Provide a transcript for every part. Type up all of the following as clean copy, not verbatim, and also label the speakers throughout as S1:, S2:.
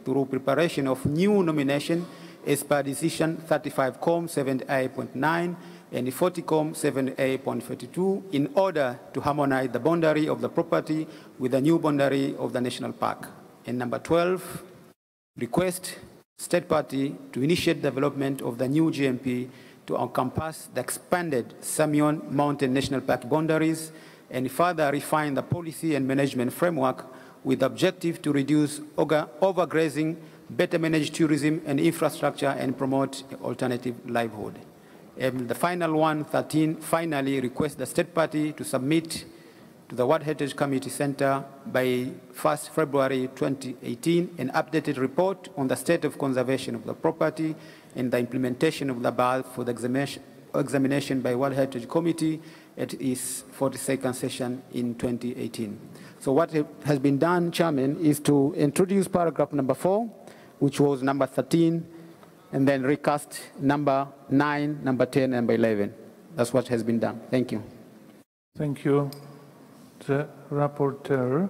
S1: through preparation of new nomination as per decision 35 Com 7A.9 and 40 Com 7A.32 in order to harmonize the boundary of the property with the new boundary of the national park. And number 12, request state party to initiate development of the new GMP to encompass the expanded Samion Mountain National Park boundaries and further refine the policy and management framework with the objective to reduce overgrazing, better manage tourism and infrastructure, and promote alternative livelihood. And the final one, 13, finally request the state party to submit to the World Heritage Community Center by 1st February 2018 an updated report on the state of conservation of the property and the implementation of the above for the examination by World Heritage Committee at its 42nd session in 2018. So what has been done, Chairman, is to introduce paragraph number 4, which was number 13, and then recast number 9, number 10, and number 11. That's what has been done. Thank you.
S2: Thank you. The rapporteur,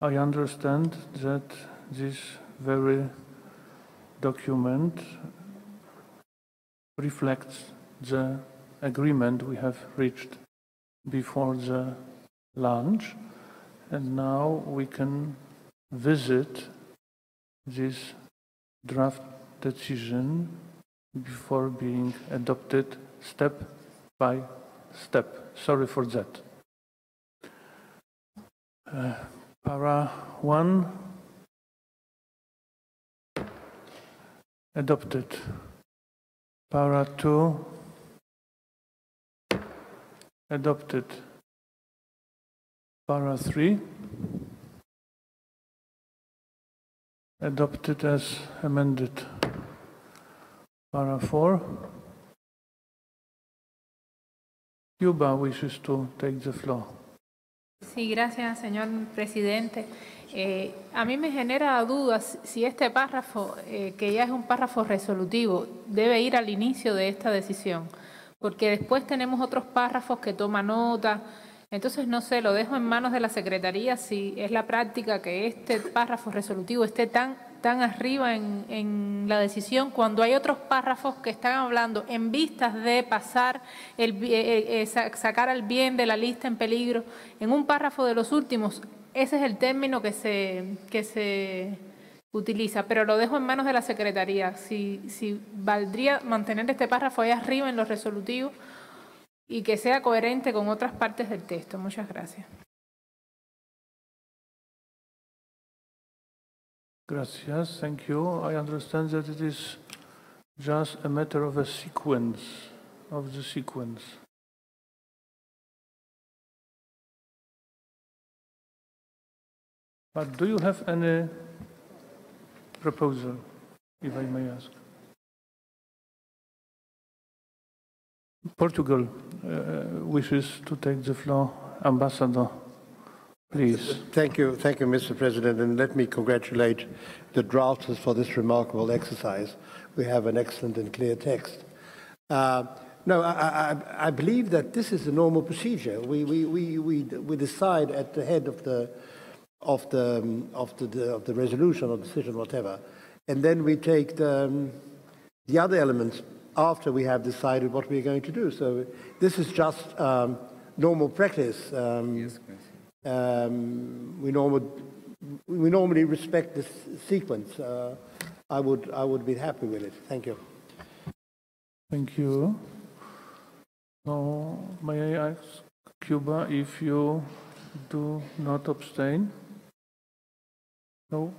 S2: I understand that this very document reflects the agreement we have reached before the lunch, and now we can visit this draft decision before being adopted step by step. Sorry for that. Para 1 adopted. Para 2 adopted. Para 3 adopted as amended. Para 4 Cuba wishes to take the floor.
S3: Sí, gracias, señor presidente. A mí me genera dudas si este párrafo, que ya es un párrafo resolutivo, debe ir al inicio de esta decisión, porque después tenemos otros párrafos que toman nota. Entonces, no sé, lo dejo en manos de la Secretaría si es la práctica que este párrafo resolutivo esté tan arriba en la decisión, cuando hay otros párrafos que están hablando en vistas de pasar, sacar al bien de la lista en peligro. En un párrafo de los últimos, ese es el término que se utiliza, pero lo dejo en manos de la Secretaría. Si valdría mantener este párrafo ahí arriba en los resolutivos y que sea coherente con otras partes del texto. Muchas gracias.
S2: Gracias, thank you. I understand that it is just a matter of a sequence, of the sequence. But do you have any proposal, if I may ask? Portugal wishes to take the floor. Ambassador, please.
S4: Thank you, Mr. President, and let me congratulate the drafters for this remarkable exercise. We have an excellent and clear text. No, I believe that this is a normal procedure. We decide at the head of the resolution or decision, whatever, and then we take the other elements after we have decided what we're going to do. So this is just normal practice.
S1: Yes,
S4: we normally respect this sequence. I would be happy with it. Thank you.
S2: Thank you. So may I ask Cuba if you do not abstain? No.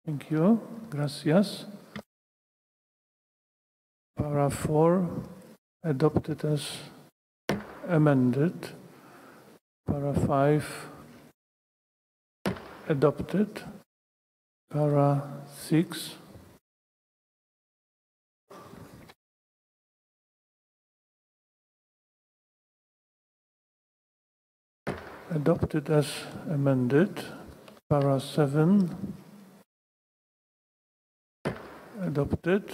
S2: Thank you. Gracias. Para 4 adopted as amended. Para 5 adopted. Para 6 adopted as amended. Para 7 adopted.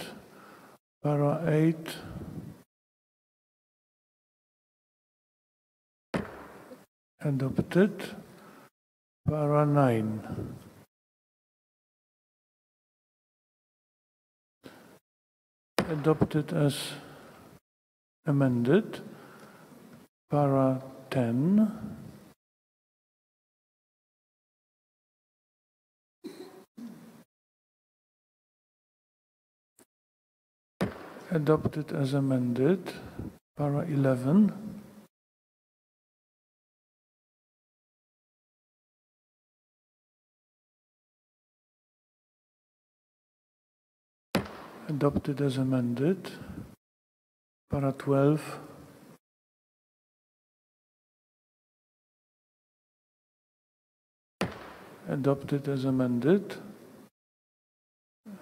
S2: Para 8 adopted. Para 9 Adopted as amended. Para 10. Adopted as amended. Para 11. Adopted as amended. Para 12. Adopted as amended.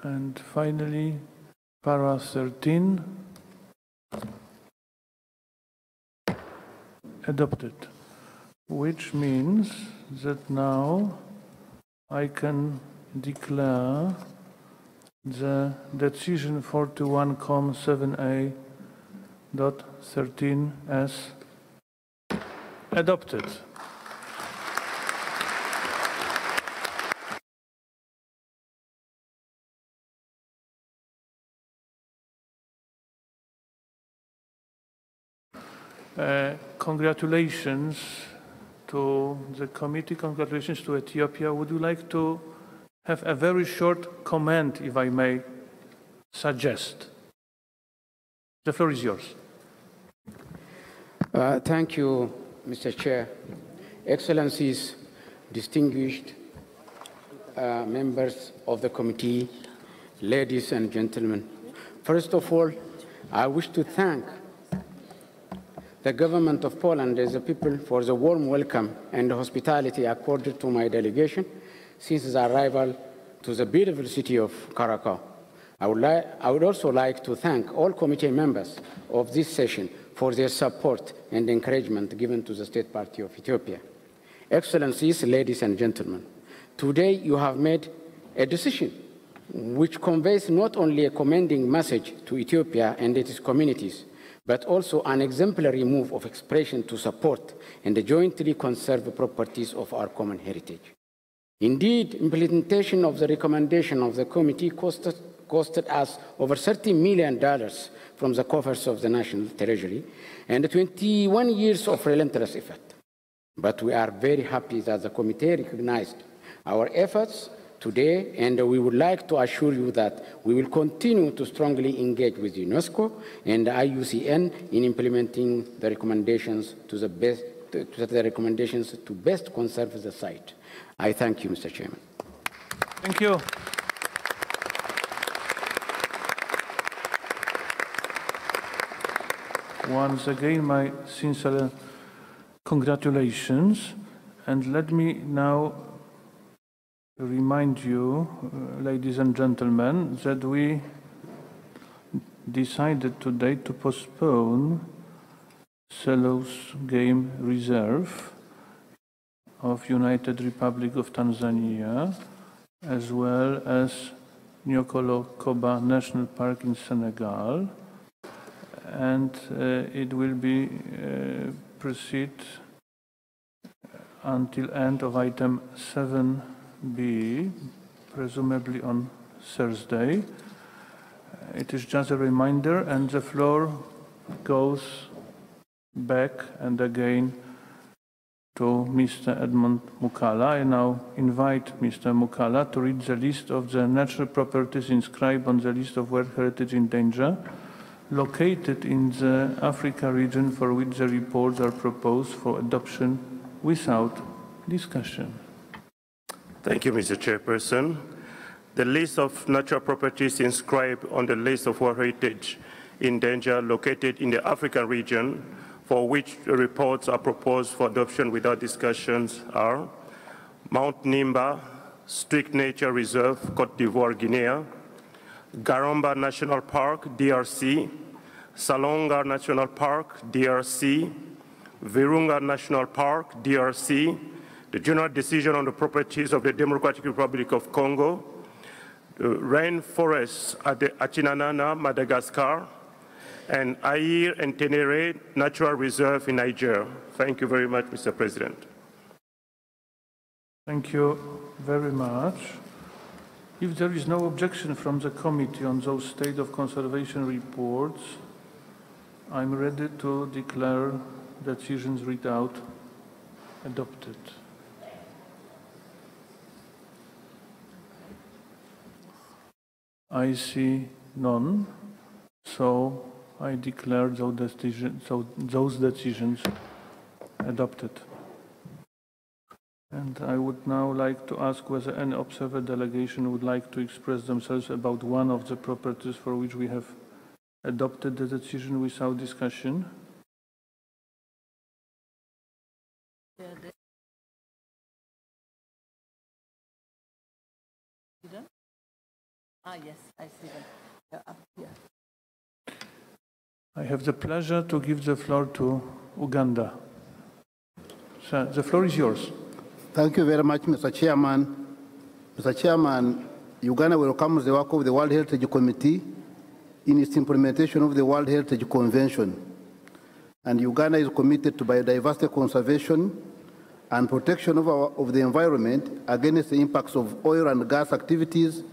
S2: And finally, para 13. Adopted. Which means that now I can declare the decision 41.7a.13 as adopted. Congratulations to the committee, congratulations to Ethiopia. Would you like to have a very short comment, if I may suggest? The floor is yours.
S5: Thank you, Mr. Chair. Excellencies, distinguished members of the committee, ladies and gentlemen. First of all, I wish to thank the government of Poland and the people for the warm welcome and hospitality accorded to my delegation since the arrival to the beautiful city of Krakow. I would also like to thank all committee members of this session for their support and encouragement given to the State Party of Ethiopia. Excellencies, ladies and gentlemen, today you have made a decision which conveys not only a commending message to Ethiopia and its communities, but also an exemplary move of expression to support and jointly conserve the properties of our common heritage. Indeed, implementation of the recommendation of the committee costed us over $30 million from the coffers of the National Treasury and 21 years of relentless effort. But we are very happy that the committee recognized our efforts today, and we would like to assure you that we will continue to strongly engage with UNESCO and IUCN in implementing the recommendations to best conserve the site. I thank you, Mr. Chairman.
S2: Thank you. Once again, my sincere congratulations, and let me now remind you, ladies and gentlemen, that we decided today to postpone Selous Game Reserve of United Republic of Tanzania, as well as Nyokolo Koba National Park in Senegal, and it will be proceed until end of item 7B, presumably on Thursday. It is just a reminder, and the floor goes back and again to Mr. Edmund Mukala. I now invite Mr. Mukala to read the list of the natural properties inscribed on the list of World Heritage in Danger, located in the Africa region, for which the reports are proposed for adoption without discussion.
S6: Thank you, Mr. Chairperson. The list of natural properties inscribed on the list of World Heritage in Danger located in the African region, for which the reports are proposed for adoption without discussions, are Mount Nimba, Strict Nature Reserve, Côte d'Ivoire, Guinea; Garamba National Park, DRC; Salonga National Park, DRC; Virunga National Park, DRC; the General Decision on the Properties of the Democratic Republic of Congo; the Rainforest at the Achinanana, Madagascar; and Aïr and Ténéré Natural Reserve in Niger. Thank you very much, Mr. President.
S2: Thank you very much. If there is no objection from the committee on those state of conservation reports, I'm ready to declare decisions read out adopted. I see none, so I declare those decisions adopted. And I would now like to ask whether any observer delegation would like to express themselves about one of the properties for which we have adopted the decision without discussion.
S7: Yes, I see them. Up here.
S2: I have the pleasure to give the floor to Uganda. Sir, the floor is yours.
S8: Thank you very much, Mr. Chairman. Mr. Chairman, Uganda welcomes the work of the World Heritage Committee in its implementation of the World Heritage Convention. And Uganda is committed to biodiversity conservation and protection of the environment against the impacts of oil and gas activities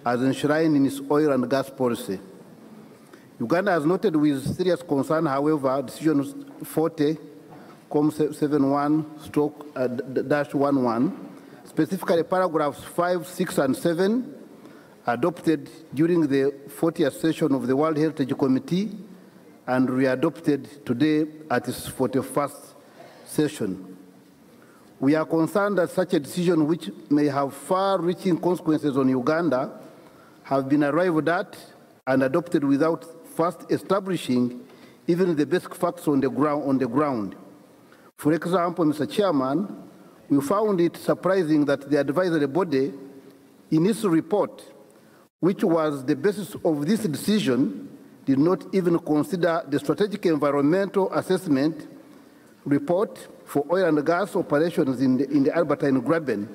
S8: as enshrined in its oil and gas policy. Uganda has noted with serious concern, however, Decision 40-71/11, specifically paragraphs 5, 6, and 7, adopted during the 40th session of the World Heritage Committee and readopted today at its 41st session. We are concerned that such a decision, which may have far-reaching consequences on Uganda, have been arrived at and adopted without first establishing even the basic facts on the ground. For example, Mr. Chairman, we found it surprising that the advisory body, in its report, which was the basis of this decision, did not even consider the strategic environmental assessment report for oil and gas operations in the Albertine Graben,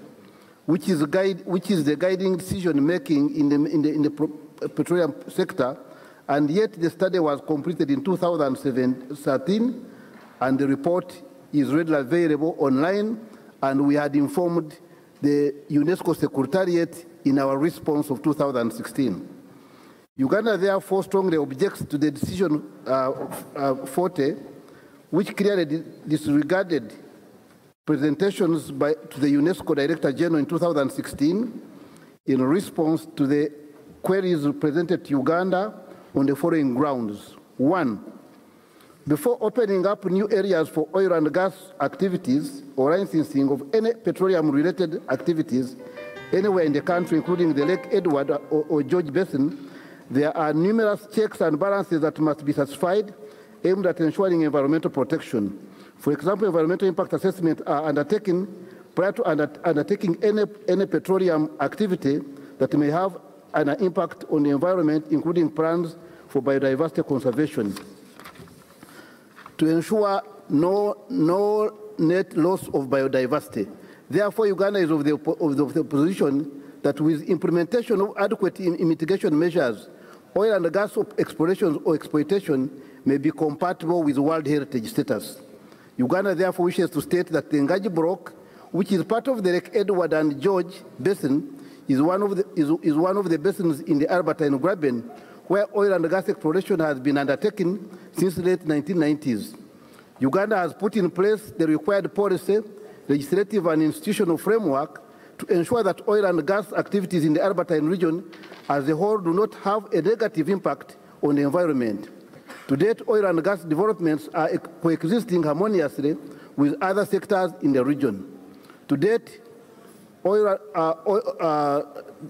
S8: which is the guiding decision-making in the petroleum sector, and yet the study was completed in 2013, and the report is readily available online, and we had informed the UNESCO Secretariat in our response of 2016. Uganda therefore strongly objects to the decision 40, which clearly disregarded presentations to the UNESCO Director General in 2016 in response to the queries presented to Uganda on the following grounds. 1, before opening up new areas for oil and gas activities or licensing of any petroleum-related activities anywhere in the country, including the Lake Edward or George Basin, there are numerous checks and balances that must be satisfied aimed at ensuring environmental protection. For example, environmental impact assessments are undertaken prior to undertaking any petroleum activity that may have an impact on the environment, including plans for biodiversity conservation. To ensure no net loss of biodiversity. Therefore, Uganda is of the position that with implementation of adequate mitigation measures, oil and gas exploration or exploitation may be compatible with World Heritage status. Uganda therefore wishes to state that the Ngaji Block, which is part of the Lake Edward and George Basin, is one of the basins in the Albertine Graben where oil and gas exploration has been undertaken since the late 1990s. Uganda has put in place the required policy, legislative and institutional framework to ensure that oil and gas activities in the Albertine region as a whole do not have a negative impact on the environment. To date, oil and gas developments are coexisting harmoniously with other sectors in the region. To date,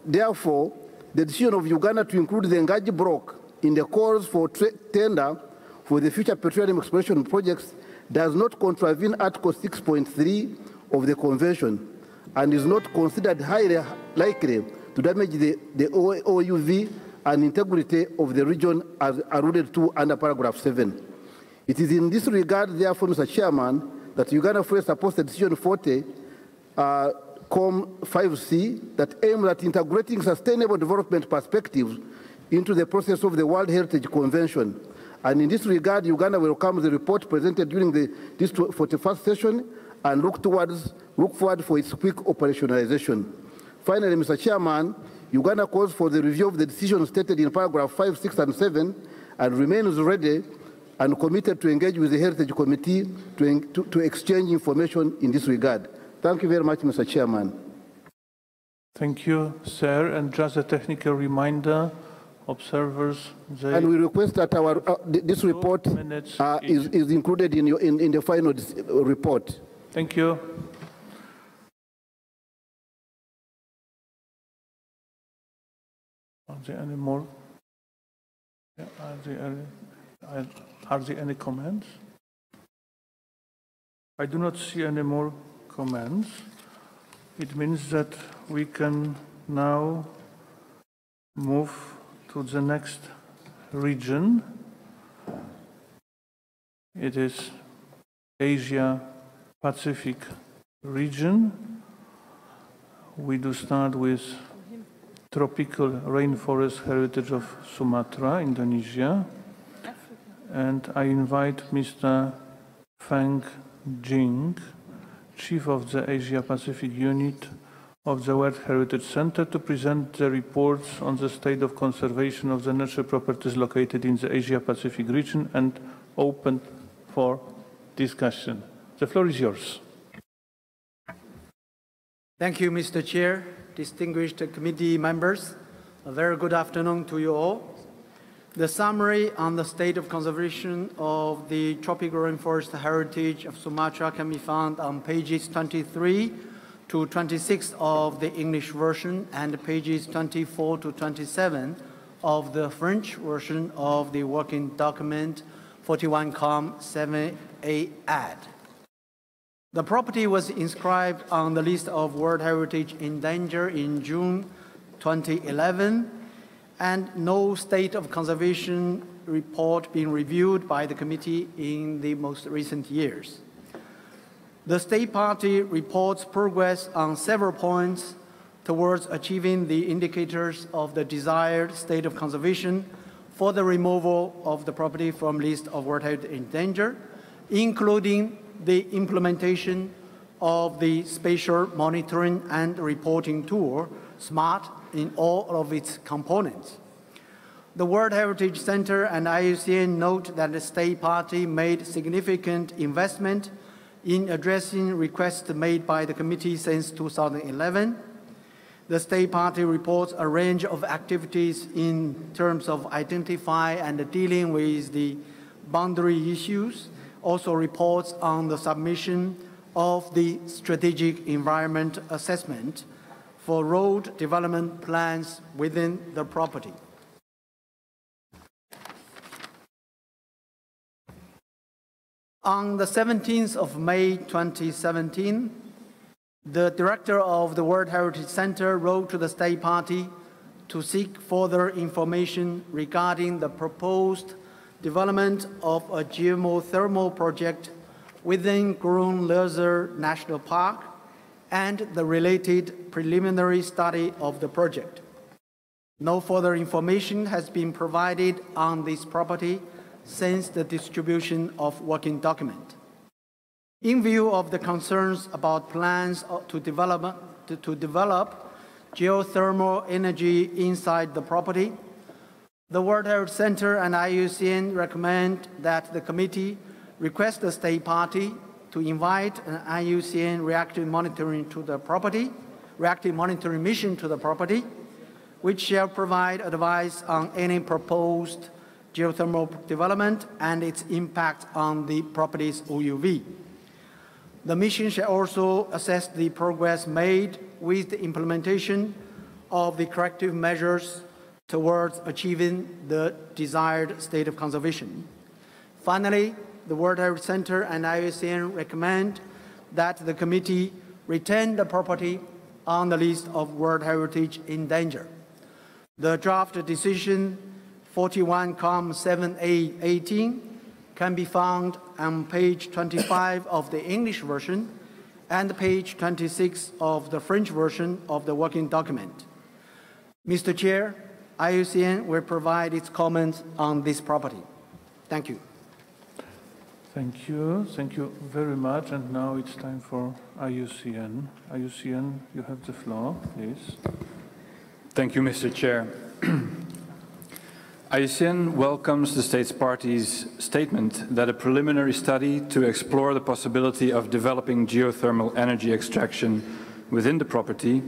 S8: therefore, the decision of Uganda to include the Ngaji Block in the calls for tender for the future petroleum exploration projects does not contravene Article 6.3 of the Convention and is not considered highly likely to damage the OUV and integrity of the region as alluded to under paragraph 7. It is in this regard, therefore, Mr. Chairman, that Uganda fully supports the decision 40, COM5C, that aims at integrating sustainable development perspectives into the process of the World Heritage Convention. And in this regard, Uganda welcomes the report presented during this 41st session and look forward for its quick operationalization. Finally, Mr. Chairman, Uganda calls for the review of the decision stated in paragraph 5, 6, and 7 and remains ready and committed to engage with the Heritage Committee to exchange information in this regard. Thank you very much, Mr. Chairman.
S2: Thank you, sir. And just a technical reminder, observers,
S8: and we request that our this report is included in the final report.
S2: Thank you. Are there any more? Are there any comments? I do not see any more comments. It means that we can now move to the next region. It is Asia-Pacific region. We do start with tropical rainforest heritage of Sumatra, Indonesia. And I invite Mr. Feng Jing, Chief of the Asia-Pacific Unit of the World Heritage Center, to present the reports on the state of conservation of the natural properties located in the Asia-Pacific region and open for discussion. The floor is yours.
S9: Thank you, Mr. Chair, distinguished committee members. A very good afternoon to you all. The summary on the state of conservation of the tropical rainforest heritage of Sumatra can be found on pages 23 to 26 of the English version and pages 24 to 27 of the French version of the working document 41-7A add. The property was inscribed on the list of World Heritage in Danger in June 2011, and no state of conservation report being reviewed by the committee in the most recent years. The state party reports progress on several points towards achieving the indicators of the desired state of conservation for the removal of the property from list of World Heritage in Danger, including the implementation of the spatial monitoring and reporting tool, SMART, in all of its components. The World Heritage Center and IUCN note that the state party made significant investment in addressing requests made by the committee since 2011. The state party reports a range of activities in terms of identifying and dealing with the boundary issues, also reports on the submission of the strategic environment assessment for road development plans within the property. On the 17th of May 2017, the director of the World Heritage Center wrote to the state party to seek further information regarding the proposed development of a geothermal project within Grün-Lierzer National Park and the related preliminary study of the project. No further information has been provided on this property since the distribution of working document. In view of the concerns about plans to develop geothermal energy inside the property, the World Heritage Center and IUCN recommend that the committee request the state party to invite an IUCN reactive monitoring mission to the property, which shall provide advice on any proposed geothermal development and its impact on the property's OUV. The mission shall also assess the progress made with the implementation of the corrective measures towards achieving the desired state of conservation. Finally, the World Heritage Center and IUCN recommend that the committee retain the property on the list of World Heritage in Danger. The draft decision 41-7A18 can be found on page 25 of the English version and page 26 of the French version of the working document. Mr. Chair, IUCN will provide its comments on this property. Thank you.
S2: Thank you. Thank you very much. And now it's time for IUCN. IUCN, you have the floor, please.
S10: Thank you, Mr. Chair. IUCN welcomes the States Party's statement that a preliminary study to explore the possibility of developing geothermal energy extraction within the property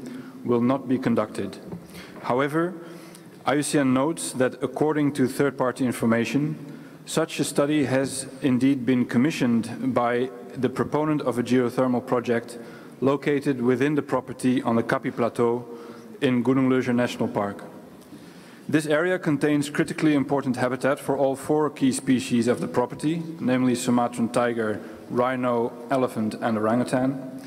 S10: will not be conducted. However, IUCN notes that according to third-party information, such a study has indeed been commissioned by the proponent of a geothermal project located within the property on the Kapi Plateau in Gunung Leuser National Park. This area contains critically important habitat for all 4 key species of the property, namely Sumatran tiger, rhino, elephant and orangutan,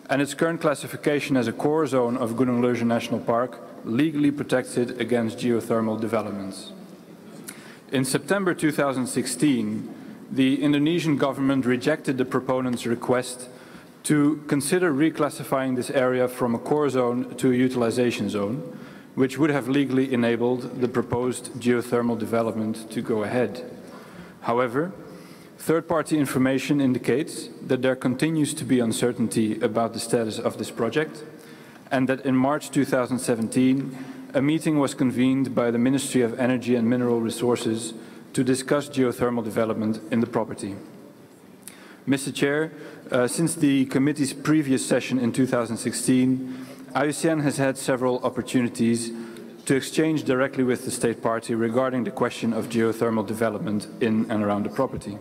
S10: and its current classification as a core zone of Gunung Leuser National Park legally protects it against geothermal developments. In September 2016, the Indonesian government rejected the proponent's request to consider reclassifying this area from a core zone to a utilization zone, which would have legally enabled the proposed geothermal development to go ahead. However, third-party information indicates that there continues to be uncertainty about the status of this project, and that in March 2017, a meeting was convened by the Ministry of Energy and Mineral Resources to discuss geothermal development in the property. Mr. Chair, since the committee's previous session in 2016, IUCN has had several opportunities to exchange directly with the State Party regarding the question of geothermal development in and around the property.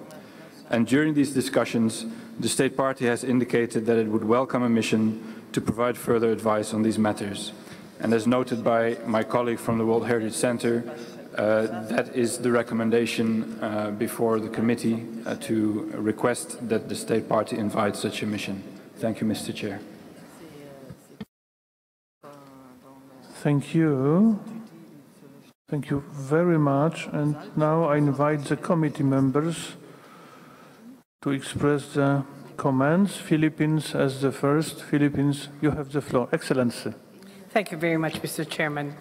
S10: And during these discussions, the State Party has indicated that it would welcome a mission to provide further advice on these matters. And as noted by my colleague from the World Heritage Center, that is the recommendation before the committee to request that the State Party invite such a mission. Thank you, Mr. Chair.
S2: Thank you. Thank you very much. And now I invite the committee members to express the comments. Philippines as the first. Philippines, you have the floor. Excellency.
S7: Thank you very much, Mr. Chairman.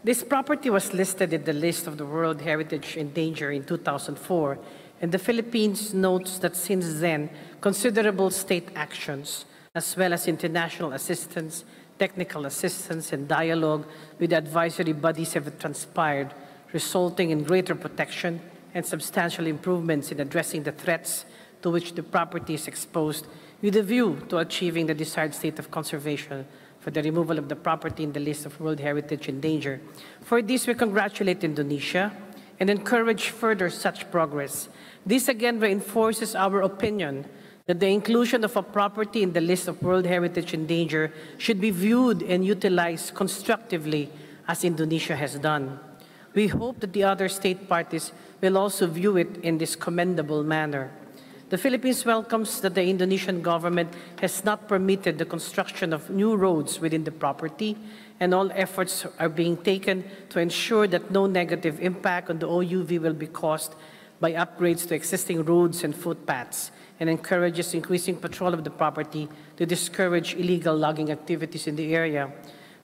S7: This property was listed in the list of the World Heritage in Danger in 2004, and the Philippines notes that since then, considerable state actions, as well as international assistance, technical assistance, and dialogue with advisory bodies have transpired, resulting in greater protection and substantial improvements in addressing the threats to which the property is exposed, with a view to achieving the desired state of conservation for the removal of the property in the list of World Heritage in Danger. For this, we congratulate Indonesia and encourage further such progress. This again reinforces our opinion that the inclusion of a property in the list of World Heritage in Danger should be viewed and utilized constructively, as Indonesia has done. We hope that the other state parties will also view it in this commendable manner. The Philippines welcomes that the Indonesian government has not permitted the construction of new roads within the property, and all efforts are being taken to ensure that no negative impact on the OUV will be caused by upgrades to existing roads and footpaths, and encourages increasing patrol of the property to discourage illegal logging activities in the area.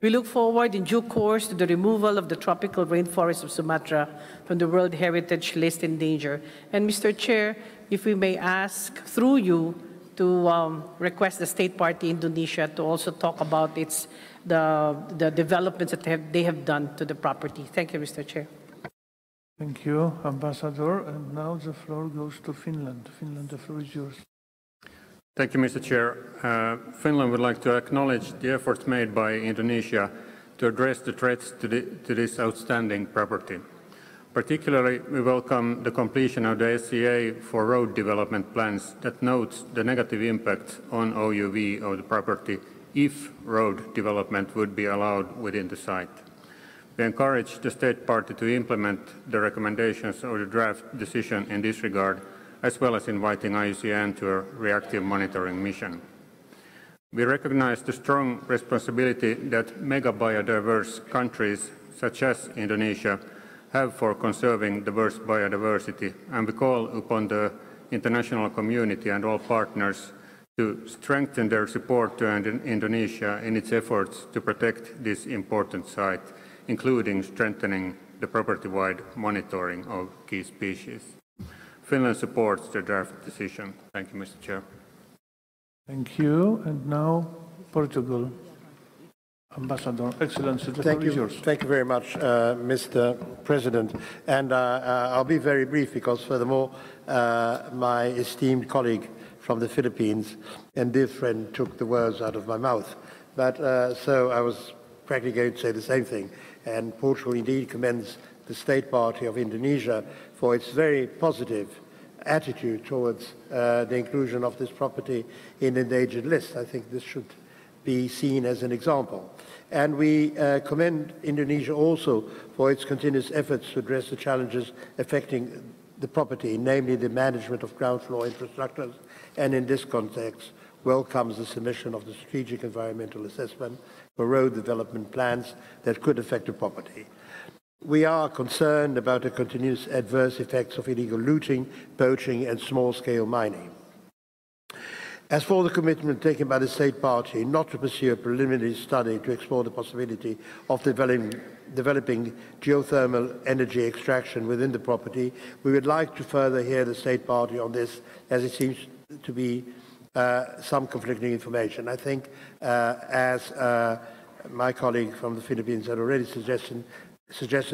S7: We look forward in due course to the removal of the tropical rainforest of Sumatra from the World Heritage list in danger. And Mr. Chair, if we may ask through you to request the State Party Indonesia to also talk about the developments that they have done to the property. Thank you, Mr. Chair.
S2: Thank you, Ambassador. And now the floor goes to Finland. Finland, the floor is yours.
S11: Thank you, Mr. Chair. Finland would like to acknowledge the efforts made by Indonesia to address the threats to this outstanding property. Particularly, we welcome the completion of the SCA for road development plans that notes the negative impact on OUV of the property if road development would be allowed within the site. We encourage the State Party to implement the recommendations of the draft decision in this regard, as well as inviting IUCN to a reactive monitoring mission. We recognize the strong responsibility that mega-biodiverse countries, such as Indonesia, have for conserving diverse biodiversity, and we call upon the international community and all partners to strengthen their support to Indonesia in its efforts to protect this important site, including strengthening the property-wide monitoring of key species. Finland supports the draft decision. Thank you, Mr. Chair.
S2: Thank you. And now, Portugal. Ambassador, Excellency, the floor is yours.
S4: Thank you very much, Mr. President. And I'll be very brief because, furthermore, my esteemed colleague from the Philippines and dear friend took the words out of my mouth. But so I was practically going to say the same thing. And Portugal indeed commends the State Party of Indonesia for its very positive attitude towards the inclusion of this property in the endangered list. I think this should be seen as an example. And we commend Indonesia also for its continuous efforts to address the challenges affecting the property, namely the management of ground floor infrastructures, and in this context welcomes the submission of the strategic environmental assessment for road development plans that could affect the property. We are concerned about the continuous adverse effects of illegal looting, poaching, and small-scale mining. As for the commitment taken by the State Party not to pursue a preliminary study to explore the possibility of developing geothermal energy extraction within the property, we would like to further hear the State Party on this, as it seems to be some conflicting information. I think, as my colleague from the Philippines had already suggested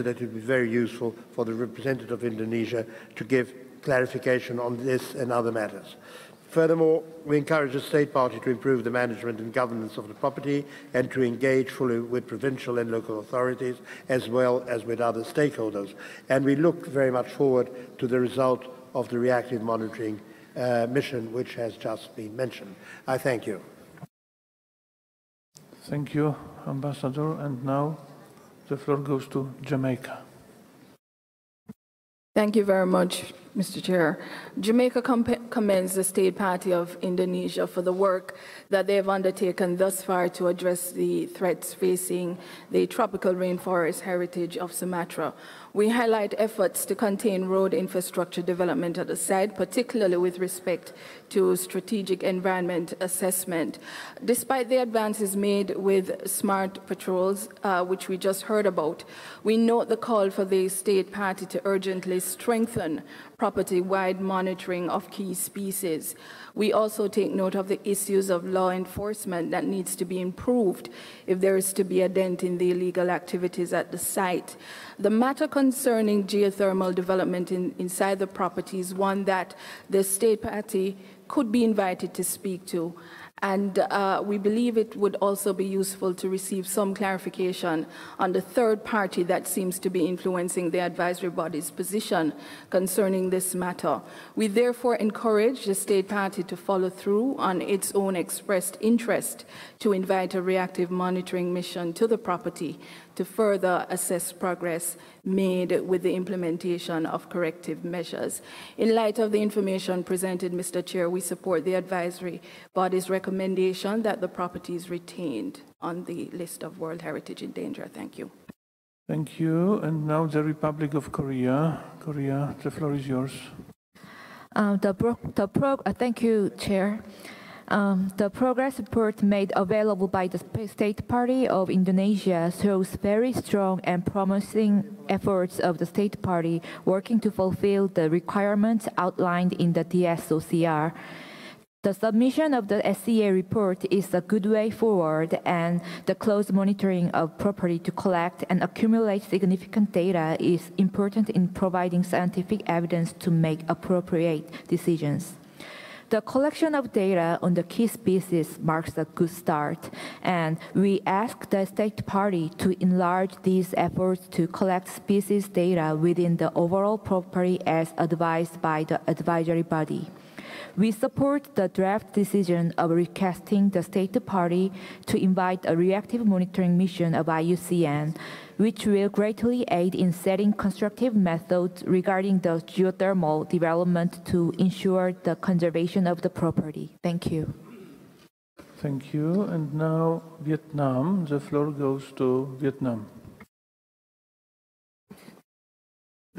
S4: that it would be very useful for the representative of Indonesia to give clarification on this and other matters. Furthermore, we encourage the State Party to improve the management and governance of the property and to engage fully with provincial and local authorities as well as with other stakeholders. And we look very much forward to the result of the reactive monitoring mission which has just been mentioned. I thank you.
S2: Thank you, Ambassador. And now the floor goes to Jamaica.
S12: Thank you very much, Mr. Chair. Jamaica commends the State Party of Indonesia for the work that they have undertaken thus far to address the threats facing the tropical rainforest heritage of Sumatra. We highlight efforts to contain road infrastructure development at the site, particularly with respect to strategic environment assessment. Despite the advances made with smart patrols, which we just heard about, we note the call for the State Party to urgently strengthen property-wide monitoring of key species. We also take note of the issues of law enforcement that needs to be improved if there is to be a dent in the illegal activities at the site. The matter concerning geothermal development inside the property is one that the State Party could be invited to speak to. And we believe it would also be useful to receive some clarification on the third party that seems to be influencing the advisory body's position concerning this matter. We therefore encourage the State Party to follow through on its own expressed interest to invite a reactive monitoring mission to the property to further assess progress made with the implementation of corrective measures. In light of the information presented, Mr. Chair, we support the advisory body's recommendation that the property is retained on the list of World Heritage in Danger. Thank you.
S2: Thank you. And now the Republic of Korea. Korea, the floor is yours.
S13: Thank you, Chair. The progress report made available by the State Party of Indonesia shows very strong and promising efforts of the State Party working to fulfill the requirements outlined in the DSOCR. The submission of the SCA report is a good way forward, and the close monitoring of property to collect and accumulate significant data is important in providing scientific evidence to make appropriate decisions. The collection of data on the key species marks a good start, and we ask the State Party to enlarge these efforts to collect species data within the overall property as advised by the advisory body. We support the draft decision of requesting the State Party to invite a reactive monitoring mission of IUCN, which will greatly aid in setting constructive methods regarding the geothermal development to ensure the conservation of the property. Thank you.
S2: Thank you. And now Vietnam. The floor goes to Vietnam.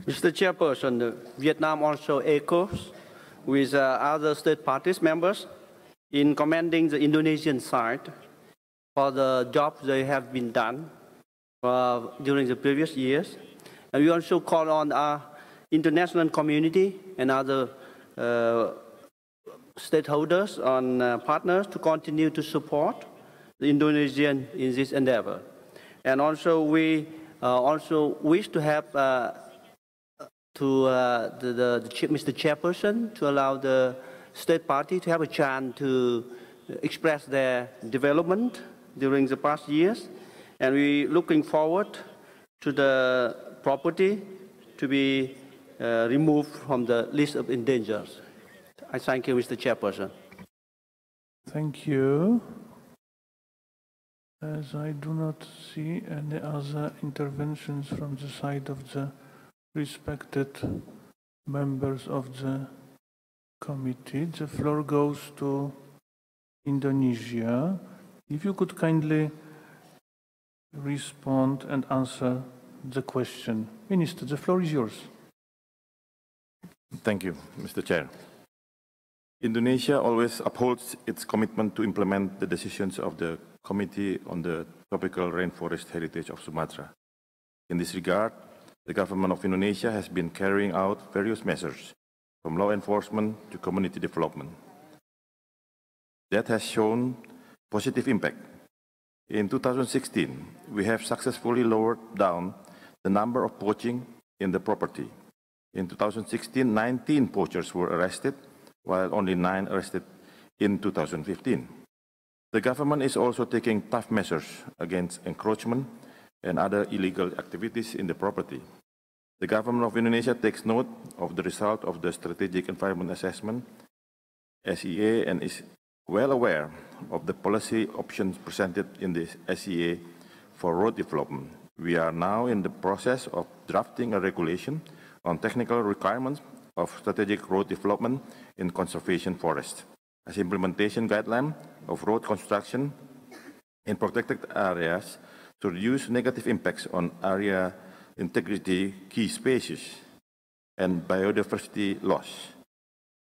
S14: Mr. Chairperson, Vietnam also echoes with other state parties members in commending the Indonesian side for the job they have been done during the previous years. And we also call on our international community and other stakeholders and partners to continue to support the Indonesian in this endeavor. And also we also wish to have Mr. Chairperson to allow the state party to have a chance to express their development during the past years. And we're looking forward to the property to be removed from the list of endangered. I thank you, Mr. Chairperson.
S2: Thank you. As I do not see any other interventions from the side of the respected members of the committee, the floor goes to Indonesia. If you could kindly respond and answer the question. Minister, the floor is yours.
S15: Thank you, Mr. Chair. Indonesia always upholds its commitment to implement the decisions of the Committee on the Tropical Rainforest Heritage of Sumatra. In this regard, the government of Indonesia has been carrying out various measures, from law enforcement to community development. That has shown positive impact. In 2016, we have successfully lowered down the number of poaching in the property. In 2016, 19 poachers were arrested, while only 9 arrested in 2015. The government is also taking tough measures against encroachment and other illegal activities in the property. The government of Indonesia takes note of the result of the Strategic Environment Assessment, SEA, and is well aware of the policy options presented in the SEA for road development. We are now in the process of drafting a regulation on technical requirements of strategic road development in conservation forests, as implementation guideline of road construction in protected areas to reduce negative impacts on area integrity, key species, and biodiversity loss.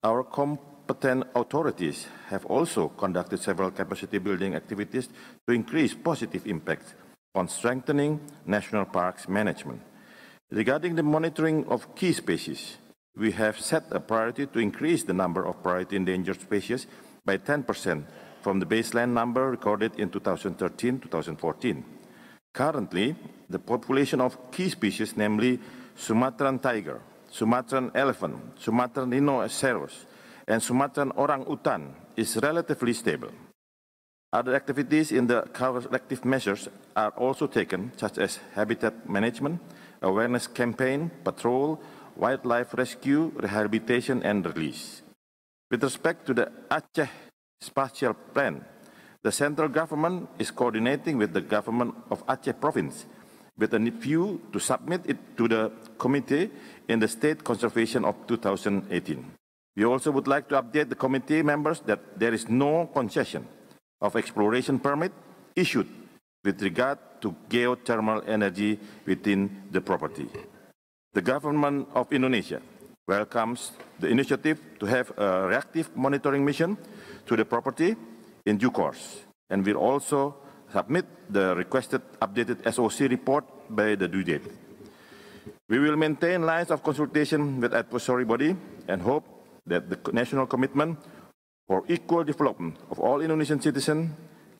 S15: Our competent authorities have also conducted several capacity building activities to increase positive impacts on strengthening national parks management. Regarding the monitoring of key species, we have set a priority to increase the number of priority endangered species by 10% from the baseline number recorded in 2013-2014. Currently, the population of key species, namely Sumatran tiger, Sumatran elephant, Sumatran rhinoceros, and Sumatran orang-utan, is relatively stable. Other activities in the collective measures are also taken, such as habitat management, awareness campaign, patrol, wildlife rescue, rehabilitation, and release. With respect to the Aceh Spatial Plan, the central government is coordinating with the government of Aceh Province with a view to submit it to the committee in the State Conservation of 2018. We also would like to update the committee members that there is no concession of exploration permit issued with regard to geothermal energy within the property. The government of Indonesia welcomes the initiative to have a reactive monitoring mission to the property in due course, and will also submit the requested updated SOC report by the due date. We will maintain lines of consultation with advisory body and hope that the national commitment for equal development of all Indonesian citizens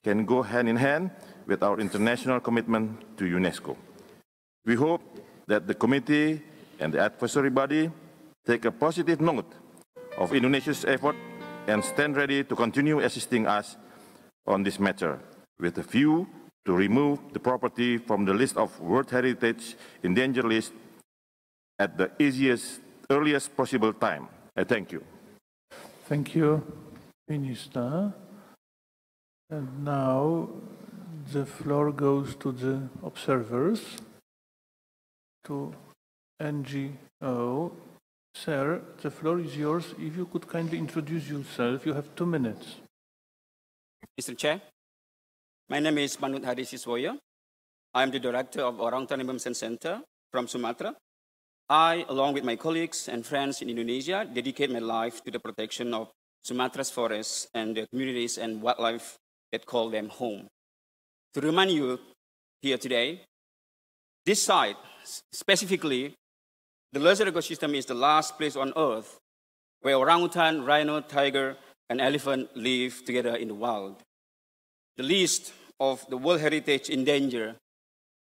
S15: can go hand in hand with our international commitment to UNESCO. We hope that the committee and the advisory body take a positive note of Indonesia's effort and stand ready to continue assisting us on this matter with a view to remove the property from the list of World Heritage Endangered list at the earliest possible time. I thank you.
S2: Thank you, Minister. And now the floor goes to the observers, to NGO. Sir, the floor is yours. If you could kindly introduce yourself, you have 2 minutes.
S16: Mr. Chair, my name is Manut Hadi Siswoyo. I am the director of Orangutan Immersion Center from Sumatra. I, along with my colleagues and friends in Indonesia, dedicate my life to the protection of Sumatra's forests and the communities and wildlife that call them home. To remind you here today, this site, specifically, the lizard ecosystem is the last place on Earth where orangutan, rhino, tiger, and elephant live together in the wild. the list of the World Heritage in danger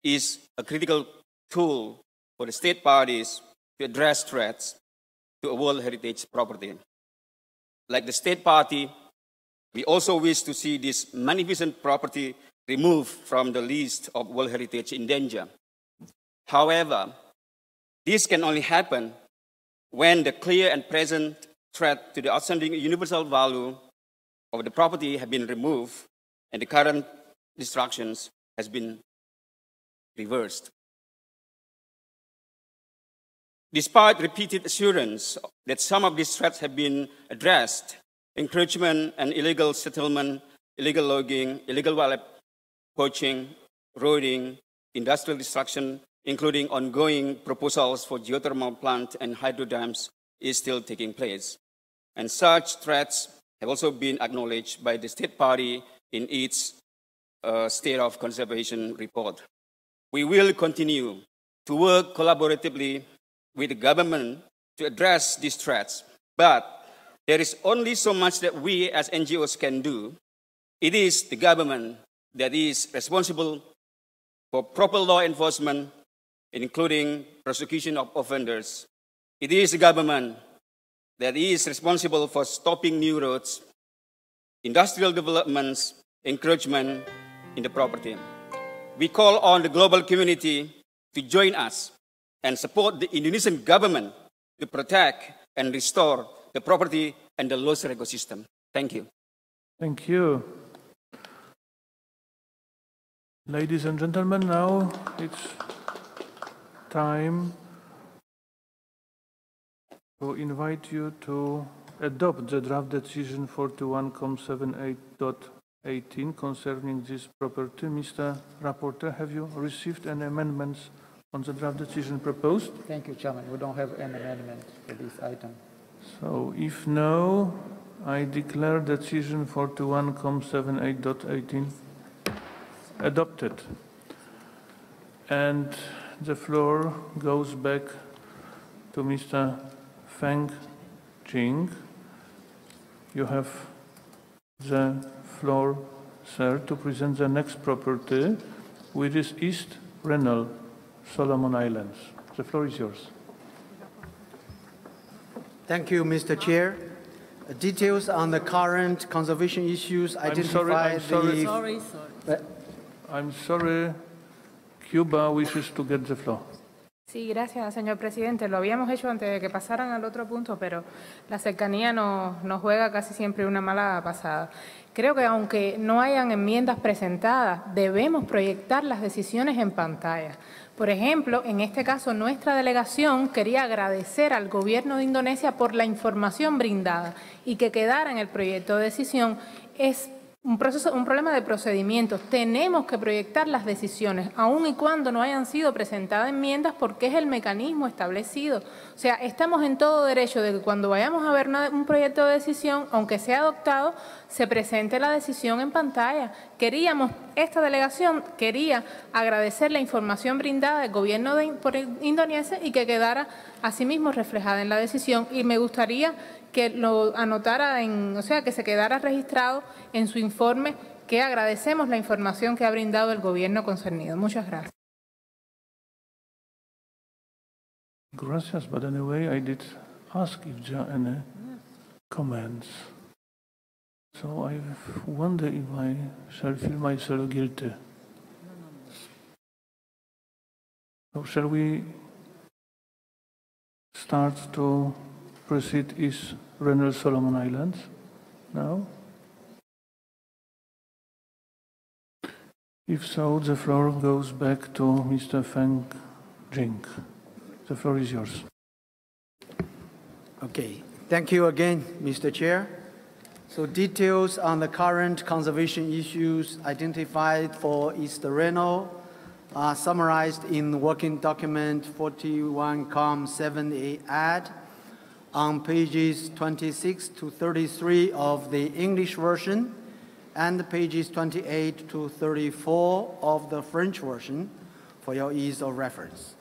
S16: is a critical tool for the state parties to address threats to a World Heritage property. Like the state party, we also wish to see this magnificent property removed from the list of World Heritage in danger. However, this can only happen when the clear and present threat to the outstanding universal value of the property have been removed and the current destructions has been reversed. Despite repeated assurance that some of these threats have been addressed, encroachment and illegal settlement, illegal logging, illegal wildlife poaching, roading, industrial destruction, including ongoing proposals for geothermal plant and hydro dams, is still taking place. And such threats have also been acknowledged by the state party in its State of Conservation report. We will continue to work collaboratively with the government to address these threats, but there is only so much that we as NGOs can do. It is the government that is responsible for proper law enforcement, including prosecution of offenders. It is the government that is responsible for stopping new roads, industrial developments, encroachment in the property. We call on the global community to join us and support the Indonesian government to protect and restore the property and the lost ecosystem. Thank you.
S2: Thank you. Ladies and gentlemen, now it's time to invite you to adopt the draft decision 41.78.18 concerning this property. Mr. Rapporteur, have you received any amendments on the draft decision proposed?
S1: Thank you, Chairman. We don't have any amendment for this item.
S2: So, if no, I declare decision 41.78.18 adopted. And the floor goes back to Mr. Feng Jing. You have the floor, sir, to present the next property, which is East Renal, Solomon Islands. The floor is yours.
S9: Thank you, Mr. Chair. Details on the current conservation issues identified.
S2: I'm sorry, Cuba wishes to get the floor.
S3: Sí, gracias, señor presidente. Lo habíamos hecho antes de que pasaran al otro punto, pero la cercanía nos juega casi siempre una mala pasada. Creo que aunque no hayan enmiendas presentadas, debemos proyectar las decisiones en pantalla. Por ejemplo, en este caso, nuestra delegación quería agradecer al gobierno de Indonesia por la información brindada y que quedara en el proyecto de decisión. Es un problema de procedimientos. Tenemos que proyectar las decisiones, aun y cuando no hayan sido presentadas enmiendas, porque es el mecanismo establecido. O sea, estamos en todo derecho de que cuando vayamos a ver un proyecto de decisión, aunque sea adoptado, se presente la decisión en pantalla. Esta delegación quería agradecer la información brindada del gobierno por Indonesia y que quedara asimismo reflejada en la decisión. Y me gustaría que lo anotara, o sea, que se quedara registrado en su informe, que agradecemos la información que ha brindado el gobierno concernido. Muchas gracias.
S2: Gracias, but anyway, I did ask if there are any comments. So I wonder if I shall feel myself guilty. So shall we start to proceed East Renal Solomon Islands now? If so, the floor goes back to Mr. Feng Jing. The floor is yours.
S9: Okay, thank you again, Mr. Chair. So details on the current conservation issues identified for East Renal are summarized in working document 41.7a add on pages 26 to 33 of the English version and pages 28 to 34 of the French version for your ease of reference.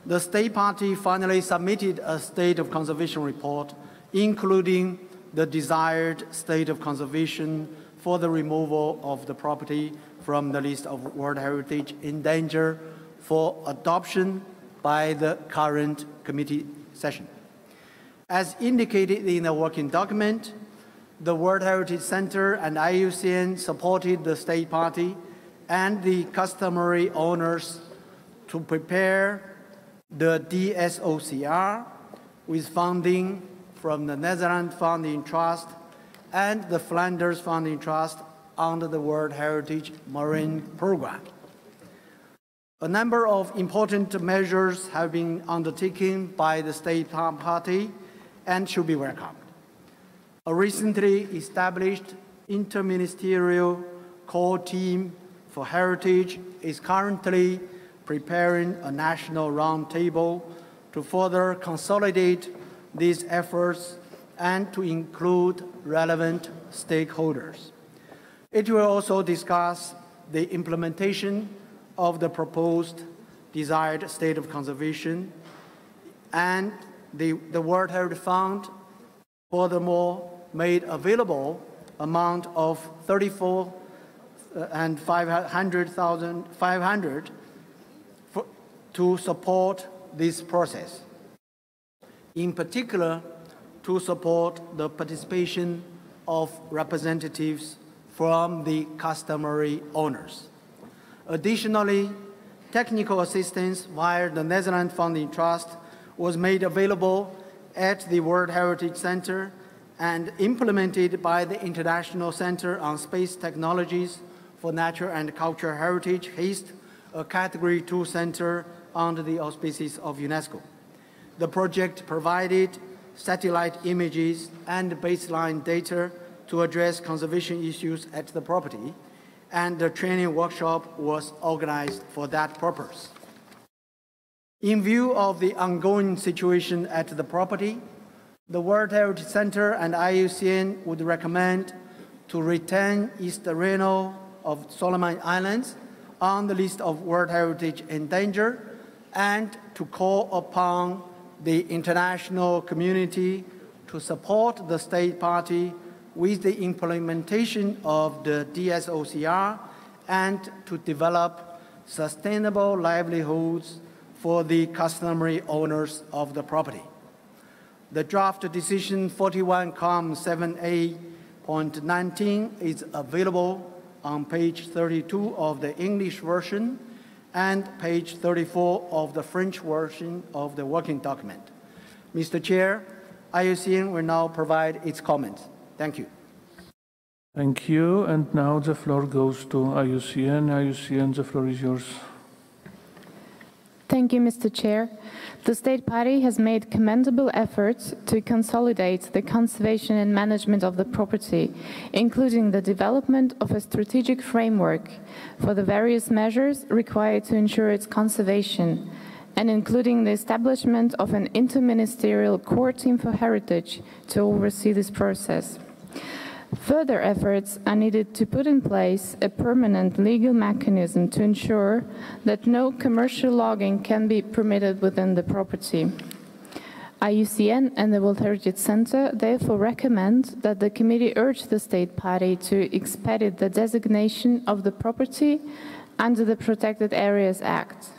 S9: The state party finally submitted a state of conservation report, including the desired state of conservation for the removal of the property from the list of World Heritage in danger for adoption by the current committee session. As indicated in the working document, the World Heritage Center and IUCN supported the state party and the customary owners to prepare the DSOCR with funding from the Netherlands Funding Trust and the Flanders Funding Trust under the World Heritage Marine Program. A number of important measures have been undertaken by the state party and should be welcomed. A recently established interministerial core team for heritage is currently preparing a national roundtable to further consolidate these efforts and to include relevant stakeholders. It will also discuss the implementation of the proposed desired state of conservation, and the World Heritage Fund furthermore made available amount of $34,500,000 to support this process. In particular, to support the participation of representatives from the customary owners. Additionally, technical assistance via the Netherlands Funding Trust was made available at the World Heritage Center and implemented by the International Center on Space Technologies for Natural and Cultural Heritage, HASTE, a Category 2 center under the auspices of UNESCO. The project provided satellite images and baseline data to address conservation issues at the property, and the training workshop was organized for that purpose. In view of the ongoing situation at the property, the World Heritage Center and IUCN would recommend to retain East Reno of Solomon Islands on the list of World Heritage in danger, and to call upon the international community to support the state party with the implementation of the DSOCR and to develop sustainable livelihoods for the customary owners of the property. The draft decision 41-7A.19 is available on page 32 of the English version and page 34 of the French version of the working document. Mr. Chair, IUCN will now provide its comments. Thank you.
S2: Thank you. And now the floor goes to IUCN. IUCN, the floor is yours.
S17: Thank you, Mr. Chair. The State Party has made commendable efforts to consolidate the conservation and management of the property, including the development of a strategic framework for the various measures required to ensure its conservation, and including the establishment of an interministerial core team for heritage to oversee this process. Further efforts are needed to put in place a permanent legal mechanism to ensure that no commercial logging can be permitted within the property. IUCN and the World Heritage Center therefore recommend that the committee urge the state party to expedite the designation of the property under the Protected Areas Act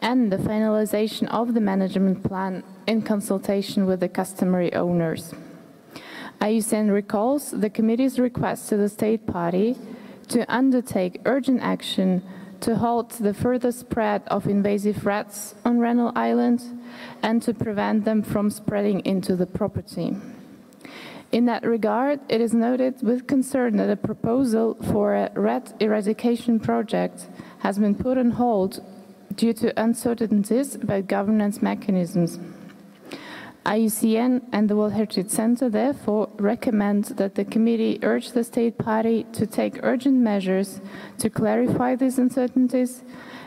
S17: and the finalization of the management plan in consultation with the customary owners. IUCN recalls the committee's request to the state party to undertake urgent action to halt the further spread of invasive rats on Redouble Island and to prevent them from spreading into the property. In that regard, it is noted with concern that a proposal for a rat eradication project has been put on hold due to uncertainties about governance mechanisms. IUCN and the World Heritage Center therefore recommend that the committee urge the state party to take urgent measures to clarify these uncertainties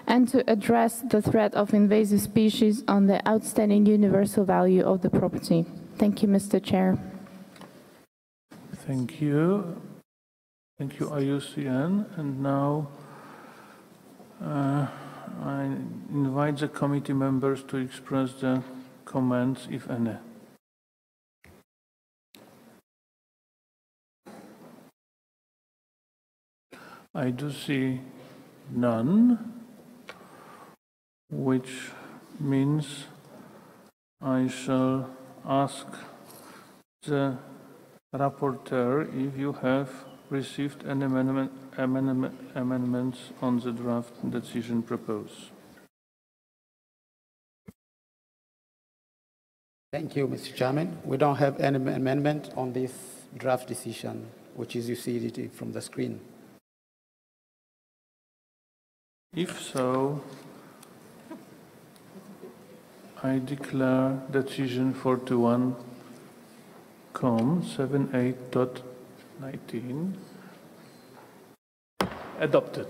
S17: and to address the threat of invasive species on the outstanding universal value of the property. Thank you, Mr. Chair.
S2: Thank you. Thank you, IUCN. And now I invite the committee members to express their comments, if any. I do see none, which means I shall ask the rapporteur if you have received any amendments on the draft decision proposed.
S1: Thank you, Mr. Chairman. We don't have any amendment on this draft decision, which is you see it from the screen.
S2: If so, I declare decision 41.78.19 adopted.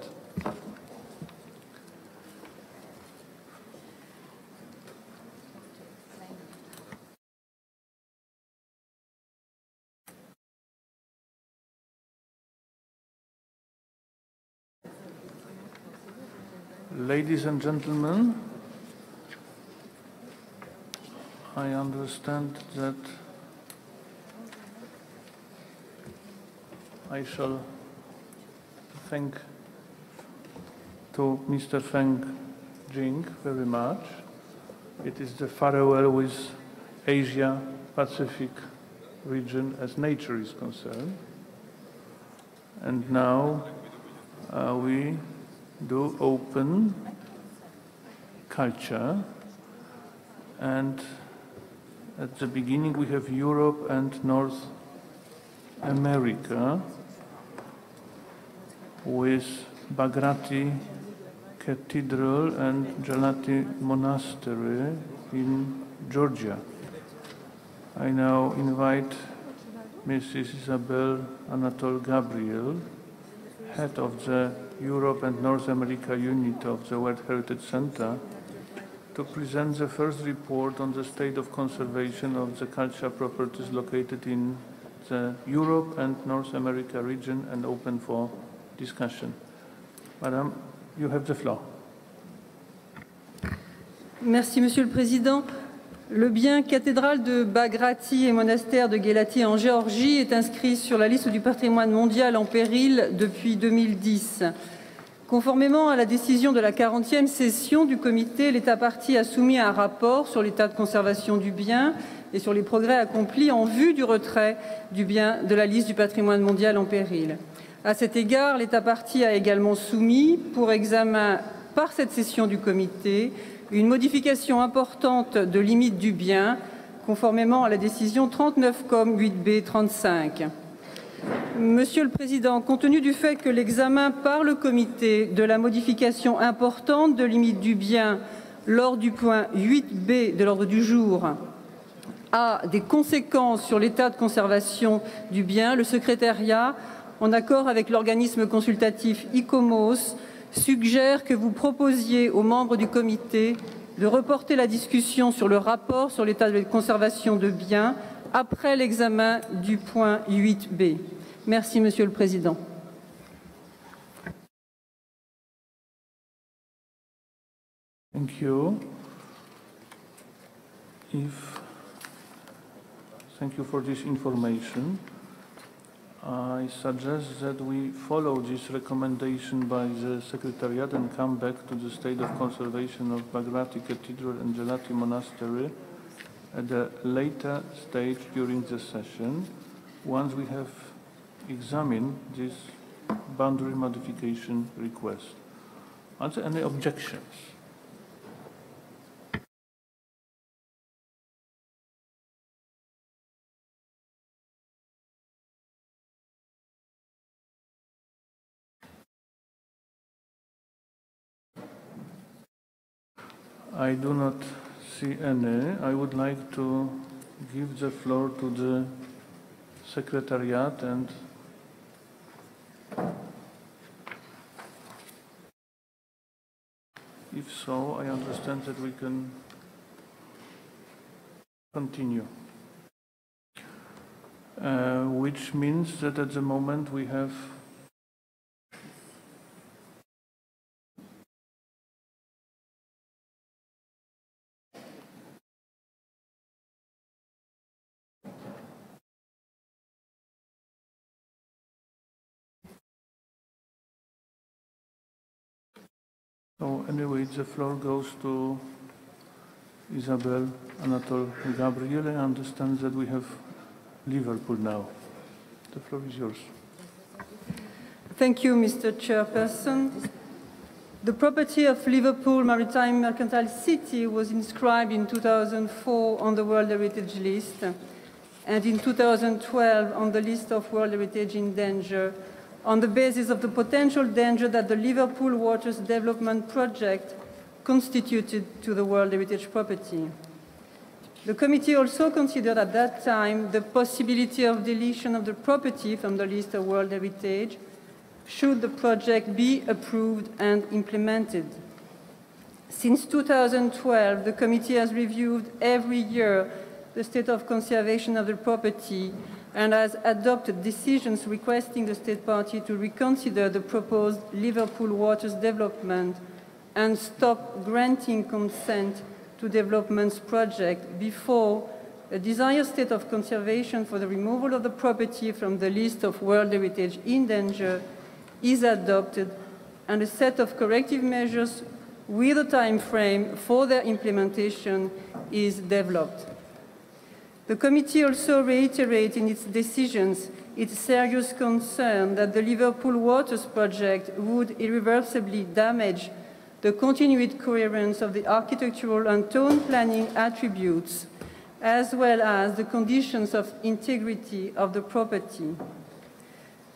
S2: Ladies and gentlemen, I understand that I shall thank to Mr. Feng Jing very much. It is the farewell with Asia Pacific region as nature is concerned. And now we do open culture, and at the beginning we have Europe and North America with Bagrati Cathedral and Gelati Monastery in Georgia. I now invite Mrs. Isabel Anatole Gabriel, head of the Europe and North America unit of the World Heritage Center, to present the first report on the state of conservation of the cultural properties located in the Europe and North America region and open for discussion. Madame, you have the floor.
S18: Merci, Monsieur le Président. Le bien cathédrale de Bagrati et monastère de Gelati en Géorgie est inscrit sur la liste du patrimoine mondial en péril depuis 2010. Conformément à la décision de la 40e session du comité, l'État partie a soumis un rapport sur l'état de conservation du bien et sur les progrès accomplis en vue du retrait du bien de la liste du patrimoine mondial en péril. À cet égard, l'État partie a également soumis pour examen par cette session du comité une modification importante de limite du bien, conformément à la décision 39-8B-35. Monsieur le Président, compte tenu du fait que l'examen par le comité de la modification importante de limite du bien lors du point 8B de l'ordre du jour a des conséquences sur l'état de conservation du bien, le secrétariat, en accord avec l'organisme consultatif ecchymosis, suggère que vous proposiez aux membres du comité de reporter la discussion sur le rapport sur l'état de conservation de biens après l'examen du point 8B. Merci, Monsieur le Président.
S2: Thank you. Thank you for this information. I suggest that we follow this recommendation by the Secretariat and come back to the state of conservation of Bagrati Cathedral and Gelati Monastery at a later stage during the session, once we have examined this boundary modification request. Are there any objections? I do not see any. I would like to give the floor to the Secretariat and if so, I understand that we can continue. Which means that at the moment we have So anyway, the floor goes to Isabel Anatol Gabriel. I understand that we have Liverpool now. The floor is yours.
S18: Thank you, Mr. Chairperson. The property of Liverpool Maritime Mercantile City was inscribed in 2004 on the World Heritage List and in 2012 on the list of World Heritage in danger on the basis of the potential danger that the Liverpool Waters Development Project constituted to the World Heritage property. The committee also considered at that time the possibility of deletion of the property from the list of World Heritage should the project be approved and implemented. Since 2012, the committee has reviewed every year the state of conservation of the property and has adopted decisions requesting the state party to reconsider the proposed Liverpool Waters development and stop granting consent to developments project before a desired state of conservation for the removal of the property from the list of World Heritage in danger is adopted and a set of corrective measures with a time frame for their implementation is developed. The committee also reiterated in its decisions its serious concern that the Liverpool Waters project would irreversibly damage the continued coherence of the architectural and town planning attributes, as well as the conditions of integrity of the property.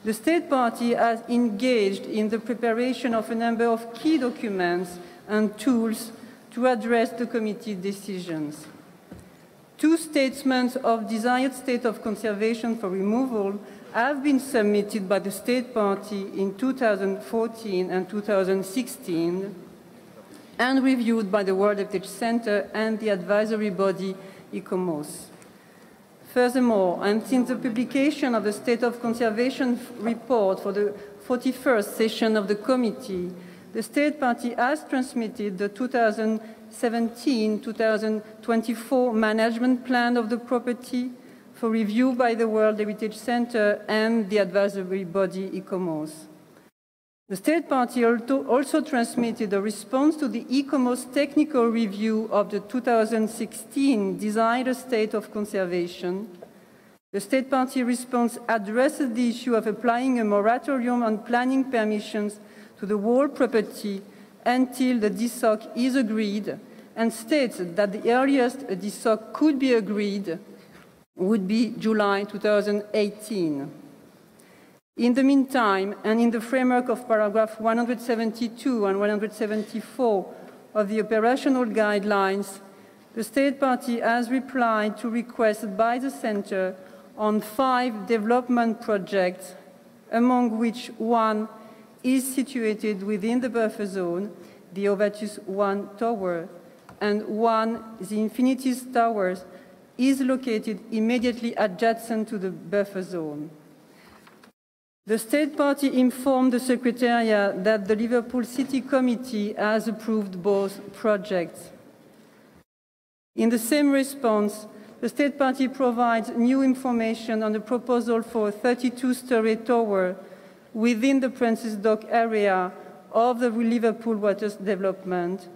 S18: The state party has engaged in the preparation of a number of key documents and tools to address the committee decisions. Two statements of desired state of conservation for removal have been submitted by the state party in 2014 and 2016 and reviewed by the World Heritage Center and the advisory body ecchymosis. Furthermore, and since the publication of the State of Conservation report for the 41st session of the committee, the State Party has transmitted the 2017-2024 management plan of the property for review by the World Heritage Center and the advisory body ecchymosis. The State Party also transmitted a response to the ecchymosis technical review of the 2016 desired state of conservation. The State Party response addresses the issue of applying a moratorium on planning permissions to the whole property until the DSOC is agreed and states that the earliest a DSOC could be agreed would be July 2018. In the meantime, and in the framework of paragraph 172 and 174 of the operational guidelines, the State Party has replied to requests by the Centre on 5 development projects, among which one is situated within the buffer zone, the Ovatus 1 tower, and one, the Infinities Towers, is located immediately adjacent to the buffer zone. The State Party informed the Secretariat that the Liverpool City Committee has approved both projects. In the same response, the State Party provides new information on the proposal for a 32-story tower within the Prince's Dock area of the Liverpool Waters development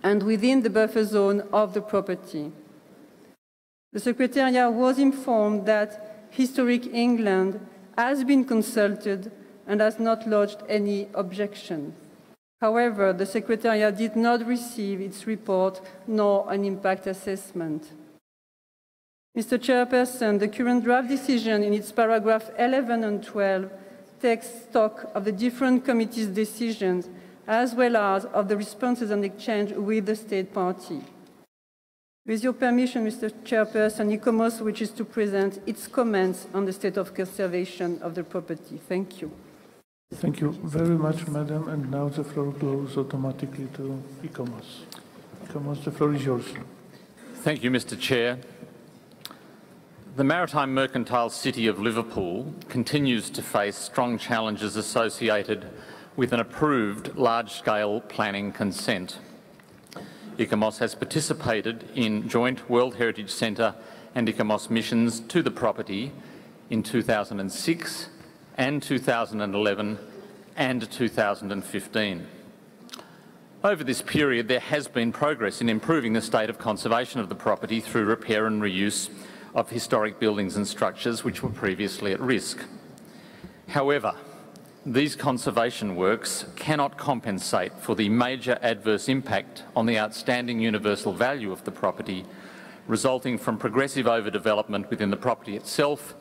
S18: and within the buffer zone of the property. The Secretariat was informed that Historic England has been consulted and has not lodged any objection. However, the Secretariat did not receive its report nor an impact assessment. Mr. Chairperson, the current draft decision in its paragraph 11 and 12 takes stock of the different committees' decisions as well as of the responses and exchange with the State Party. With your permission, Mr. Chairperson, ecchymosis wishes to present its comments on the state of conservation of the property. Thank you.
S2: Thank you very much, Madam. And now the floor goes automatically to ecchymosis. Ecchymosis, the floor is yours.
S19: Thank you, Mr. Chair. The maritime mercantile city of Liverpool continues to face strong challenges associated with an approved large-scale planning consent. ecchymosis has participated in joint World Heritage Centre and ecchymosis missions to the property in 2006 and 2011 and 2015. Over this period, there has been progress in improving the state of conservation of the property through repair and reuse of historic buildings and structures which were previously at risk. However, these conservation works cannot compensate for the major adverse impact on the outstanding universal value of the property resulting from progressive overdevelopment within the property itself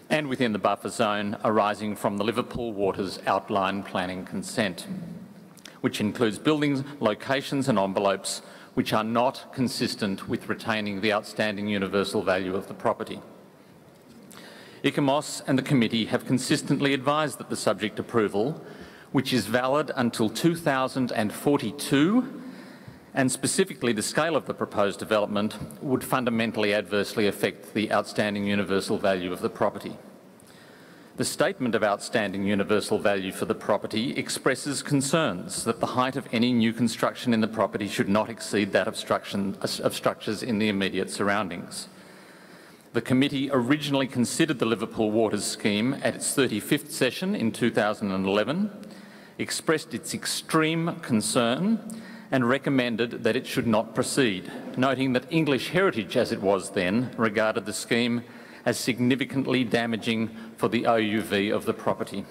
S19: and within the buffer zone arising from the Liverpool Waters Outline Planning Consent, which includes buildings, locations and envelopes which are not consistent with retaining the outstanding universal value of the property. ICOMOS and the committee have consistently advised that the subject approval, which is valid until 2042, and specifically the scale of the proposed development, would fundamentally adversely affect the outstanding universal value of the property. The Statement of Outstanding Universal Value for the property expresses concerns that the height of any new construction in the property should not exceed that of structures in the immediate surroundings. The committee originally considered the Liverpool Waters scheme at its 35th session in 2011, expressed its extreme concern and recommended that it should not proceed, noting that English Heritage, as it was then, regarded the scheme as significantly damaging for the OUV of the property.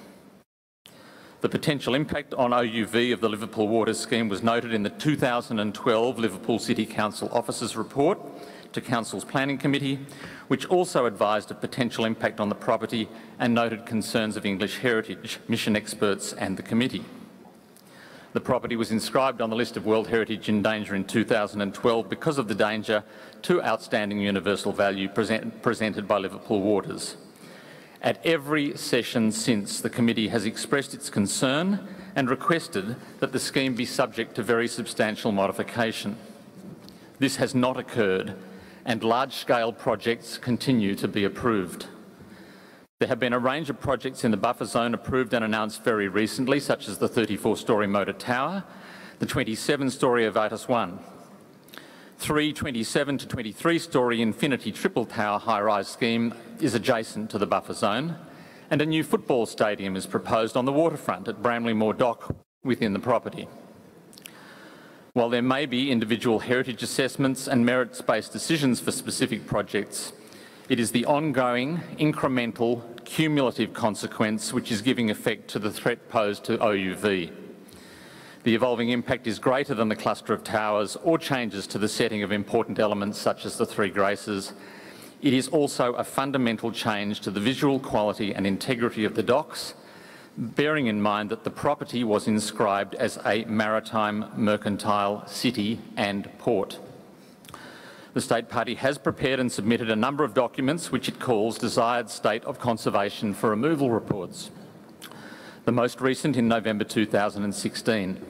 S19: The potential impact on OUV of the Liverpool Waters scheme was noted in the 2012 Liverpool City Council Officers' Report to Council's Planning Committee, which also advised of potential impact on the property and noted concerns of English Heritage, mission experts and the committee. The property was inscribed on the list of World Heritage in Danger in 2012 because of the danger to outstanding universal value presented by Liverpool Waters. At every session since, the committee has expressed its concern and requested that the scheme be subject to very substantial modification. This has not occurred, and large-scale projects continue to be approved. There have been a range of projects in the buffer zone approved and announced very recently, such as the 34-storey Motor Tower, the 27-storey Avatis 1, 3 27 to 23-storey Infinity Triple Tower high-rise scheme is adjacent to the buffer zone, and a new football stadium is proposed on the waterfront at Bramley Moor Dock within the property. While there may be individual heritage assessments and merits-based decisions for specific projects, it is the ongoing, incremental, cumulative consequence which is giving effect to the threat posed to OUV. The evolving impact is greater than the cluster of towers or changes to the setting of important elements such as the Three Graces. It is also a fundamental change to the visual quality and integrity of the docks, bearing in mind that the property was inscribed as a maritime mercantile city and port. The State Party has prepared and submitted a number of documents which it calls Desired State of Conservation for Removal reports, the most recent in November 2016.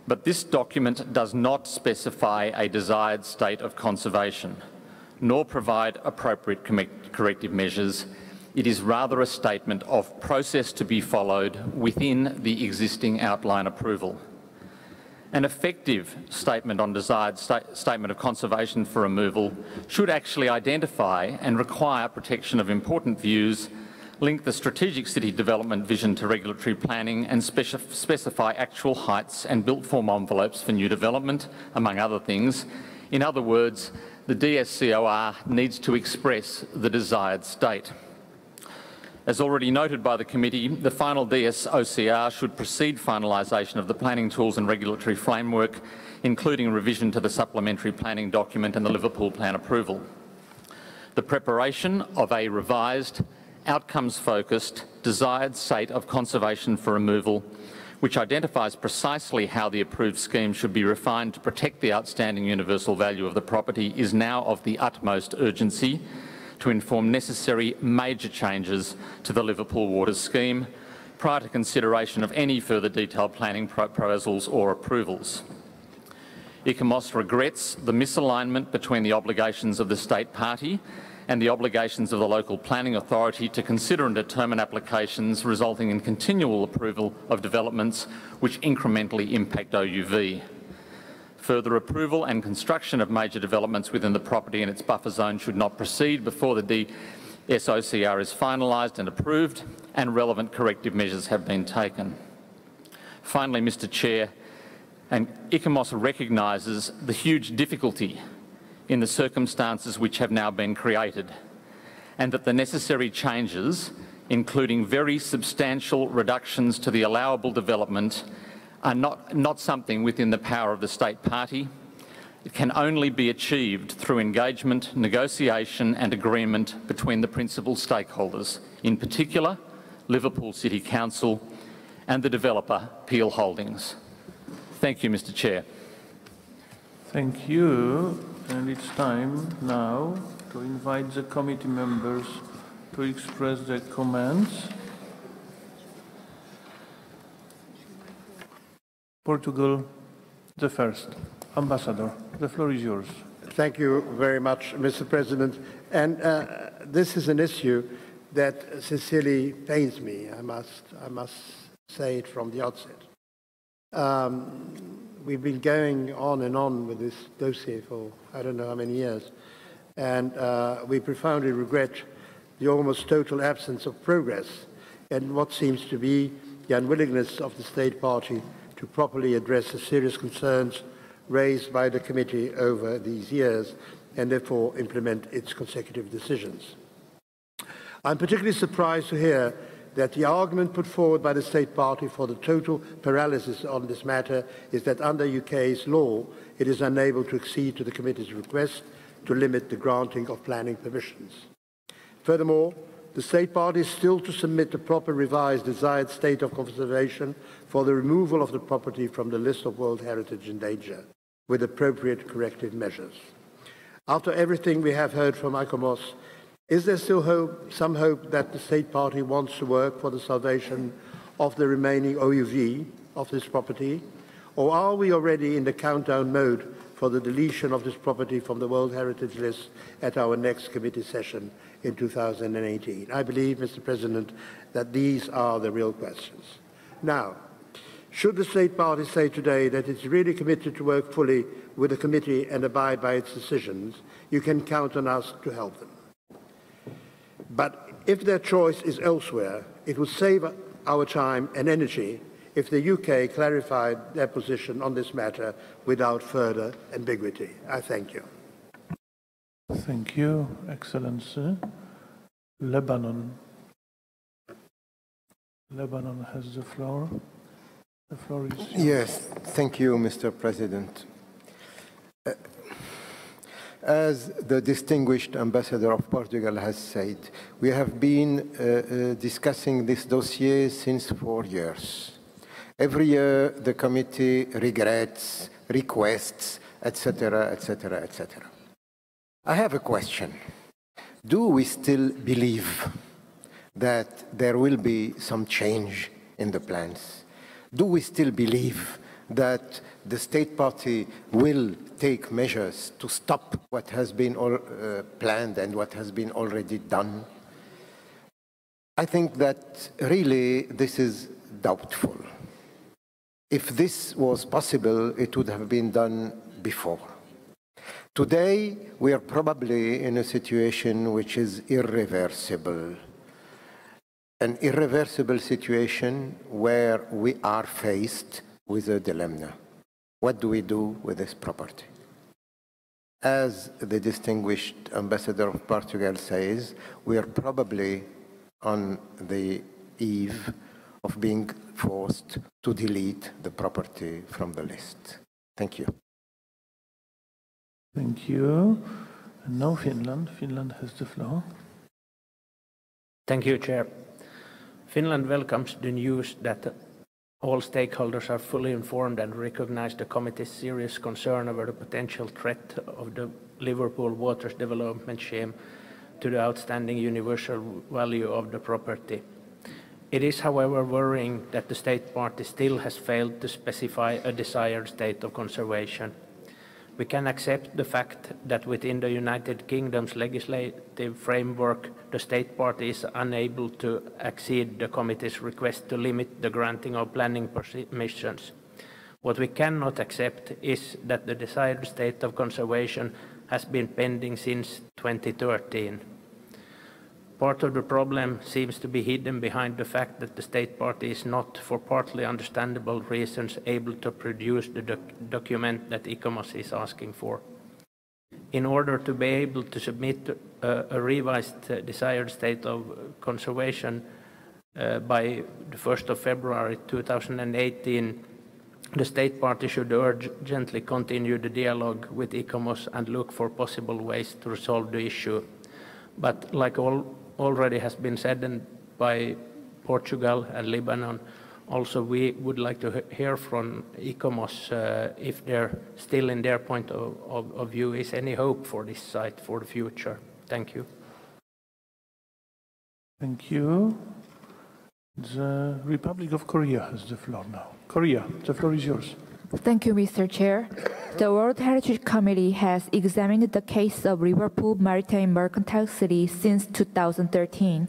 S19: But this document does not specify a desired state of conservation, nor provide appropriate corrective measures. It is rather a statement of process to be followed within the existing outline approval. An effective statement on desired statement of conservation for removal should actually identify and require protection of important views, link the strategic city development vision to regulatory planning and specify actual heights and built form envelopes for new development, among other things. In other words, the DSCOR needs to express the desired state. As already noted by the committee, the final DSOCR should precede finalisation of the planning tools and regulatory framework, including revision to the supplementary planning document and the Liverpool plan approval. The preparation of a revised, outcomes-focused, desired state of conservation for removal, which identifies precisely how the approved scheme should be refined to protect the outstanding universal value of the property, is now of the utmost urgency to inform necessary major changes to the Liverpool Waters scheme prior to consideration of any further detailed planning proposals or approvals. ICOMOS regrets the misalignment between the obligations of the State Party and the obligations of the local planning authority to consider and determine applications, resulting in continual approval of developments which incrementally impact OUV. Further approval and construction of major developments within the property and its buffer zone should not proceed before the DSOCR is finalised and approved and relevant corrective measures have been taken. Finally, Mr Chair, And ecchymosis recognises the huge difficulty in the circumstances which have now been created, and that the necessary changes, including very substantial reductions to the allowable development, are not something within the power of the state party. It can only be achieved through engagement, negotiation and agreement between the principal stakeholders, in particular Liverpool City Council and the developer Peel Holdings. Thank you, Mr. Chair.
S2: Thank you. And it's time now to invite the committee members to express their comments. Portugal, the first. Ambassador, the floor is yours.
S4: Thank you very much, Mr. President. And this is an issue that sincerely pains me. I must say it from the outset. We've been going on and on with this dossier for I don't know how many years, and we profoundly regret the almost total absence of progress and what seems to be the unwillingness of the state party to properly address the serious concerns raised by the committee over these years and therefore implement its consecutive decisions. I'm particularly surprised to hear that the argument put forward by the state party for the total paralysis on this matter is that under UK's law, it is unable to accede to the committee's request to limit the granting of planning permissions. Furthermore, the state party is still to submit a proper revised desired state of conservation for the removal of the property from the list of World Heritage in danger, with appropriate corrective measures. After everything we have heard from ICOMOS, is there still some hope that the state party wants to work for the salvation of the remaining OUV of this property? Or are we already in the countdown mode for the deletion of this property from the World Heritage List at our next committee session in 2018? I believe, Mr. President, that these are the real questions. Now, should the state party say today that it's really committed to work fully with the committee and abide by its decisions, you can count on us to help them. But if their choice is elsewhere, it would save our time and energy if the UK clarified their position on this matter without further ambiguity. I thank you.
S2: Thank you, Excellency. Lebanon. Lebanon has the floor. The floor is yours.
S20: Yes, thank you, Mr. President. As the distinguished ambassador of Portugal has said, we have been discussing this dossier since 4 years. Every year, the committee regrets, requests, etc., etc., etc. I have a question. Do we still believe that there will be some change in the plans? Do we still believe that the state party will take measures to stop what has been planned and what has been already done? I think that really this is doubtful. If this was possible, it would have been done before. Today, we are probably in a situation which is irreversible. An irreversible situation where we are faced with a dilemma. What do we do with this property? As the distinguished ambassador of Portugal says, we are probably on the eve of being forced to delete the property from the list. Thank you.
S2: Thank you. And now Finland. Finland has the floor.
S21: Thank you, Chair. Finland welcomes the news that all stakeholders are fully informed and recognize the committee's serious concern over the potential threat of the Liverpool Waters development scheme to the outstanding universal value of the property. It is, however, worrying that the state party still has failed to specify a desired state of conservation. We can accept the fact that within the United Kingdom's legislative framework, the state party is unable to accede the committee's request to limit the granting of planning permissions. What we cannot accept is that the desired state of conservation has been pending since 2013. Part of the problem seems to be hidden behind the fact that the state party is not, for partly understandable reasons, able to produce the document that ecchymosis is asking for. In order to be able to submit a revised desired state of conservation by the 1st of February 2018, the state party should urgently continue the dialogue with ecchymosis and look for possible ways to resolve the issue. But like already has been said by Portugal and Lebanon, also we would like to hear from ecchymosis if there still in their point of view is any hope for this site for the future. Thank you.
S2: Thank you. The Republic of Korea has the floor now. Korea, the floor is yours.
S13: Thank you, Mr. Chair. The World Heritage Committee has examined the case of Liverpool Maritime Mercantile City since 2013,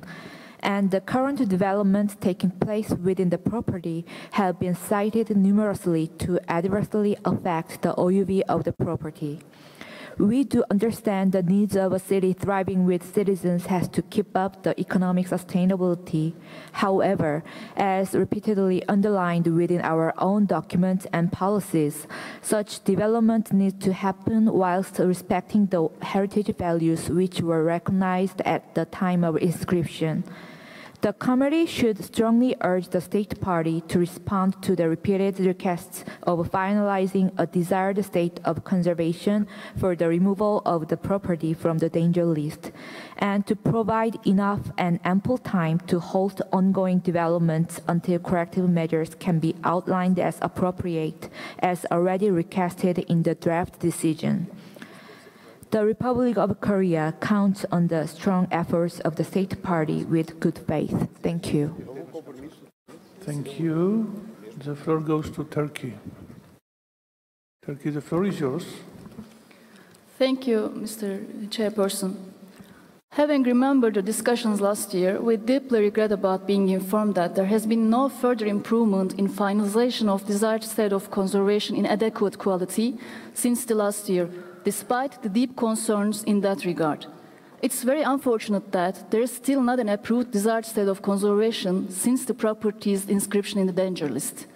S13: and the current developments taking place within the property have been cited numerously to adversely affect the OUV of the property. We do understand the needs of a city thriving with citizens has to keep up the economic sustainability. However, as repeatedly underlined within our own documents and policies, such development needs to happen whilst respecting the heritage values which were recognized at the time of inscription. The committee should strongly urge the state party to respond to the repeated requests of finalizing a desired state of conservation for the removal of the property from the danger list, and to provide enough and ample time to host ongoing developments until corrective measures can be outlined as appropriate, as already requested in the draft decision. The Republic of Korea counts on the strong efforts of the state party with good faith. Thank you.
S2: Thank you. The floor goes to Turkey. Turkey, the floor is yours.
S5: Thank you, Mr. Chairperson. Having remembered the discussions last year, we deeply regret about being informed that there has been no further improvement in finalization of desired state of conservation in adequate quality since the last year, despite the deep concerns in that regard. It's very unfortunate that there is still not an approved desired state of conservation since the property's inscription in the danger list.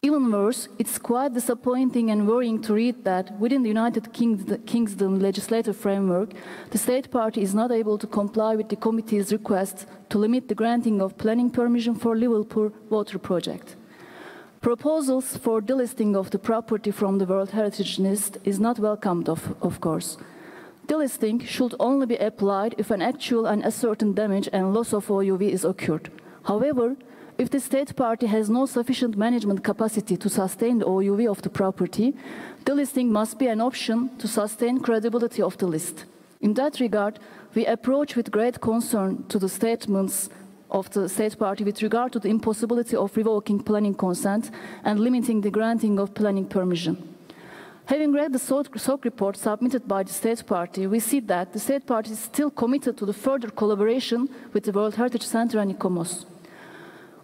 S5: Even worse, it's quite disappointing and worrying to read that within the United Kingdom legislative framework, the state party is not able to comply with the committee's request to limit the granting of planning permission for Liverpool water project. Proposals for delisting of the property from the World Heritage List is not welcomed, of course. Delisting should only be applied if an actual and ascertained damage and loss of OUV is occurred. However, if the state party has no sufficient management capacity to sustain the OUV of the property, delisting must be an option to sustain credibility of the list. In that regard, we approach with great concern to the statements of the state party with regard to the impossibility of revoking planning consent and limiting the granting of planning permission. Having read the SOC report submitted by the state party, we see that the state party is still committed to the further collaboration with the World Heritage Center and ICOMOS.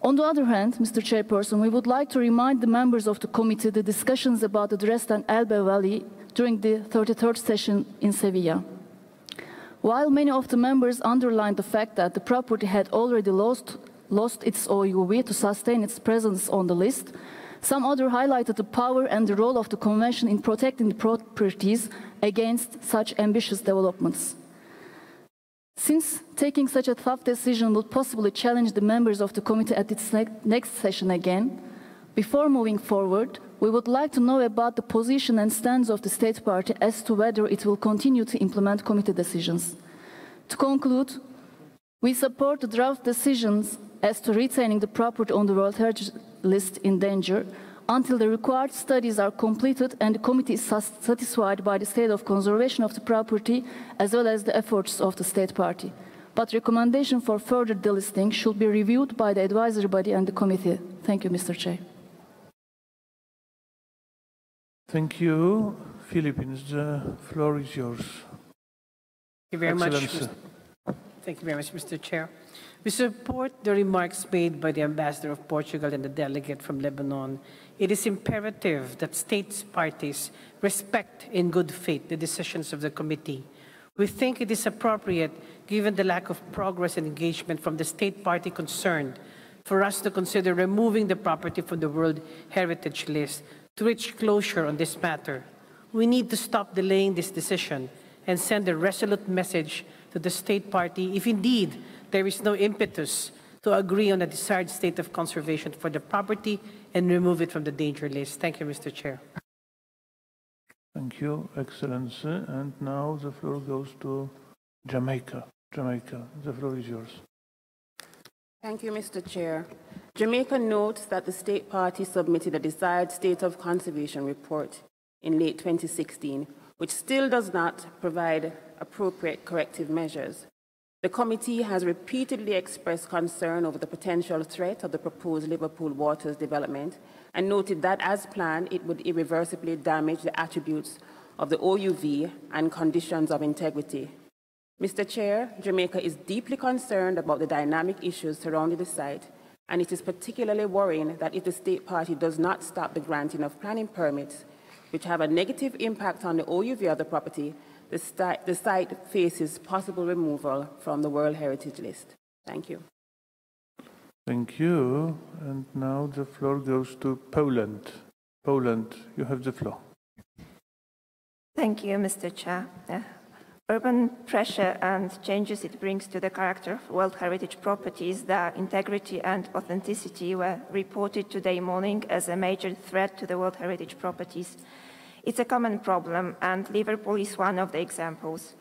S5: On the other hand, Mr. Chairperson, we would like to remind the members of the committee the discussions about the Dresden and Elbe Valley during the 33rd session in Sevilla. While many of the members underlined the fact that the property had already lost its OUV to sustain its presence on the list, some others highlighted the power and the role of the Convention in protecting the properties against such ambitious developments. Since taking such a tough decision would possibly challenge the members of the committee at its next session again, before moving forward, we would like to know about the position and stance of the state party as to whether it will continue to implement committee decisions. To conclude, we support the draft decisions as to retaining the property on the World Heritage List in danger until the required studies are completed and the committee is satisfied by the state of conservation of the property as well as the efforts of the state party. But recommendation for further delisting should be reviewed by the advisory body and the committee. Thank you, Mr. Chair.
S2: Thank you. Philippines, the floor is yours.
S7: Thank you very much. Thank you very much, Mr. Chair. We support the remarks made by the Ambassador of Portugal and the Delegate from Lebanon. It is imperative that states parties respect in good faith the decisions of the committee. We think it is appropriate, given the lack of progress and engagement from the state party concerned, for us to consider removing the property from the World Heritage List to reach closure on this matter. We need to stop delaying this decision and send a resolute message to the state party if indeed there is no impetus to agree on a desired state of conservation for the property and remove it from the danger list. Thank you, Mr. Chair.
S2: Thank you, Excellency. And now the floor goes to Jamaica. Jamaica, the floor is yours.
S6: Thank you, Mr. Chair. Jamaica notes that the state party submitted a desired state of conservation report in late 2016, which still does not provide appropriate corrective measures. The committee has repeatedly expressed concern over the potential threat of the proposed Liverpool waters development and noted that, as planned, it would irreversibly damage the attributes of the OUV and conditions of integrity. Mr. Chair, Jamaica is deeply concerned about the dynamic issues surrounding the site, and it is particularly worrying that if the state party does not stop the granting of planning permits, which have a negative impact on the OUV of the property, the site faces possible removal from the World Heritage List. Thank you.
S2: Thank you. And now the floor goes to Poland. Poland, you have the floor.
S22: Thank you, Mr. Chair. Urban pressure and changes it brings to the character of World Heritage properties, their integrity and authenticity were reported today morning as a major threat to the World Heritage properties. It's a common problem, and Liverpool is one of the examples.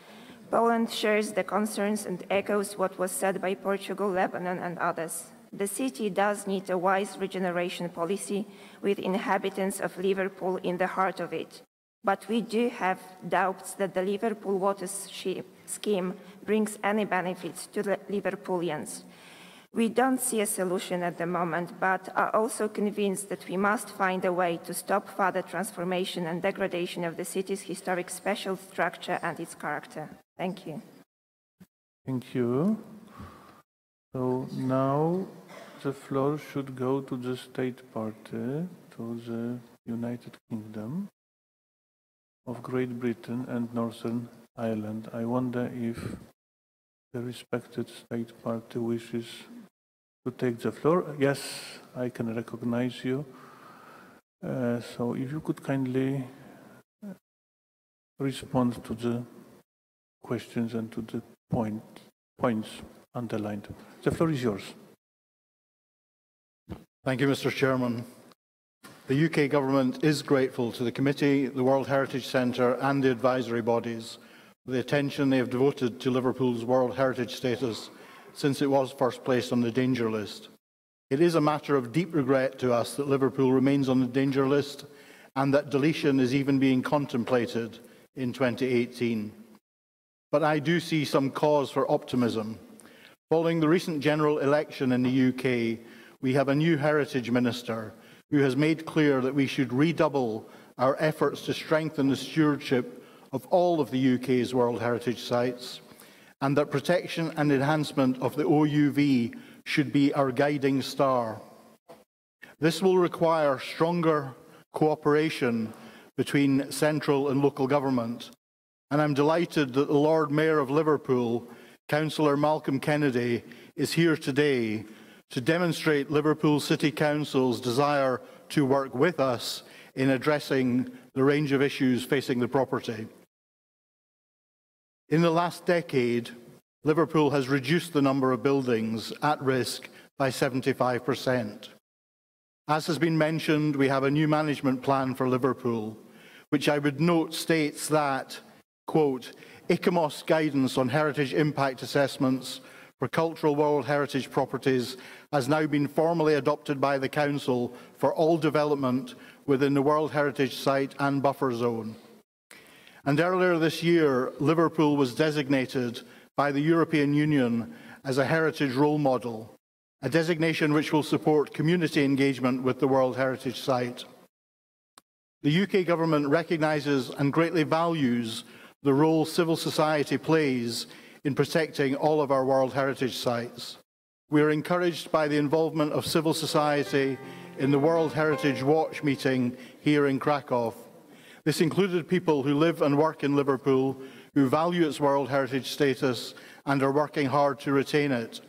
S22: Poland shares the concerns and echoes what was said by Portugal, Lebanon, and others. The city does need a wise regeneration policy with inhabitants of Liverpool in the heart of it. But we do have doubts that the Liverpool watershed scheme brings any benefits to the Liverpoolians. We don't see a solution at the moment, but are also convinced that we must find a way to stop further transformation and degradation of the city's historic special structure and its character. Thank you.
S2: Thank you. So now the floor should go to the state party, to the United Kingdom of Great Britain and Northern Ireland. I wonder if the respected state party wishes to take the floor. Yes, I can recognize you. So if you could kindly respond to the questions and to the points underlined. The floor is yours.
S23: Thank you, Mr. Chairman. The UK Government is grateful to the Committee, the World Heritage Centre and the advisory bodies for the attention they have devoted to Liverpool's World Heritage status since it was first placed on the danger list. It is a matter of deep regret to us that Liverpool remains on the danger list and that deletion is even being contemplated in 2018. But I do see some cause for optimism. Following the recent general election in the UK, we have a new Heritage Minister who has made clear that we should redouble our efforts to strengthen the stewardship of all of the UK's World Heritage sites, and that protection and enhancement of the OUV should be our guiding star. This will require stronger cooperation between central and local government, and I'm delighted that the Lord Mayor of Liverpool, Councillor Malcolm Kennedy, is here today to demonstrate Liverpool City Council's desire to work with us in addressing the range of issues facing the property. In the last decade, Liverpool has reduced the number of buildings at risk by 75%. As has been mentioned, we have a new management plan for Liverpool, which I would note states that, quote, ecchymosis guidance on heritage impact assessments for cultural World Heritage properties has now been formally adopted by the Council for all development within the World Heritage Site and buffer zone. And earlier this year, Liverpool was designated by the European Union as a heritage role model, a designation which will support community engagement with the World Heritage Site. The UK Government recognises and greatly values the role civil society plays in protecting all of our World Heritage sites. We are encouraged by the involvement of civil society in the World Heritage Watch meeting here in Krakow. This included people who live and work in Liverpool, who value its World Heritage status and are working hard to retain it.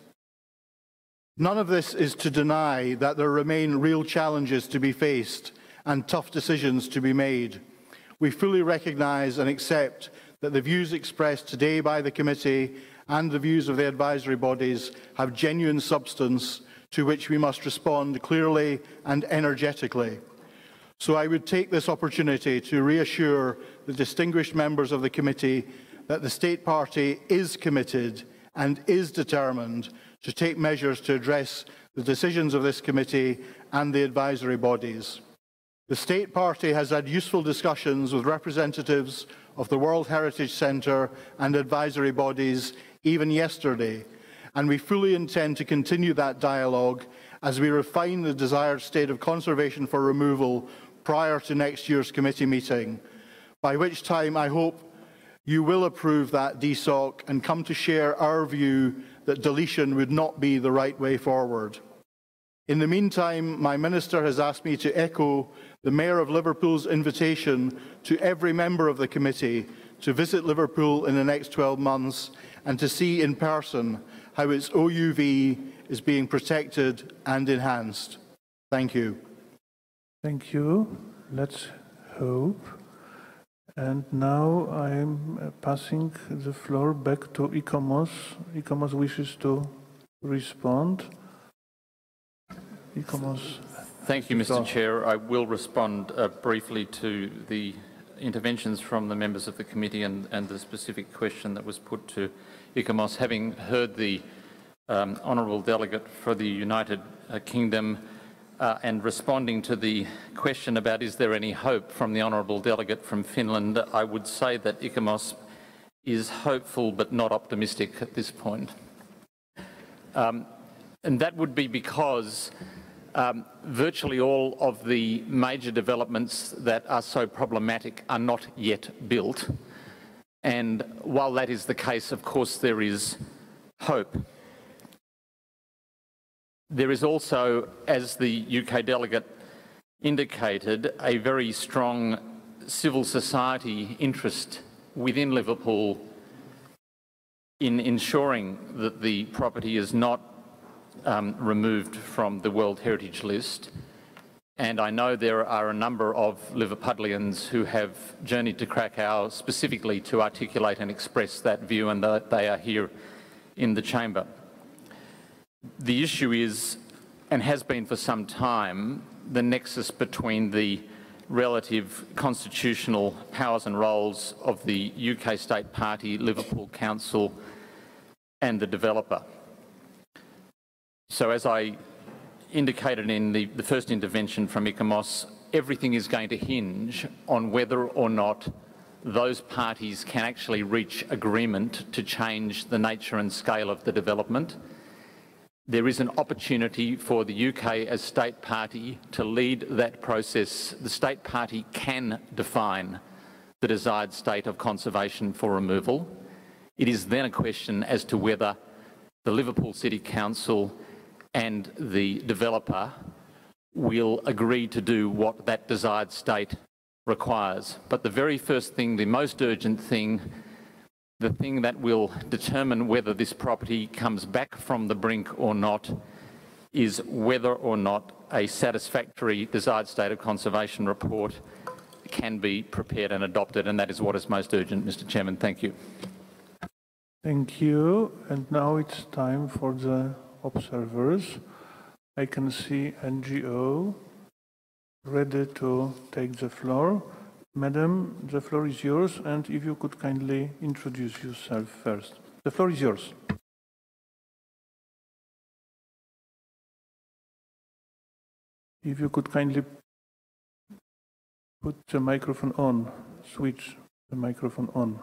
S23: None of this is to deny that there remain real challenges to be faced and tough decisions to be made. We fully recognise and accept that the views expressed today by the committee and the views of the advisory bodies have genuine substance to which we must respond clearly and energetically. So I would take this opportunity to reassure the distinguished members of the committee that the State Party is committed and is determined to take measures to address the decisions of this committee and the advisory bodies. The State Party has had useful discussions with representatives of the World Heritage Centre and advisory bodies even yesterday, and we fully intend to continue that dialogue as we refine the desired state of conservation for removal prior to next year's committee meeting, by which time I hope you will approve that DSOC and come to share our view that deletion would not be the right way forward. In the meantime, my Minister has asked me to echo the Mayor of Liverpool's invitation to every member of the committee to visit Liverpool in the next 12 months and to see in person how its OUV is being protected and enhanced. Thank you.
S2: Thank you. Let's hope. And now I'm passing the floor back to ecchymosis. ecchymosis wishes to respond. ecchymosis.
S19: Thank you, Mr. Chair. I will respond briefly to the interventions from the members of the committee and the specific question that was put to ecchymosis. Having heard the Honourable Delegate for the United Kingdom and responding to the question about is there any hope from the Honourable Delegate from Finland, I would say that ecchymosis is hopeful but not optimistic at this point. And that would be because virtually all of the major developments that are so problematic are not yet built. And while that is the case, of course, there is hope. There is also, as the UK delegate indicated, a very strong civil society interest within Liverpool in ensuring that the property is not removed from the World Heritage List. And I know there are a number of Liverpudlians who have journeyed to Krakow specifically to articulate and express that view, and they are here in the chamber. The issue is, and has been for some time, the nexus between the relative constitutional powers and roles of the UK State Party, Liverpool Council and the developer. So as I indicated in the first intervention from ecchymosis, everything is going to hinge on whether or not those parties can actually reach agreement to change the nature and scale of the development. There is an opportunity for the UK as State Party to lead that process. The State Party can define the desired state of conservation for removal. It is then a question as to whether the Liverpool City Council and the developer will agree to do what that desired state requires. But the very first thing, the most urgent thing, the thing that will determine whether this property comes back from the brink or not, is whether or not a satisfactory desired state of conservation report can be prepared and adopted, and that is what is most urgent, Mr. Chairman. Thank you.
S2: Thank you. And now it's time for the observers. I can see NGO ready to take the floor. Madam, the floor is yours, and if you could kindly introduce yourself first. The floor is yours. If you could kindly put the microphone on, switch the microphone on.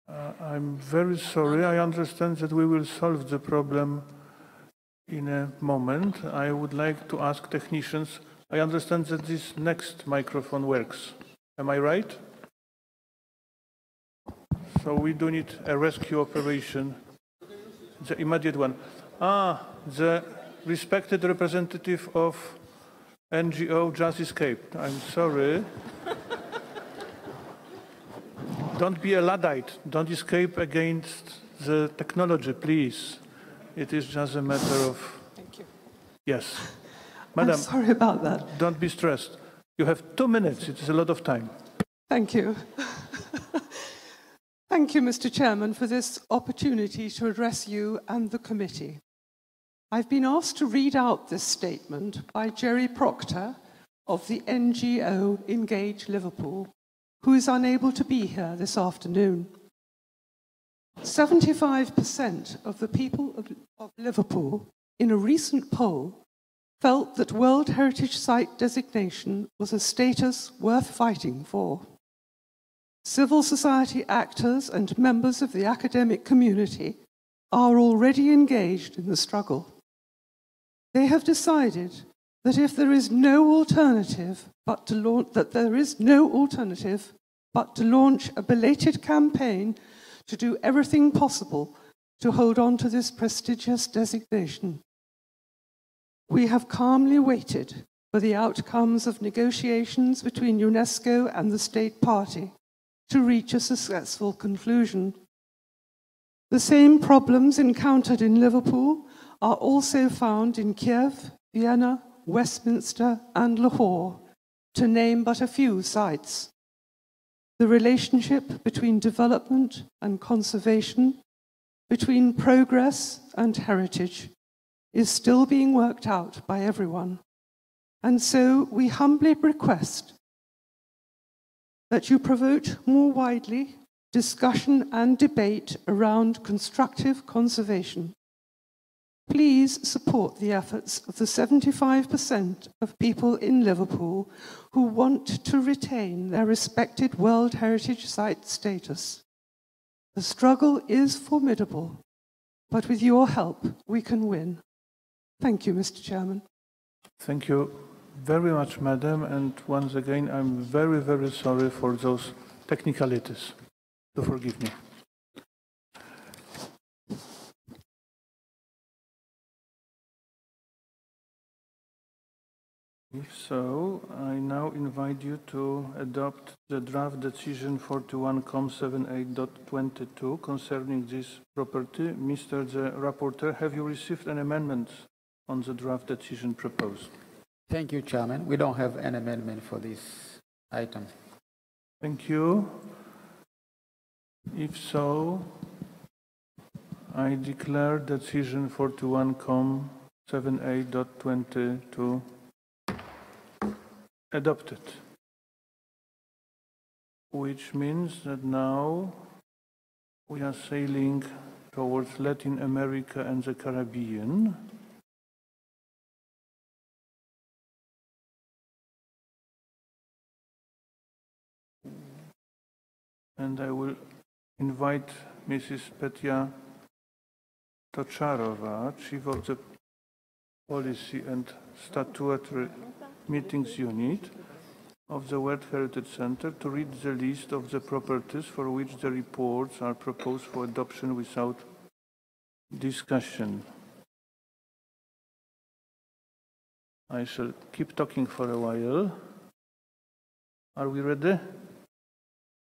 S2: I'm very sorry. I understand that we will solve the problem in a moment. I would like to ask technicians. I understand that this next microphone works. Am I right? So we do need a rescue operation, the immediate one. The respected representative of NGO just escaped. I'm sorry. Don't be a Luddite. Don't escape against the technology, please. It is just a matter of...
S8: Thank you.
S2: Yes. Madam,
S8: I'm sorry about that.
S2: Don't be stressed. You have 2 minutes. It is a lot of time.
S8: Thank you. Thank you, Mr. Chairman, for this opportunity to address you and the committee. I've been asked to read out this statement by Jerry Proctor of the NGO Engage Liverpool, who is unable to be here this afternoon. 75% of the people of Liverpool, in a recent poll, felt that World Heritage Site designation was a status worth fighting for. Civil society actors and members of the academic community are already engaged in the struggle. They have decided that if there is no alternative but to launch a belated campaign to do everything possible to hold on to this prestigious designation. We have calmly waited for the outcomes of negotiations between UNESCO and the state party to reach a successful conclusion. The same problems encountered in Liverpool are also found in Kiev, Vienna, Westminster, and Lahore, to name but a few sites. The relationship between development and conservation, between progress and heritage, is still being worked out by everyone. And so we humbly request that you promote more widely discussion and debate around constructive conservation. Please support the efforts of the 75% of people in Liverpool who want to retain their respected World Heritage Site status. The struggle is formidable, but with your help, we can win. Thank you, Mr. Chairman.
S2: Thank you very much, Madam. And once again, I'm very, very sorry for those technicalities. Do forgive me. If so, I now invite you to adopt the draft decision 41-78.22 concerning this property. Mr. the Rapporteur, have you received an amendment on the draft decision proposed?
S1: Thank you, Chairman. We don't have an amendment for this item.
S2: Thank you. If so, I declare decision 41-78.22 adopted, which means that now we are sailing towards Latin America and the Caribbean. And I will invite Mrs. Petya Tocharova, Chief of the Policy and Statutory Meetings Unit of the World Heritage Center, to read the list of the properties for which the reports are proposed for adoption without discussion. I shall keep talking for a while. Are we ready?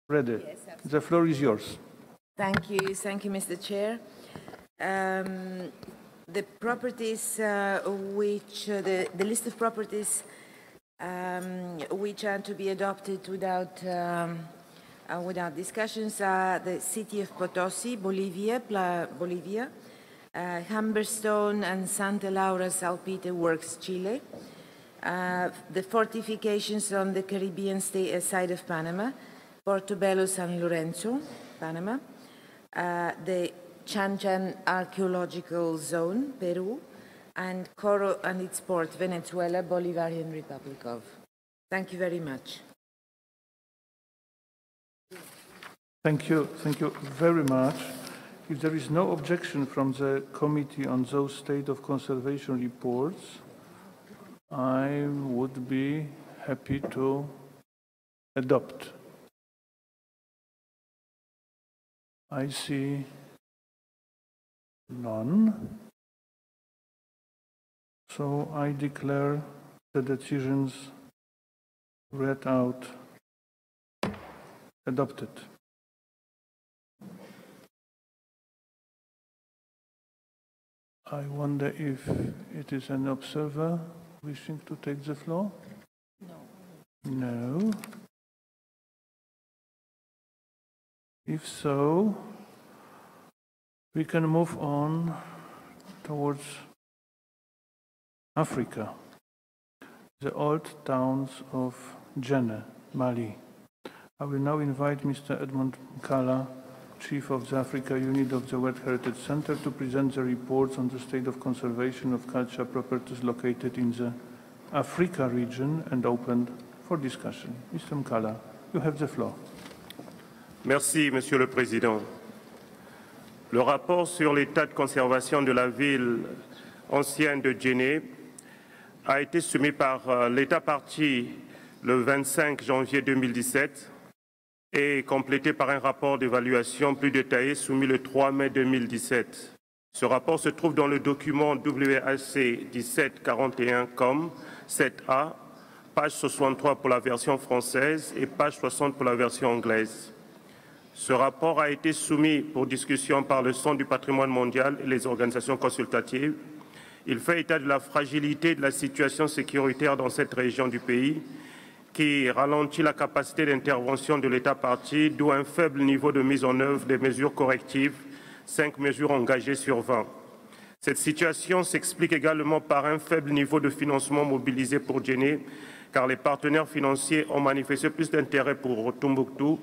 S2: Ready.
S10: Yes, absolutely.
S2: The floor is yours.
S10: Thank you, Mr. Chair. The properties the list of properties which are to be adopted without discussions are the city of Potosi, Bolivia, Humberstone and Santa Laura Salpite Works, Chile, the fortifications on the Caribbean side of Panama, Portobello San Lorenzo, Panama, the Chanchan Archaeological Zone, Peru, and Coro and its port, Venezuela, Bolivarian Republic of. Thank you very much.
S2: Thank you very much. If there is no objection from the Committee on those State of Conservation reports, I would be happy to adopt. I see none. So I declare the decisions read out adopted. I wonder if it is an observer wishing to take the floor? No. If so, we can move on towards Africa, the old towns of Jenna, Mali. I will now invite Mr. Edmund Kala, Chief of the Africa Unit of the World Heritage Center, to present the reports on the state of conservation of cultural properties located in the Africa region and opened for discussion. Mr. Mkala, you have the floor.
S11: Merci, Monsieur le Président. Le rapport sur l'état de conservation de la ville ancienne de Jenna a été soumis par l'État partie le 25 janvier 2017 et complété par un rapport d'évaluation plus détaillé soumis le 3 mai 2017. Ce rapport se trouve dans le document WAC 1741 7A, page 63 pour la version française et page 60 pour la version anglaise. Ce rapport a été soumis pour discussion par le Centre du patrimoine mondial et les organisations consultatives. Il fait état de la fragilité de la situation sécuritaire dans cette région du pays, qui ralentit la capacité d'intervention de l'État partie, d'où un faible niveau de mise en œuvre des mesures correctives, 5 mesures engagées sur 20. Cette situation s'explique également par un faible niveau de financement mobilisé pour Jenna, car les partenaires financiers ont manifesté plus d'intérêt pour Tombouctou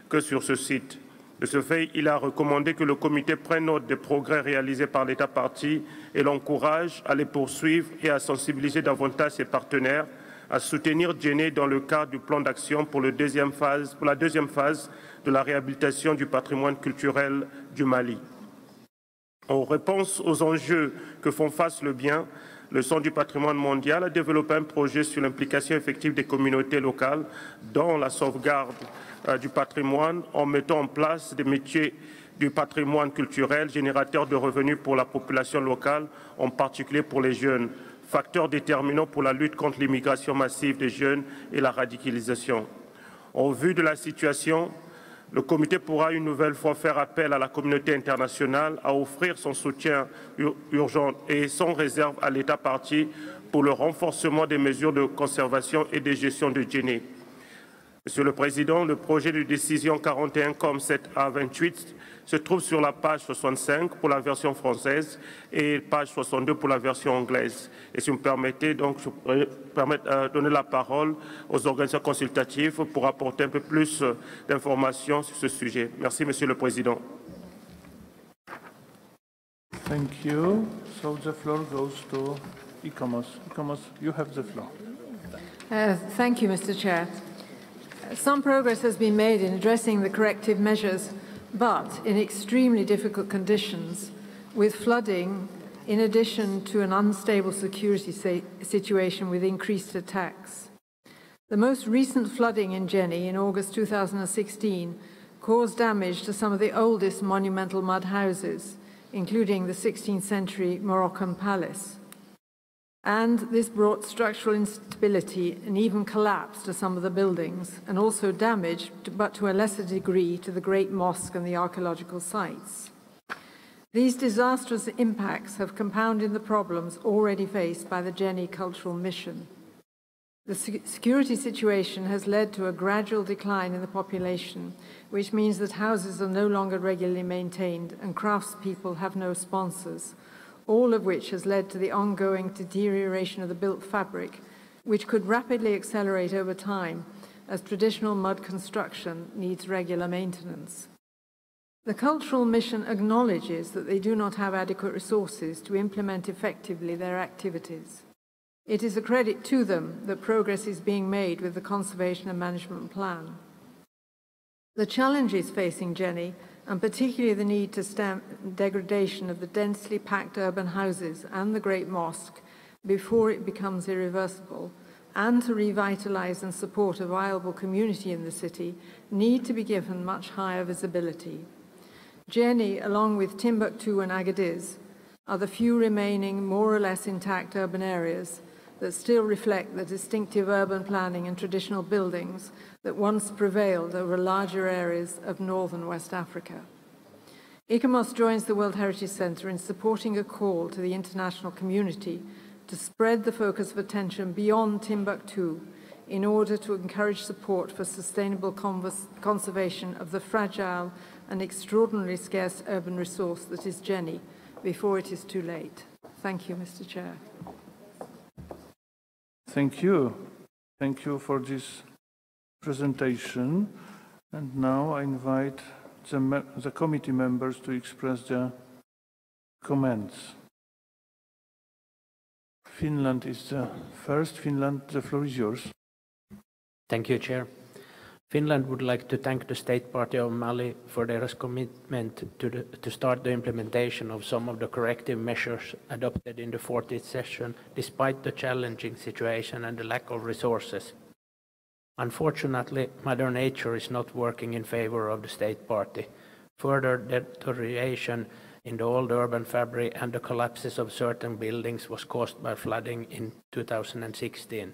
S11: que sur ce site. De ce fait, il a recommandé que le comité prenne note des progrès réalisés par l'État partie et l'encourage à les poursuivre et à sensibiliser davantage ses partenaires à soutenir Jenna dans le cadre du plan d'action pour la deuxième phase de la réhabilitation du patrimoine culturel du Mali. En réponse aux enjeux que font face le bien, le Centre du patrimoine mondial a développé un projet sur l'implication effective des communautés locales dans la sauvegarde du patrimoine en mettant en place des métiers du patrimoine culturel générateurs de revenus pour la population locale, en particulier pour les jeunes, facteur déterminant pour la lutte contre l'immigration massive des jeunes et la radicalisation. En vue de la situation, le comité pourra une nouvelle fois faire appel à la communauté internationale à offrir son soutien urgent et sans réserve à l'État partie pour le renforcement des mesures de conservation et de gestion de Jenna. Monsieur le Président, le projet de décision 41 7A 28 se trouve sur la page 65 pour la version française et page 62 pour la version anglaise. Et si vous me permettez, donc, je pourrais donner la parole aux organisations consultatives pour apporter un peu plus d'informations sur ce sujet. Merci, Monsieur le Président.
S2: Thank you. So the floor goes to ecchymosis. Ecchymosis, you have the floor.
S12: Thank you, Mr. Chair. Some progress has been made in addressing the corrective measures, but in extremely difficult conditions, with flooding in addition to an unstable security situation with increased attacks. The most recent flooding in Jenna in August 2016 caused damage to some of the oldest monumental mud houses, including the 16th century Moroccan palace. And this brought structural instability and even collapse to some of the buildings, and also damage, but to a lesser degree, to the Great Mosque and the archaeological sites. These disastrous impacts have compounded the problems already faced by the Jenna Cultural Mission. The security situation has led to a gradual decline in the population, which means that houses are no longer regularly maintained and craftspeople have no sponsors, all of which has led to the ongoing deterioration of the built fabric, which could rapidly accelerate over time as traditional mud construction needs regular maintenance. The Cultural Mission acknowledges that they do not have adequate resources to implement effectively their activities. It is a credit to them that progress is being made with the Conservation and Management Plan. The challenges facing Jenny, and particularly the need to stem degradation of the densely packed urban houses and the Great Mosque before it becomes irreversible, and to revitalise and support a viable community in the city, need to be given much higher visibility. Jenny, along with Timbuktu and Agadez, are the few remaining more or less intact urban areas that still reflect the distinctive urban planning and traditional buildings that once prevailed over larger areas of northern West Africa. Ecchymosis joins the World Heritage Centre in supporting a call to the international community to spread the focus of attention beyond Timbuktu in order to encourage support for sustainable conservation of the fragile and extraordinarily scarce urban resource that is Jenny before it is too late. Thank you, Mr. Chair.
S2: Thank you. Thank you for this presentation. And now I invite the committee members to express their comments. Finland is the first. Finland, the floor is yours.
S21: Thank you, Chair. Finland would like to thank the State Party of Mali for their commitment to start the implementation of some of the corrective measures adopted in the 40th session, despite the challenging situation and the lack of resources. Unfortunately, Mother Nature is not working in favor of the State Party. Further deterioration in the old urban fabric and the collapses of certain buildings was caused by flooding in 2016.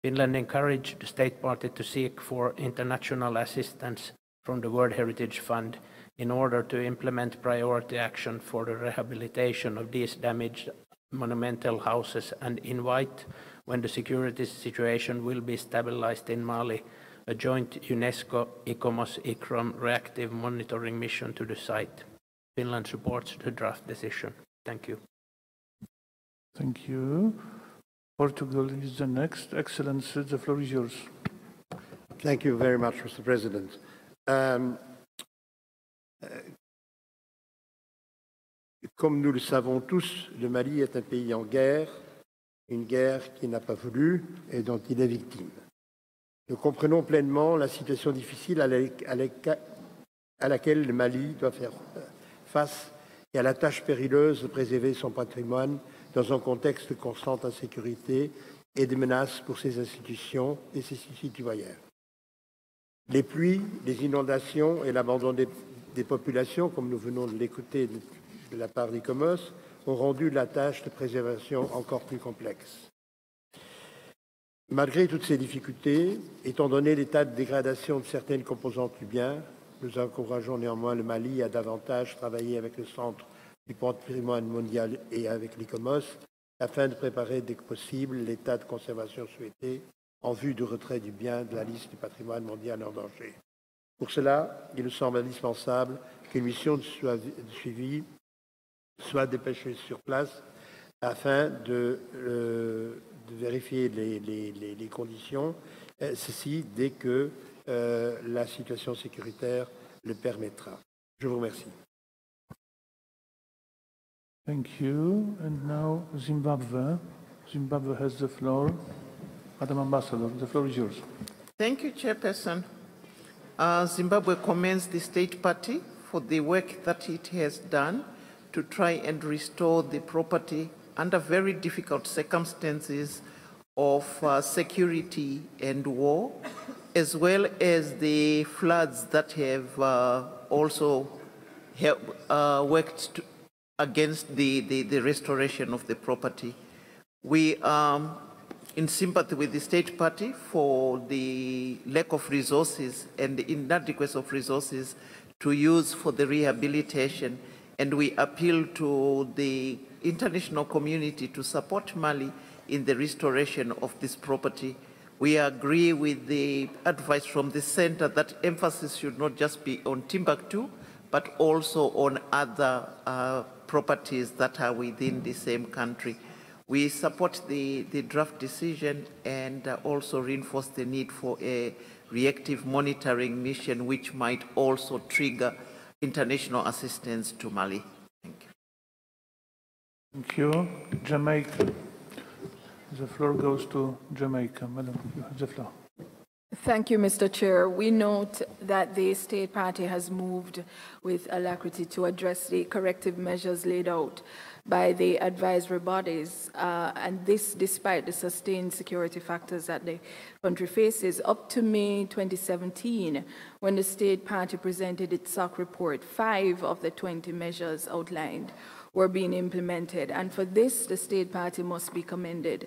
S21: Finland encouraged the State Party to seek for international assistance from the World Heritage Fund in order to implement priority action for the rehabilitation of these damaged monumental houses and invite, when the security situation will be stabilized in Mali, a joint UNESCO, ICOMOS, ICROM reactive monitoring mission to the site. Finland supports the draft decision. Thank you.
S2: Thank you. Portugal is the next. Excellency, the floor is yours.
S4: Thank you very much, Mr. President. Comme nous le savons tous, le Mali est un pays en guerre, une guerre qu'il n'a pas voulu et dont il est victime. Nous comprenons pleinement la situation difficile à laquelle le Mali doit faire face et à la tâche périlleuse de préserver son patrimoine dans un contexte de constante insécurité et de menaces pour ses institutions et ses citoyens. Les pluies, les inondations et l'abandon des populations, comme nous venons de l'écouter de la part d'ICOMOS, ont rendu la tâche de préservation encore plus complexe. Malgré toutes ces difficultés, étant donné l'état de dégradation de certaines composantes du bien, nous encourageons néanmoins le Mali à davantage travailler avec le Centre du patrimoine mondial et avec l'ICOMOS afin de préparer dès que possible l'état de conservation souhaité en vue du retrait du bien de la liste du patrimoine mondial en danger. Pour cela, il nous semble indispensable qu'une mission de suivi soit dépêchée sur place afin de vérifier les conditions, ceci dès que la situation sécuritaire le permettra. Je vous remercie.
S2: Thank you. And now Zimbabwe. Zimbabwe has the floor. Madam Ambassador, the floor is yours.
S14: Thank you, Chairperson. Zimbabwe commends the State Party for the work that it has done to try and restore the property under very difficult circumstances of security and war, as well as the floods that have also worked against the restoration of the property. We are in sympathy with the State Party for the lack of resources and the inadequacy of resources to use for the rehabilitation, and we appeal to the international community to support Mali in the restoration of this property. We agree with the advice from the center that emphasis should not just be on Timbuktu, but also on other properties that are within the same country. We support the draft decision and also reinforce the need for a reactive monitoring mission, which might also trigger international assistance to Mali. Thank you.
S2: Thank you. Jamaica. The floor goes to Jamaica. Madam, you have the floor.
S3: Thank you, Mr. Chair. We note that the State Party has moved with alacrity to address the corrective measures laid out by the advisory bodies, and this despite the sustained security factors that the country faces. Up to May 2017, when the State Party presented its SOC report, 5 of the 20 measures outlined were being implemented, and for this, the State Party must be commended.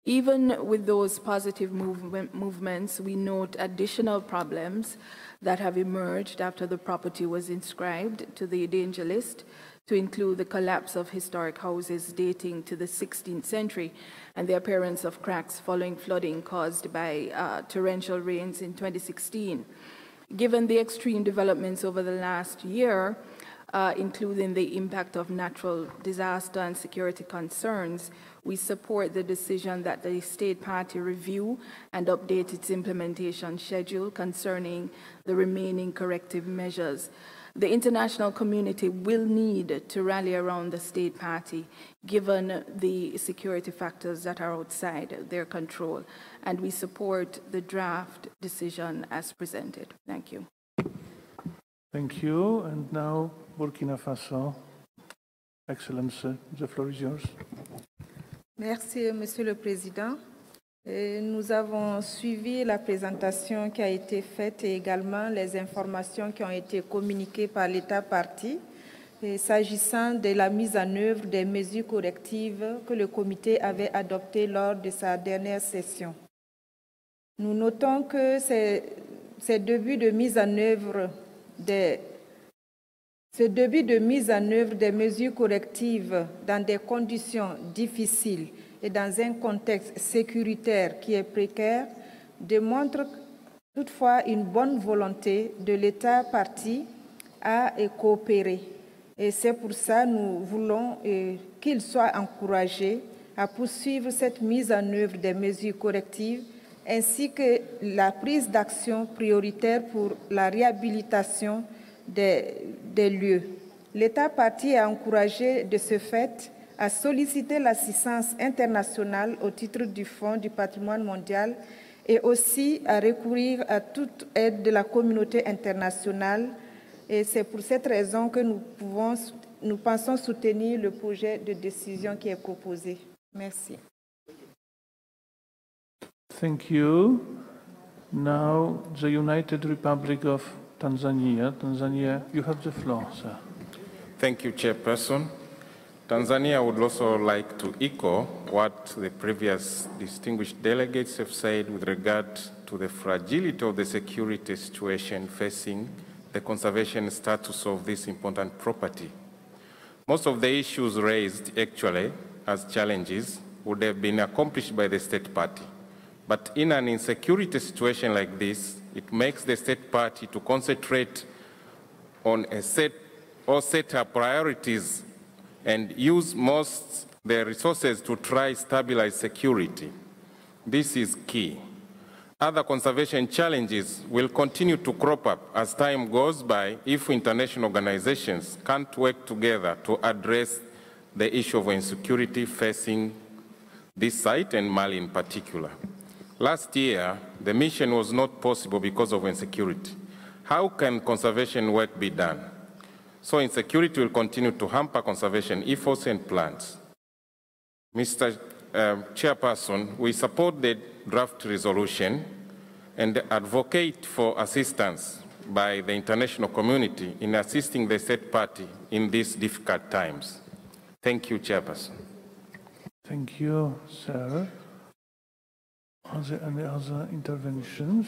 S3: Even with those positive movements, we note additional problems that have emerged after the property was inscribed to the danger list, to include the collapse of historic houses dating to the 16th century and the appearance of cracks following flooding caused by torrential rains in 2016. Given the extreme developments over the last year, including the impact of natural disaster and security concerns, we support the decision that the State Party review and update its implementation schedule concerning the remaining corrective measures. The international community will need to rally around the State Party, given the security factors that are outside their control, and we support the draft decision as presented. Thank you.
S2: Thank you. And now, Burkina Faso. Excellency, the floor is yours.
S15: Merci, Monsieur le Président. Nous avons suivi la présentation qui a été faite et également les informations qui ont été communiquées par l'État partie s'agissant de la mise en œuvre des mesures correctives que le comité avait adoptées lors de sa dernière session. Nous notons que ces débuts de mise en œuvre des mesures correctives dans des conditions difficiles et dans un contexte sécuritaire qui est précaire démontrent toutefois une bonne volonté de l'État partie à coopérer. Et c'est pour ça que nous voulons qu'il soit encouragé à poursuivre cette mise en œuvre des mesures correctives ainsi que la prise d'action prioritaire pour la réhabilitation des lieux. L'État partie a encouragé de ce fait à solliciter l'assistance internationale au titre du Fonds du patrimoine mondial et aussi à recourir à toute aide de la communauté internationale. Et c'est pour cette raison que nous pensons soutenir le projet de décision qui est proposé. Merci.
S2: Thank you. Now, the United Republic of Tanzania. Tanzania, you have the floor, sir.
S16: Thank you, Chairperson. Tanzania would also like to echo what the previous distinguished delegates have said with regard to the fragility of the security situation facing the conservation status of this important property. Most of the issues raised actually as challenges would have been accomplished by the State Party. But in an insecurity situation like this, it makes the State Party to concentrate on set up priorities and use most their resources to try stabilize security. This is key. Other conservation challenges will continue to crop up as time goes by if international organizations can't work together to address the issue of insecurity facing this site and Mali in particular. Last year, the mission was not possible because of insecurity. How can conservation work be done? So insecurity will continue to hamper conservation efforts and plans. Mr. Chairperson, we support the draft resolution and advocate for assistance by the international community in assisting the State Party in these difficult times. Thank you, Chairperson.
S2: Thank you, sir. Are there any other interventions?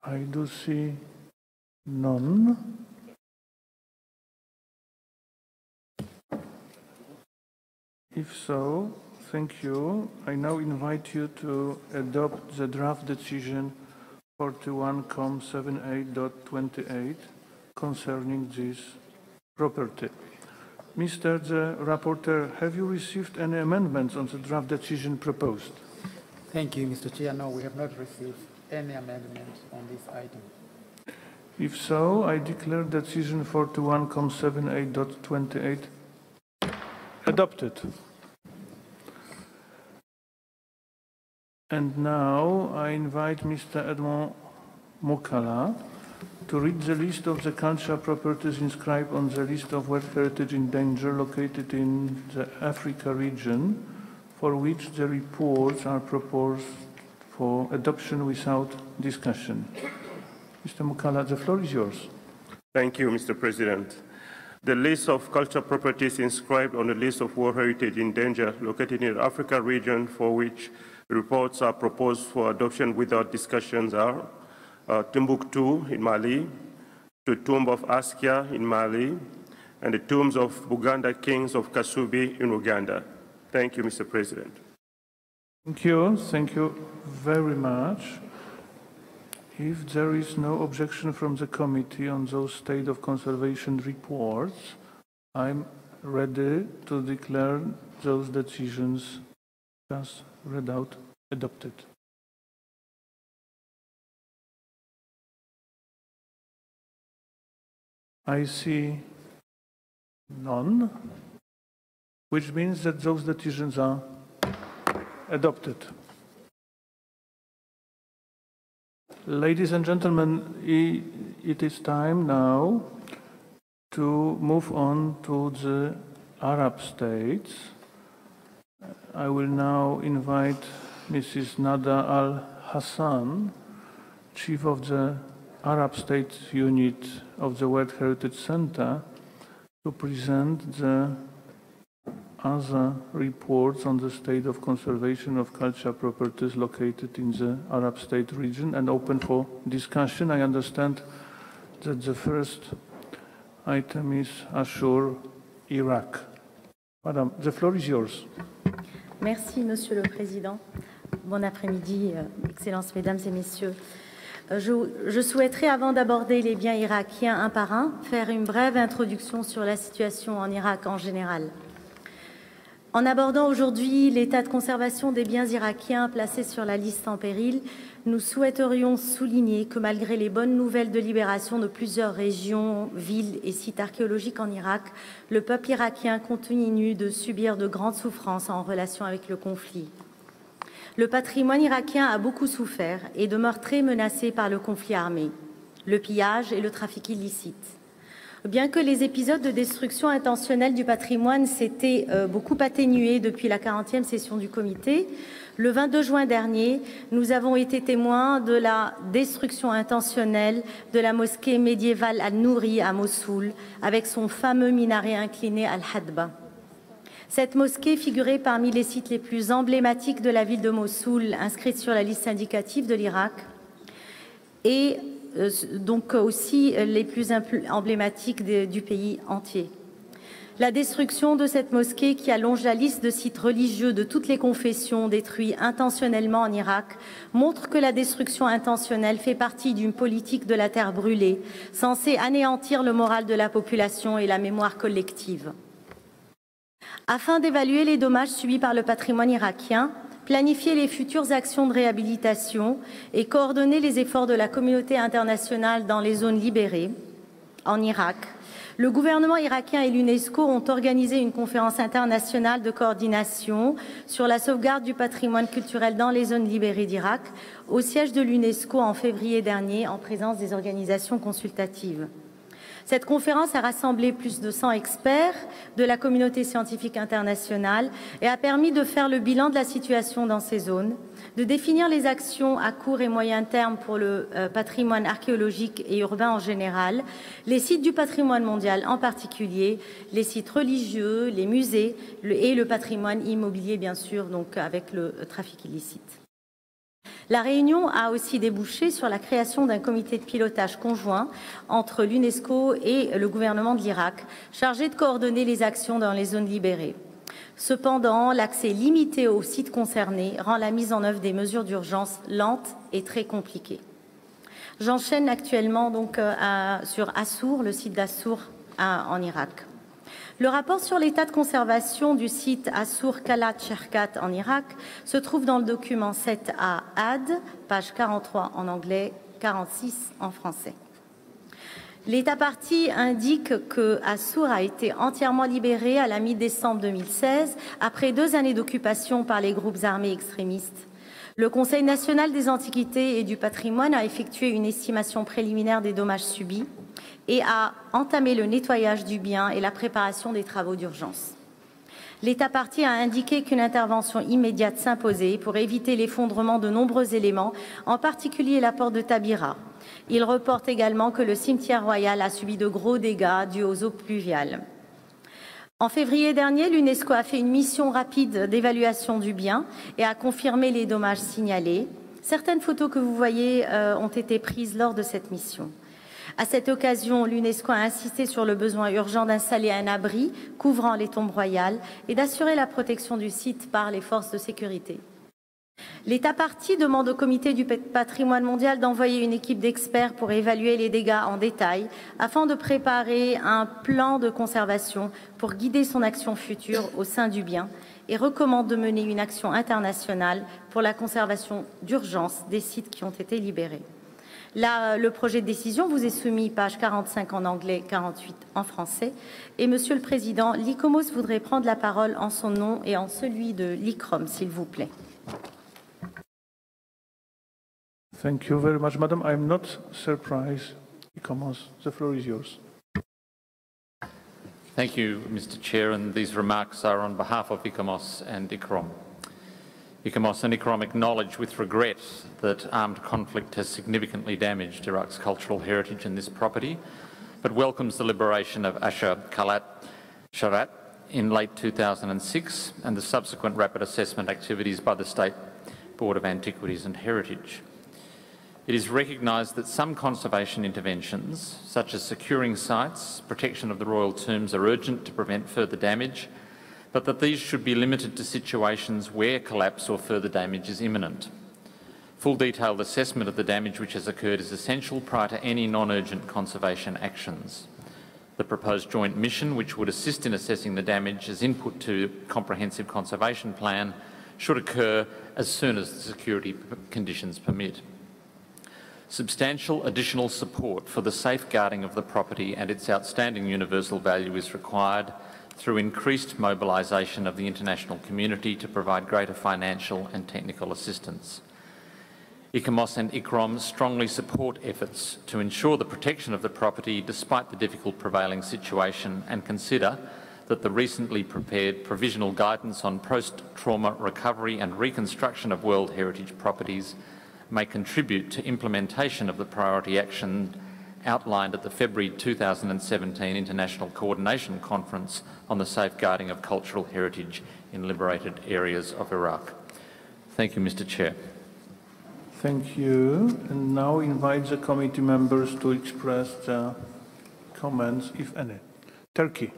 S2: I do see none. If so, thank you. I now invite you to adopt the draft decision 41-78.28 concerning this property. Mr. the Rapporteur, have you received any amendments on the draft decision proposed?
S1: Thank you, Mr. Chair. No, we have not received any amendments on this item.
S2: If so, I declare decision 41-78.28 adopted. And now I invite Mr. Edmond Mokala to read the list of the cultural properties inscribed on the list of World Heritage in Danger located in the Africa region, for which the reports are proposed for adoption without discussion. Mr. Mokala, the floor is yours.
S11: Thank you, Mr. President. The list of cultural properties inscribed on the list of World Heritage in Danger located in the Africa region, for which reports are proposed for adoption without discussions, are Timbuktu in Mali, the tomb of Askia in Mali, and the tombs of Buganda kings of Kasubi in Uganda. Thank you, Mr. President.
S2: Thank you. Thank you very much. If there is no objection from the committee on those state of conservation reports, I'm ready to declare those decisions as read out adopted. I see none, which means that those decisions are adopted. Ladies and gentlemen, it is time now to move on to the Arab states. I will now invite Mrs. Nada Al-Hassan, Chief of the Arab States Unit of the World Heritage Center, to present the other reports on the state of conservation of cultural properties located in the Arab state region and open for discussion. I understand that the first item is Ashur, Iraq. Madame, the floor is yours.
S9: Merci, Monsieur le Président. Bon après-midi, Excellences, Mesdames et Messieurs. Je souhaiterais, avant d'aborder les biens irakiens un par un, faire une brève introduction sur la situation en Irak en général. En abordant aujourd'hui l'état de conservation des biens irakiens placés sur la liste en péril, nous souhaiterions souligner que malgré les bonnes nouvelles de libération de plusieurs régions, villes et sites archéologiques en Irak, le peuple irakien continue de subir de grandes souffrances en relation avec le conflit. Le patrimoine irakien a beaucoup souffert et demeure très menacé par le conflit armé, le pillage et le trafic illicite. Bien que les épisodes de destruction intentionnelle du patrimoine s'étaient beaucoup atténués depuis la 40e session du comité, le 22 juin dernier, nous avons été témoins de la destruction intentionnelle de la mosquée médiévale Al-Nouri à Mossoul, avec son fameux minaret incliné Al-Hadba. Cette mosquée figurait parmi les sites les plus emblématiques de la ville de Mossoul, inscrite sur la liste indicative de l'Irak, et donc aussi les plus emblématiques du pays entier. La destruction de cette mosquée, qui allonge la liste de sites religieux de toutes les confessions détruits intentionnellement en Irak, montre que la destruction intentionnelle fait partie d'une politique de la terre brûlée, censée anéantir le moral de la population et la mémoire collective. Afin d'évaluer les dommages subis par le patrimoine irakien, planifier les futures actions de réhabilitation et coordonner les efforts de la communauté internationale dans les zones libérées en Irak, le gouvernement irakien et l'Unesco ont organisé une conférence internationale de coordination sur la sauvegarde du patrimoine culturel dans les zones libérées d'Irak au siège de l'Unesco en février dernier en présence des organisations consultatives. Cette conférence a rassemblé plus de 100 experts de la communauté scientifique internationale et a permis de faire le bilan de la situation dans ces zones, de définir les actions à court et moyen terme pour le patrimoine archéologique et urbain en général, les sites du patrimoine mondial en particulier, les sites religieux, les musées et le patrimoine immobilier, bien sûr, donc avec le trafic illicite. La réunion a aussi débouché sur la création d'un comité de pilotage conjoint entre l'UNESCO et le gouvernement de l'Irak, chargé de coordonner les actions dans les zones libérées. Cependant, l'accès limité aux sites concernés rend la mise en œuvre des mesures d'urgence lente et très compliquée. J'enchaîne actuellement donc sur Assour, le site d'Assour en Irak. Le rapport sur l'état de conservation du site Assour Kalat Sherkat en Irak se trouve dans le document 7A AD, page 43 en anglais, 46 en français. L'état partie indique que Assour a été entièrement libéré à la mi-décembre 2016, après 2 années d'occupation par les groupes armés extrémistes. Le Conseil national des antiquités et du patrimoine a effectué une estimation préliminaire des dommages subis et a entamé le nettoyage du bien et la préparation des travaux d'urgence. L'État partie a indiqué qu'une intervention immédiate s'imposait pour éviter l'effondrement de nombreux éléments, en particulier la porte de Tabira. Il reporte également que le cimetière royal a subi de gros dégâts dus aux eaux pluviales. En février dernier, l'Unesco a fait une mission rapide d'évaluation du bien et a confirmé les dommages signalés. Certaines photos que vous voyez ont été prises lors de cette mission. À cette occasion, l'Unesco a insisté sur le besoin urgent d'installer un abri couvrant les tombes royales et d'assurer la protection du site par les forces de sécurité. L'État partie demande au Comité du patrimoine mondial d'envoyer une équipe d'experts pour évaluer les dégâts en détail afin de préparer un plan de conservation pour guider son action future au sein du bien et recommande de mener une action internationale pour la conservation d'urgence des sites qui ont été libérés. Là, le projet de décision vous est soumis, page 45 en anglais, 48 en français. Et Monsieur le Président, l'ICOMOS voudrait prendre la parole en son nom et en celui de l'ICROM, s'il vous plaît.
S2: Thank you very much, Madam. I'm not surprised. ICOMOS, the floor is yours.
S19: Thank you, Mr. Chair, and these remarks are on behalf of ICOMOS and ICROM. ICOMOS and ICROM acknowledge with regret that armed conflict has significantly damaged Iraq's cultural heritage in this property, but welcomes the liberation of Asha Kalat Sharat in late 2006 and the subsequent rapid assessment activities by the State Board of Antiquities and Heritage. It is recognised that some conservation interventions, such as securing sites, protection of the royal tombs, are urgent to prevent further damage, but that these should be limited to situations where collapse or further damage is imminent. Full detailed assessment of the damage which has occurred is essential prior to any non-urgent conservation actions. The proposed joint mission, which would assist in assessing the damage as input to comprehensive conservation plan, should occur as soon as the security conditions permit. Substantial additional support for the safeguarding of the property and its outstanding universal value is required through increased mobilisation of the international community to provide greater financial and technical assistance. ICOMOS and ICROM strongly support efforts to ensure the protection of the property despite the difficult prevailing situation and consider that the recently prepared provisional guidance on post-trauma recovery and reconstruction of World Heritage properties may contribute to implementation of the priority action outlined at the February 2017 International Coordination Conference on the Safeguarding of Cultural Heritage in Liberated Areas of Iraq. Thank you, Mr. Chair.
S2: Thank you. And now invite the committee members to express their comments, if any. Turkey.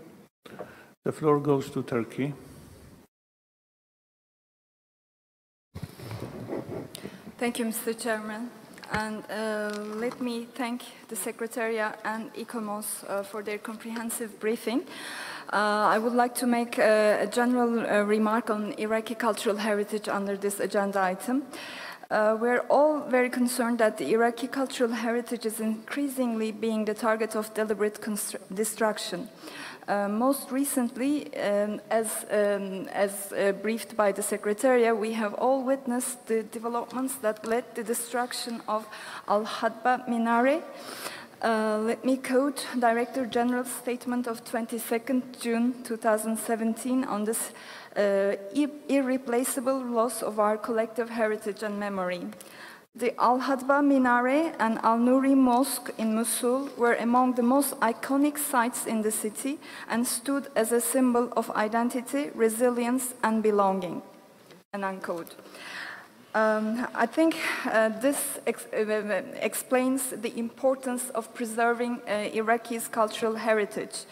S2: The floor goes to Turkey.
S17: Thank you, Mr. Chairman. And let me thank the Secretariat and ICOMOS for their comprehensive briefing. I would like to make a general remark on Iraqi cultural heritage under this agenda item. We're all very concerned that the Iraqi cultural heritage is increasingly being the target of deliberate destruction. Most recently, as briefed by the Secretariat, we have all witnessed the developments that led to the destruction of Al-Hadba Minare. Let me quote Director General's statement of 22nd June 2017 on this irreplaceable loss of our collective heritage and memory. The Al-Hadba Minare and Al-Nuri Mosque in Mosul were among the most iconic sites in the city and stood as a symbol of identity, resilience, and belonging. And unquote. I think this explains the importance of preserving Iraqi's cultural heritage.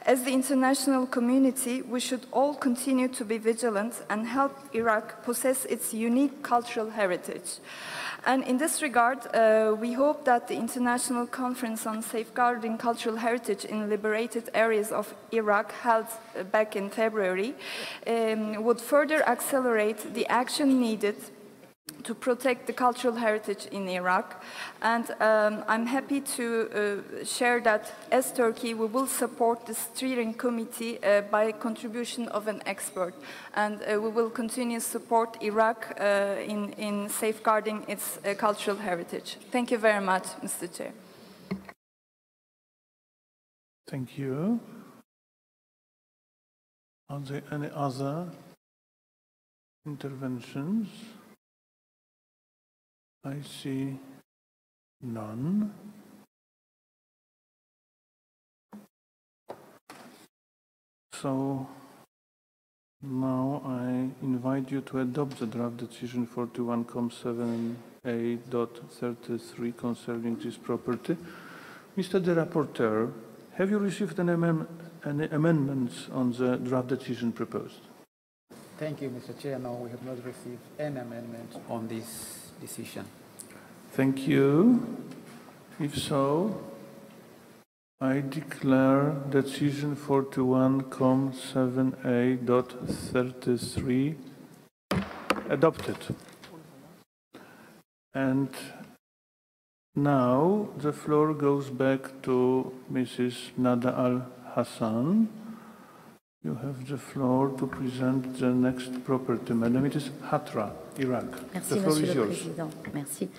S17: As the international community, we should all continue to be vigilant and help Iraq possess its unique cultural heritage. And in this regard, we hope that the International Conference on Safeguarding Cultural Heritage in Liberated Areas of Iraq, held back in February, would further accelerate the action needed to protect the cultural heritage in Iraq. And I'm happy to share that as Turkey, we will support the steering committee by contribution of an expert. And we will continue to support Iraq in safeguarding its cultural heritage. Thank you very much, Mr. Chair.
S2: Thank you. Are there any other interventions? I see none. So now I invite you to adopt the draft decision 41.7a.33 concerning this property. Mr. the Rapporteur, have you received any amendments on the draft decision proposed?
S1: Thank you, Mr. Chair. No, we have not received any amendment on this decision.
S2: Thank you. If so, I declare decision 41.7a.33 adopted. And now the floor goes back to Mrs. Nada Al-Hassan. You have the floor to present the next property. Madam, it is Hatra, Iraq.
S9: Merci,
S2: the floor
S9: Monsieur
S2: is
S9: le
S2: yours.
S9: Président. Merci.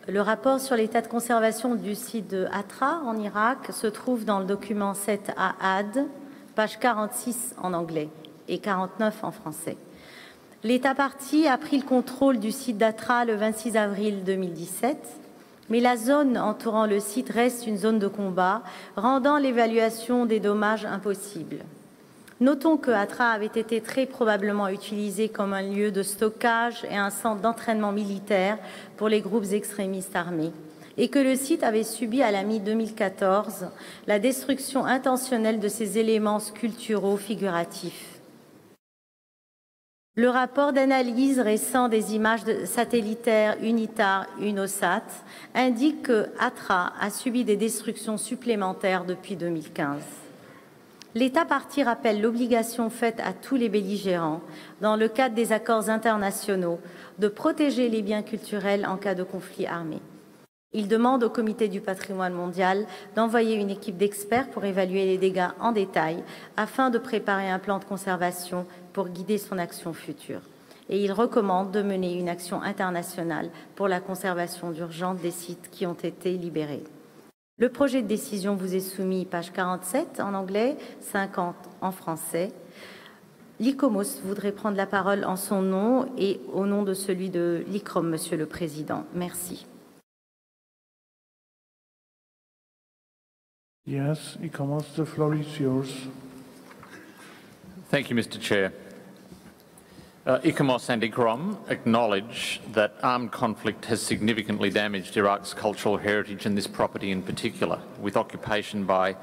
S9: Le rapport sur l'état de conservation du site de Hatra en Irak se trouve dans le document 7A AD, page 46 en anglais et 49 en français. L'État partie a pris le contrôle du site d'Hatra le 26 avril 2017, mais la zone entourant le site reste une zone de combat, rendant l'évaluation des dommages impossible. Notons que Hatra avait été très probablement utilisé comme un lieu de stockage et un centre d'entraînement militaire pour les groupes extrémistes armés, et que le site avait subi à la mi-2014 la destruction intentionnelle de ses éléments sculpturaux figuratifs. Le rapport d'analyse récent des images satellitaires UNITAR UNOSAT indique que Hatra a subi des destructions supplémentaires depuis 2015. L'État partie rappelle l'obligation faite à tous les belligérants, dans le cadre des accords internationaux, de protéger les biens culturels en cas de conflit armé. Il demande au Comité du patrimoine mondial d'envoyer une équipe d'experts pour évaluer les dégâts en détail, afin de préparer un plan de conservation pour guider son action future. Et il recommande de mener une action internationale pour la conservation d'urgence des sites qui ont été libérés. Le projet de décision vous est soumis, page 47 en anglais, 50 en français. L'ICOMOS voudrait prendre la parole en son nom et au nom de celui de l'ICROM, Monsieur le Président. Merci.
S2: Yes, ICOMOS, the floor is yours.
S19: Thank you, Mr. Chair. ICOMOS and ICROM acknowledge that armed conflict has significantly damaged Iraq's cultural heritage and this property in particular, with occupation by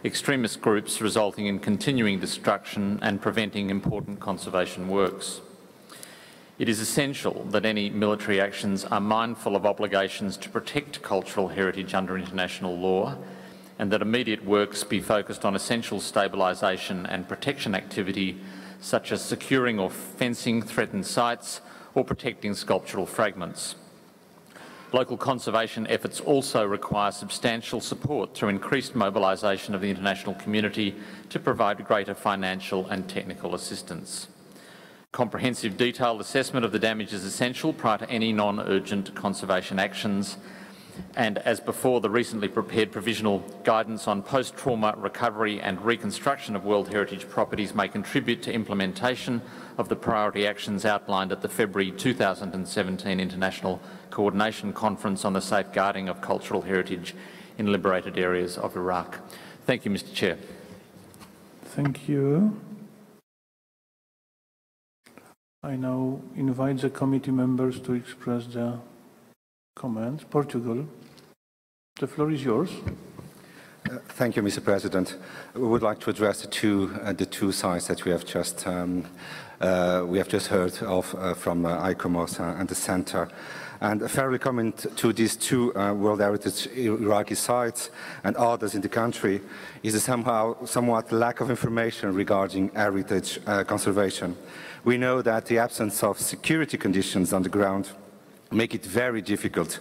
S19: extremist groups resulting in continuing destruction and preventing important conservation works. It is essential that any military actions are mindful of obligations to protect cultural heritage under international law, and that immediate works be focused on essential stabilisation and protection activity such as securing or fencing threatened sites or protecting sculptural fragments. Local conservation efforts also require substantial support through increased mobilisation of the international community to provide greater financial and technical assistance. Comprehensive detailed assessment of the damage is essential prior to any non-urgent conservation actions, and as before, the recently prepared provisional guidance on post-trauma recovery and reconstruction of World Heritage properties may contribute to implementation of the priority actions outlined at the February 2017 International Coordination Conference on the Safeguarding of Cultural Heritage in Liberated Areas of Iraq. Thank you, Mr. Chair.
S2: Thank you. I now invite the committee members to express their comments. Portugal, the floor is yours.
S13: Thank you, Mr. President. We would like to address the two sides that we have just heard of from ICOMOS and the Centre. And a fair comment to these two World Heritage Iraqi sites and others in the country is a somewhat lack of information regarding heritage conservation. We know that the absence of security conditions on the ground make it very difficult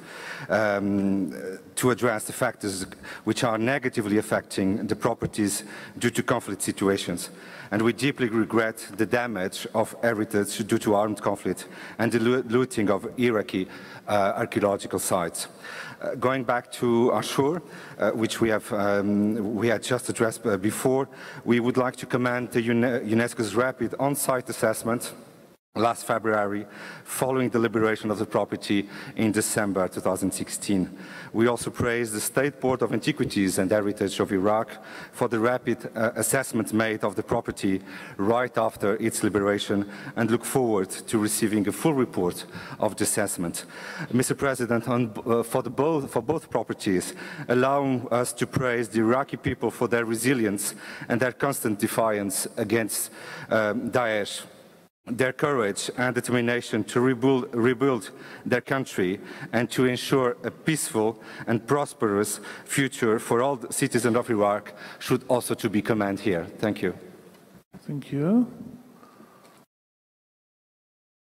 S13: to address the factors which are negatively affecting the properties due to conflict situations. And we deeply regret the damage of heritage due to armed conflict and the looting of Iraqi archaeological sites. Going back to Ashur, which we had just addressed before, we would like to commend the UNESCO's rapid on-site assessment last February, following the liberation of the property in December 2016. We also praise the State Board of Antiquities and Heritage of Iraq for the rapid assessment made of the property right after its liberation, and look forward to receiving a full report of the assessment. Mr. President, for both properties, allow us to praise the Iraqi people for their resilience and their constant defiance against Daesh, their courage and determination to rebuild their country and to ensure a peaceful and prosperous future for all the citizens of Iraq should also to be commended here. Thank you.
S2: Thank you.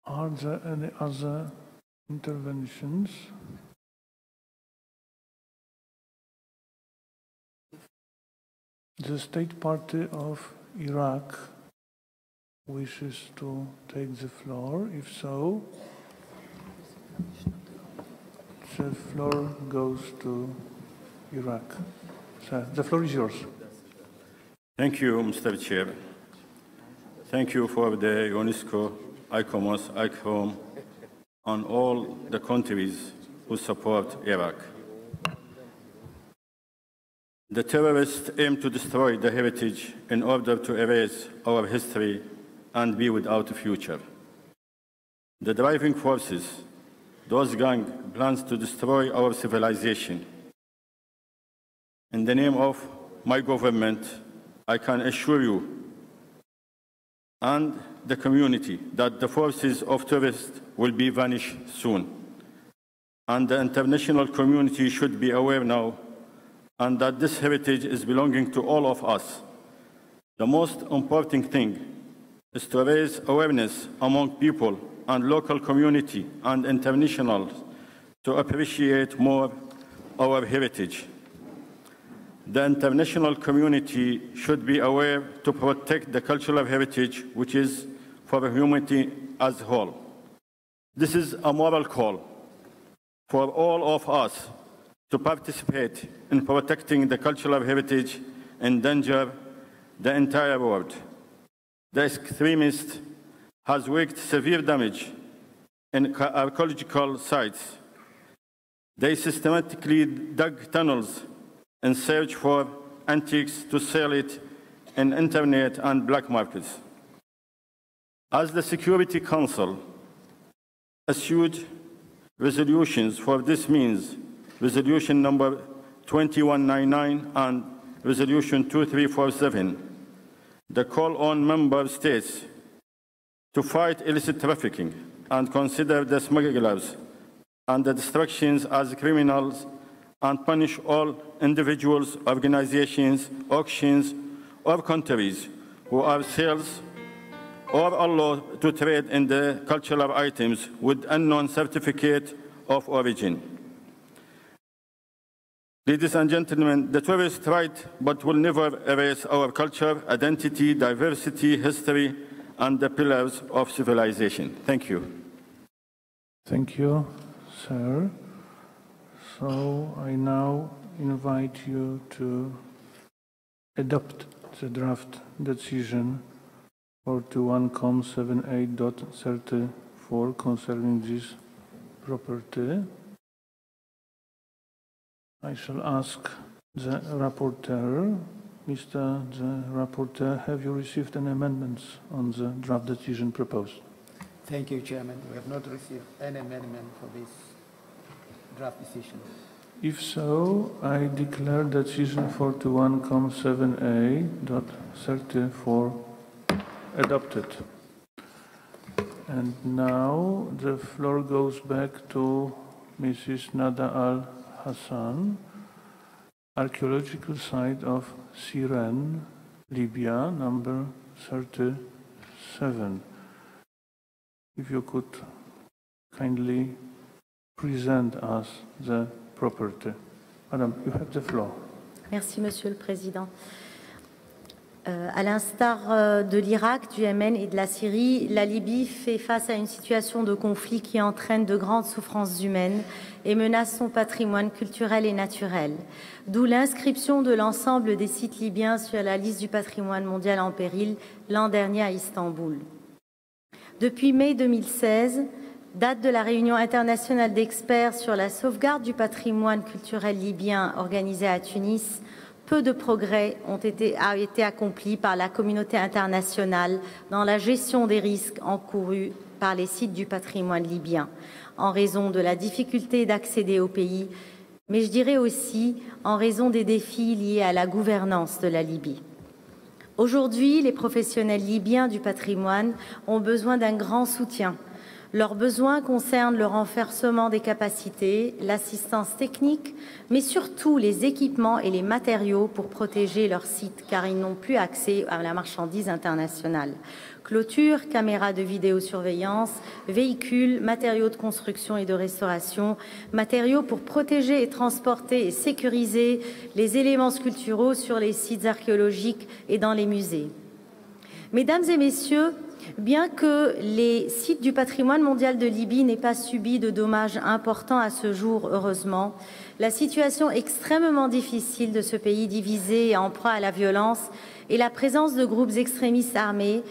S2: Are there any other interventions? The State Party of Iraq wishes to take the floor. If so, the floor goes to Iraq. Sir, the floor is yours.
S5: Thank you, Mr. Chair. Thank you for the UNESCO, ICOMOS, ICOM, and all the countries who support Iraq. The terrorists aim to destroy the heritage in order to erase our history and be without a future. The driving forces, those gang plans to destroy our civilization. In the name of my government, I can assure you and the community that the forces of terrorists will be vanished soon. And the international community should be aware now, and that this heritage is belonging to all of us. The most important thing is to raise awareness among people and local community and internationals to appreciate more our heritage. The international community should be aware to protect the cultural heritage, which is for humanity as a whole. This is a moral call for all of us to participate in protecting the cultural heritage and endanger the entire world. The extremist has wreaked severe damage in archaeological sites. They systematically dug tunnels in search for antiques to sell it in internet and black markets. As the Security Council issued resolutions for this means, Resolution number 2199 and Resolution 2347, the call on member states to fight illicit trafficking and consider the smugglers and the destructions as criminals and punish all individuals, organizations, auctions, or countries who are sales or allowed to trade in the cultural items with unknown certificate of origin. Ladies and gentlemen, the tourists tried but will never erase our culture, identity, diversity, history, and the pillars of civilization. Thank you.
S2: Thank you, sir. So I now invite you to adopt the draft decision 41.78.34 concerning this property. I shall ask the rapporteur. Mr. the rapporteur, have you received any amendments on the draft decision proposed?
S1: Thank you, Chairman. We have not received any amendment for this draft decision.
S2: If so, I declare decision 41.7a.34 adopted. And now the floor goes back to Mrs. Nada Al-Hassan, archaeological site of Siren, Libya, number 37. If you could kindly present us the property. Madam, you have the floor.
S9: Merci, Monsieur le Président. À l'instar de l'Irak, du Yémen et de la Syrie, la Libye fait face à une situation de conflit qui entraîne de grandes souffrances humaines et menace son patrimoine culturel et naturel. D'où l'inscription de l'ensemble des sites libyens sur la liste du patrimoine mondial en péril l'an dernier à Istanbul. Depuis mai 2016, date de la réunion internationale d'experts sur la sauvegarde du patrimoine culturel libyen organisée à Tunis, peu de progrès a été accomplis par la communauté internationale dans la gestion des risques encourus par les sites du patrimoine libyen, en raison de la difficulté d'accéder au pays, mais je dirais aussi en raison des défis liés à la gouvernance de la Libye. Aujourd'hui, les professionnels libyens du patrimoine ont besoin d'un grand soutien. Leurs besoins concernent le renforcement des capacités, l'assistance technique, mais surtout les équipements et les matériaux pour protéger leurs sites, car ils n'ont plus accès à la marchandise internationale. Clôtures, caméras de vidéosurveillance, véhicules, matériaux de construction et de restauration, matériaux pour protéger et transporter et sécuriser les éléments sculpturaux sur les sites archéologiques et dans les musées. Mesdames et messieurs, bien que les sites du patrimoine mondial de Libye n'aient pas subi de dommages importants à ce jour, heureusement, la situation extrêmement difficile de ce pays divisé et en proie à la violence et la présence de groupes extrémistes armés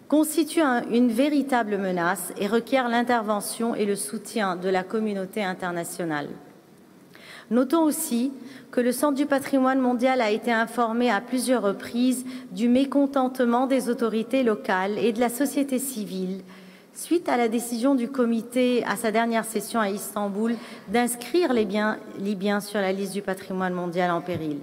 S9: constitue une véritable menace et requiert l'intervention et le soutien de la communauté internationale. Notons aussi que le Centre du patrimoine mondial a été informé à plusieurs reprises du mécontentement des autorités locales et de la société civile suite à la décision du comité à sa dernière session à Istanbul d'inscrire les biens libyens sur la liste du patrimoine mondial en péril.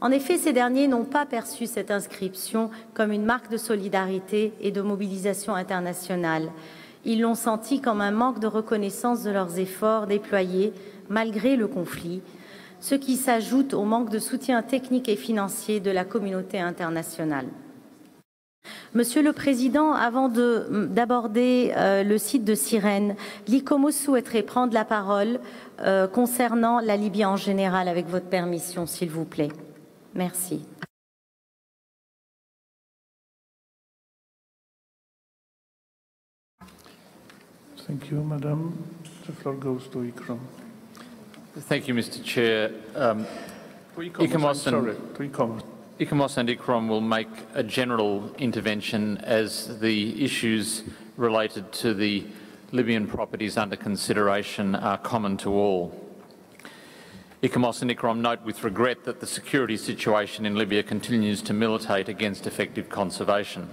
S9: En effet, ces derniers n'ont pas perçu cette inscription comme une marque de solidarité et de mobilisation internationale. Ils l'ont senti comme un manque de reconnaissance de leurs efforts déployés malgré le conflit, ce qui s'ajoute au manque de soutien technique et financier de la communauté internationale. Monsieur le Président, avant d'aborder le site de Cyrène, l'ICOMOS souhaiterait prendre la parole concernant la Libye en général, avec votre permission, s'il vous plaît. Merci.
S2: Thank you, Madam. The floor goes to Ikram.
S19: Thank you, Mr. Chair. ICOMOS and ICROM will make a general intervention as the issues related to the Libyan properties under consideration are common to all. ICOMOS and ICROM note with regret that the security situation in Libya continues to militate against effective conservation.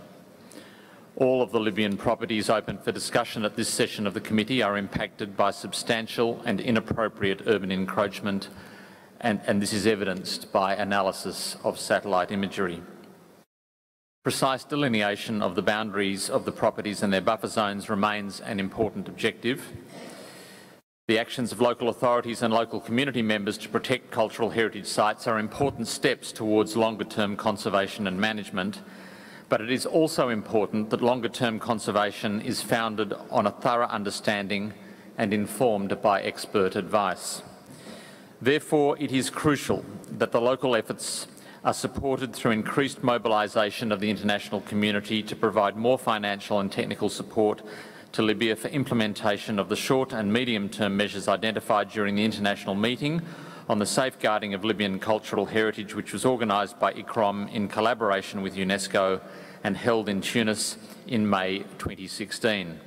S19: All of the Libyan properties open for discussion at this session of the committee are impacted by substantial and inappropriate urban encroachment, and this is evidenced by analysis of satellite imagery. Precise delineation of the boundaries of the properties and their buffer zones remains an important objective. The actions of local authorities and local community members to protect cultural heritage sites are important steps towards longer-term conservation and management, but it is also important that longer-term conservation is founded on a thorough understanding and informed by expert advice. Therefore, it is crucial that the local efforts are supported through increased mobilisation of the international community to provide more financial and technical support to Libya for implementation of the short and medium-term measures identified during the international meeting on the safeguarding of Libyan cultural heritage, which was organised by ICROM in collaboration with Unesco and held in Tunis in May 2016.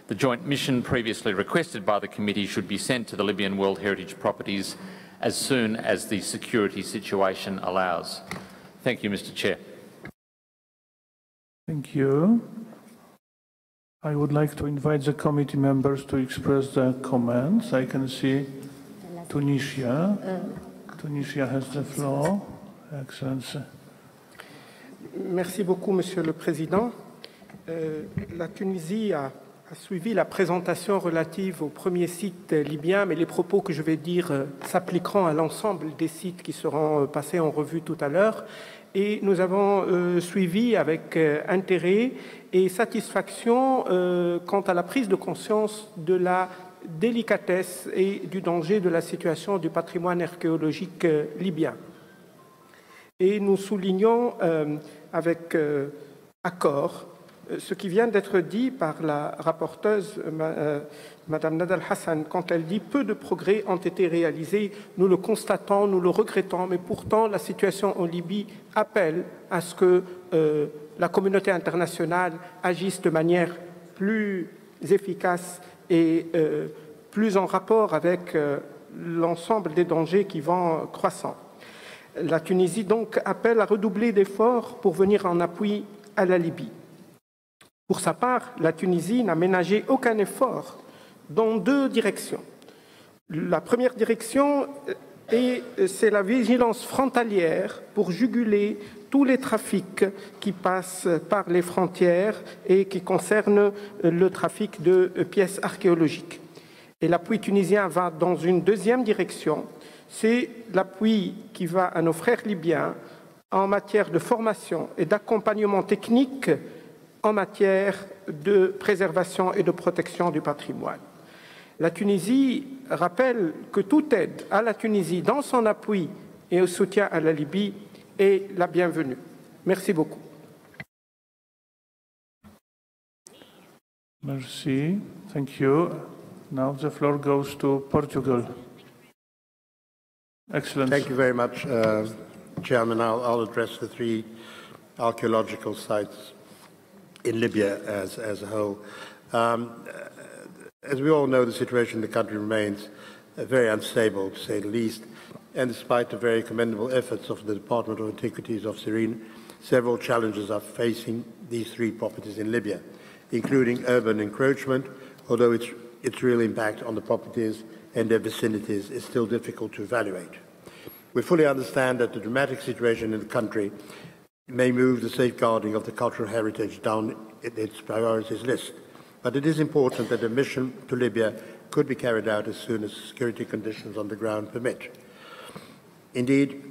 S19: The joint mission previously requested by the committee should be sent to the Libyan World Heritage properties as soon as the security situation allows. Thank you, Mr. Chair.
S2: Thank you. I would like to invite the committee members to express their comments. I can see Tunisia. Tunisia has the floor. Excellency.
S7: Merci beaucoup, Monsieur le Président. La Tunisie a suivi la présentation relative au premier site libyen, mais les propos que je vais dire s'appliqueront à l'ensemble des sites qui seront passés en revue tout à l'heure. Et nous avons suivi avec intérêt et satisfaction quant à la prise de conscience de la délicatesse et du danger de la situation du patrimoine archéologique libyen. Et nous soulignons avec accord ce qui vient d'être dit par la rapporteuse, Madame Nadal Hassan, quand elle dit « peu de progrès ont été réalisés ». Nous le constatons, nous le regrettons, mais pourtant la situation en Libye appelle à ce que la communauté internationale agisse de manière plus efficace et plus en rapport avec l'ensemble des dangers qui vont croissant. La Tunisie donc appelle à redoubler d'efforts pour venir en appui à la Libye. Pour sa part, la Tunisie n'a ménagé aucun effort dans deux directions. La première direction, c'est la vigilance frontalière pour juguler tous les trafics qui passent par les frontières et qui concernent le trafic de pièces archéologiques. Et l'appui tunisien va dans une deuxième direction, c'est l'appui qui va à nos frères libyens en matière de formation et d'accompagnement technique en matière de préservation et de protection du patrimoine. La Tunisie rappelle que toute aide à la Tunisie dans son appui et au soutien à la Libye est la bienvenue. Merci beaucoup.
S2: Merci. Thank you. Now the floor goes to Portugal. Excellent.
S4: Thank you very much, Chairman. I'll address the three archaeological sites in Libya as a whole. As we all know, the situation in the country remains very unstable, to say the least, and despite the very commendable efforts of the Department of Antiquities of Syria, several challenges are facing these three properties in Libya, including urban encroachment, although its real impact on the properties and their vicinities is still difficult to evaluate. We fully understand that the dramatic situation in the country may move the safeguarding of the cultural heritage down its priorities list, but it is important that a mission to Libya could be carried out as soon as security conditions on the ground permit. Indeed,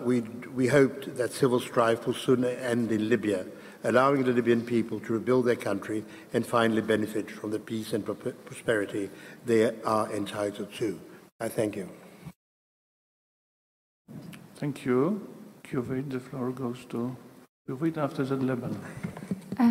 S4: we hoped that civil strife will soon end in Libya, allowing the Libyan people to rebuild their country and finally benefit from the peace and prosperity they are entitled to. I thank you.
S2: Thank you. Kuwait, the floor goes to Kuwait, after that Lebanon.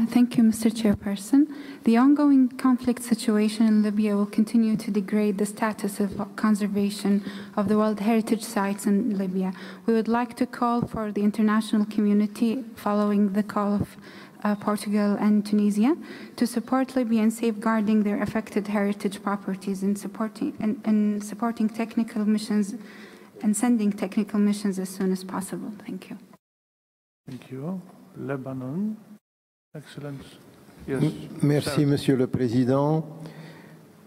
S6: Thank you, Mr. Chairperson. The ongoing conflict situation in Libya will continue to degrade the status of conservation of the World Heritage Sites in Libya. We would like to call for the international community, following the call of Portugal and Tunisia, to support Libya in safeguarding their affected heritage properties and supporting technical missions and sending technical missions as soon as possible. Thank you.
S2: Thank you. Lebanon. Excellence. Yes.
S18: Merci, Monsieur le Président.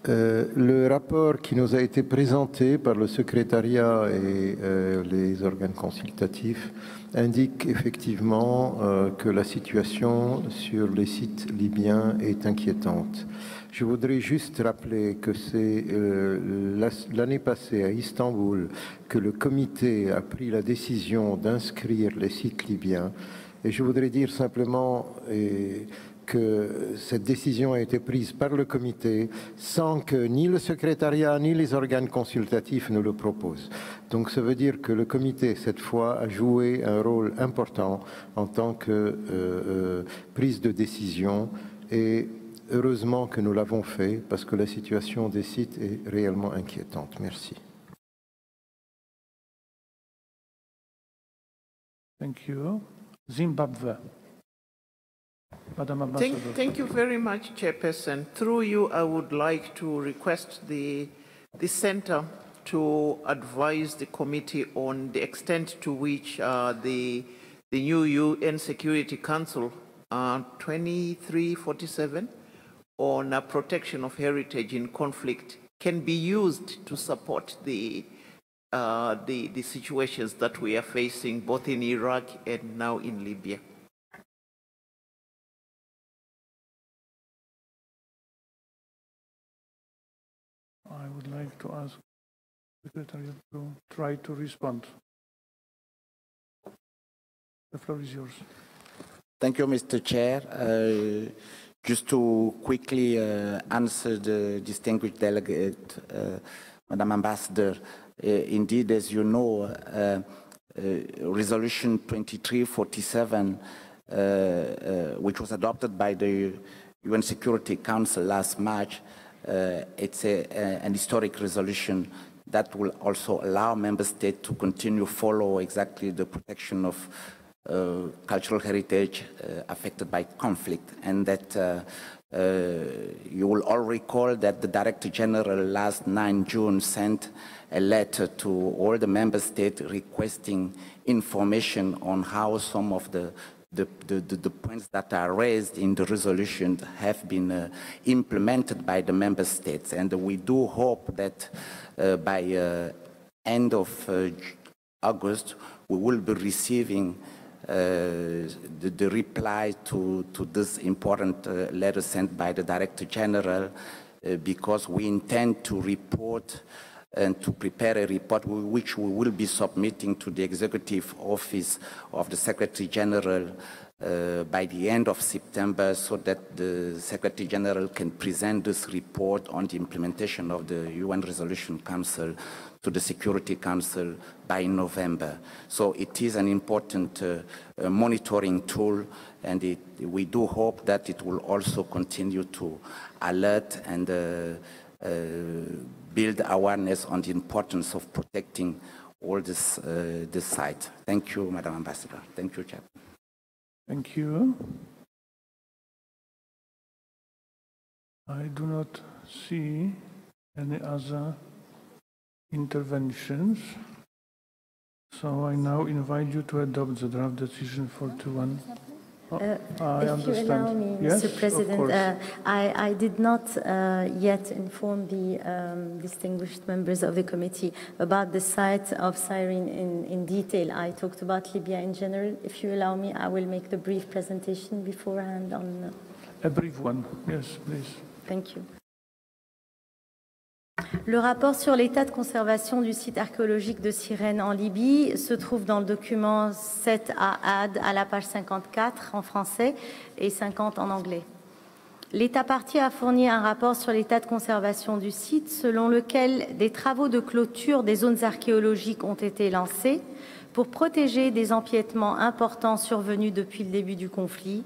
S18: Le rapport qui nous a été présenté par le secrétariat et les organes consultatifs indique effectivement que la situation sur les sites libyens est inquiétante. Je voudrais juste rappeler que c'est l'année passée à Istanbul que le comité a pris la décision d'inscrire les sites libyens. Et je voudrais dire simplement que cette décision a été prise par le comité sans que ni le secrétariat ni les organes consultatifs ne le proposent. Donc ça veut dire que le comité, cette fois, a joué un rôle important en tant que prise de décision, et heureusement que nous l'avons fait parce que la situation des sites est réellement inquiétante. Merci.
S2: Thank you. Zimbabwe. Madam Ambassador.
S14: Thank you very much, Chairperson. Through you, I would like to request the Centre to advise the committee on the extent to which the new UN Security Council 2347 on protection of heritage in conflict can be used to support the situations that we are facing both in Iraq and now in Libya.
S2: I would like to ask the Secretary to try to respond. The floor is yours.
S20: Thank you, Mr. Chair. Just to quickly answer the distinguished delegate, Madam Ambassador, indeed, as you know, Resolution 2347, which was adopted by the UN Security Council last March, it's an historic resolution that will also allow member states to continue follow exactly the protection of cultural heritage affected by conflict, and that you will all recall that the Director General last 9 June sent a letter to all the member states requesting information on how some of the points that are raised in the resolution have been implemented by the member states. And we do hope that by end of August, we will be receiving the reply to this important letter sent by the Director General, because we intend to report and to prepare a report which we will be submitting to the Executive Office of the Secretary General by the end of September, so that the Secretary General can present this report on the implementation of the UN Resolution Council to the Security Council by November. So it is an important monitoring tool, and we do hope that it will also continue to alert and build awareness on the importance of protecting all this site. Thank you, Madam Ambassador. Thank you, Chair.
S2: Thank you. I do not see any other interventions. So I now invite you to adopt the draft decision 41. I
S9: if
S2: understand.
S9: you allow me,
S2: Yes,
S9: Mr. President, I did not yet inform the distinguished members of the committee about the site of Cyrene in detail. I talked about Libya in general. If you allow me, I will make the brief presentation beforehand on...
S2: A brief one, yes, please.
S9: Thank you. Le rapport sur l'état de conservation du site archéologique de Cyrène en Libye se trouve dans le document 7A AD à la page 54 en français et 50 en anglais. L'État partie a fourni un rapport sur l'état de conservation du site selon lequel des travaux de clôture des zones archéologiques ont été lancés pour protéger des empiètements importants survenus depuis le début du conflit.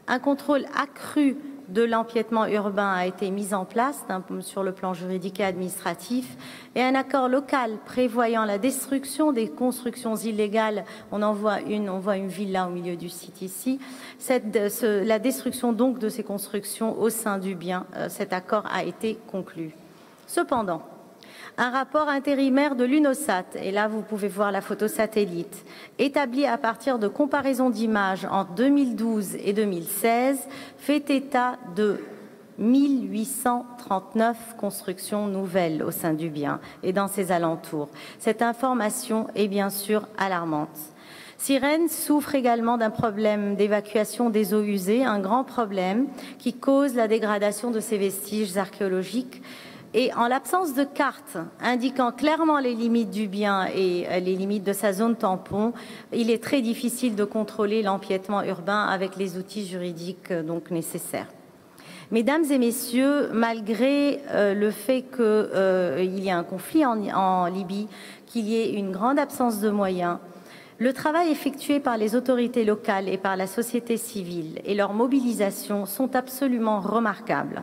S9: Un contrôle accru de l'empiètement urbain a été mis en place sur le plan juridique et administratif, et un accord local prévoyant la destruction des constructions illégales, on voit une villa au milieu du site ici, la destruction donc de ces constructions au sein du bien, cet accord a été conclu. Cependant, un rapport intérimaire de l'UNOSAT, et là vous pouvez voir la photo satellite, établi à partir de comparaisons d'images entre 2012 et 2016, fait état de 1839 constructions nouvelles au sein du bien et dans ses alentours. Cette information est bien sûr alarmante. Cyrène souffre également d'un problème d'évacuation des eaux usées, un grand problème qui cause la dégradation de ses vestiges archéologiques. Et en l'absence de carte indiquant clairement les limites du bien et les limites de sa zone tampon, il est très difficile de contrôler l'empiètement urbain avec les outils juridiques donc nécessaires. Mesdames et messieurs, malgré le fait qu'il y ait un conflit en Libye, qu'il y ait une grande absence de moyens, le travail effectué par les autorités locales et par la société civile et leur mobilisation sont absolument remarquables.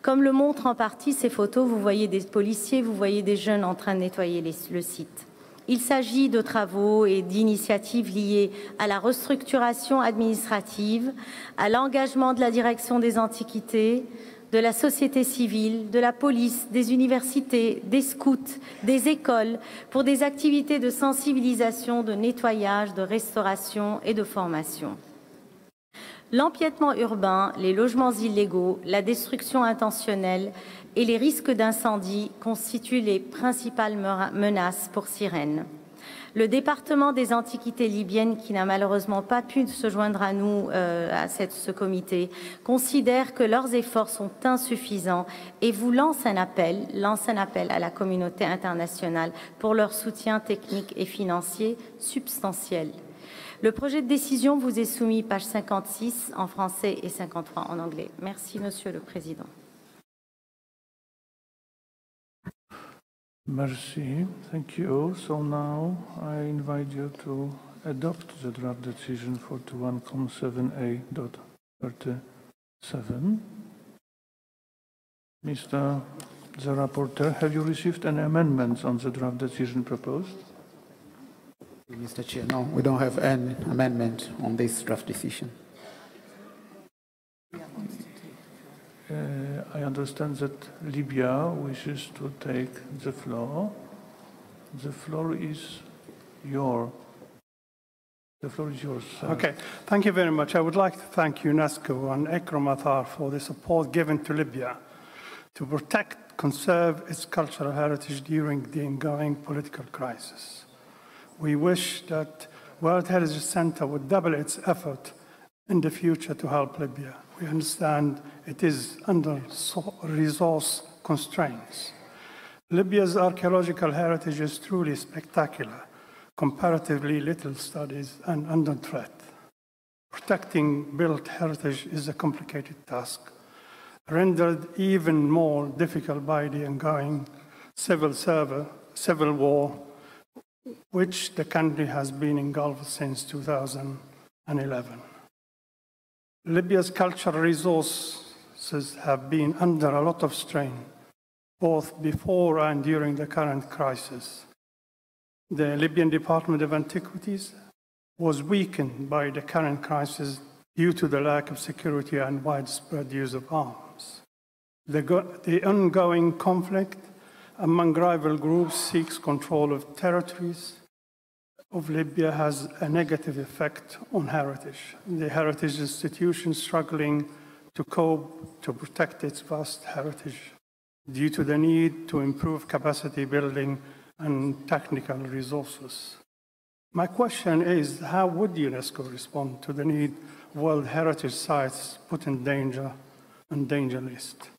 S9: Comme le montrent en partie ces photos, vous voyez des policiers, vous voyez des jeunes en train de nettoyer le site. Il s'agit de travaux et d'initiatives liées à la restructuration administrative, à l'engagement de la direction des antiquités, de la société civile, de la police, des universités, des scouts, des écoles, pour des activités de sensibilisation, de nettoyage, de restauration et de formation. L'empiètement urbain, les logements illégaux, la destruction intentionnelle et les risques d'incendie constituent les principales menaces pour Cyrène. Le département des antiquités libyennes, qui n'a malheureusement pas pu se joindre à nous, à ce comité, considère que leurs efforts sont insuffisants et vous lance un appel à la communauté internationale pour leur soutien technique et financier substantiel. Le projet de décision vous est soumis, page 56 en français et 53 en anglais. Merci, Monsieur le Président.
S2: Merci. Thank you. So now I invite you to adopt the draft decision 41.7a.37. Mr. the Rapporteur, have you received any amendments on the draft decision proposed?
S1: Mr. Chair, no, we don't have any amendment on this draft decision.
S2: I understand that Libya wishes to take the floor. The floor is yours. The floor is yours, sir.
S8: Okay, thank you very much. I would like to thank UNESCO and Ekramathar for the support given to Libya to protect, conserve its cultural heritage during the ongoing political crisis. We wish that World Heritage Center would double its effort in the future to help Libya. We understand it is under resource constraints. Libya's archaeological heritage is truly spectacular, comparatively little studies and under threat. Protecting built heritage is a complicated task, rendered even more difficult by the ongoing civil war, which the country has been engulfed since 2011. Libya's cultural resources have been under a lot of strain, both before and during the current crisis. The Libyan Department of Antiquities was weakened by the current crisis due to the lack of security and widespread use of arms. The ongoing conflict among rival groups seeks control of territories of Libya has a negative effect on heritage. The heritage institution struggling to cope to protect its vast heritage due to the need to improve capacity building and technical resources. My question is, how would UNESCO respond to the need of World Heritage Sites put in danger list?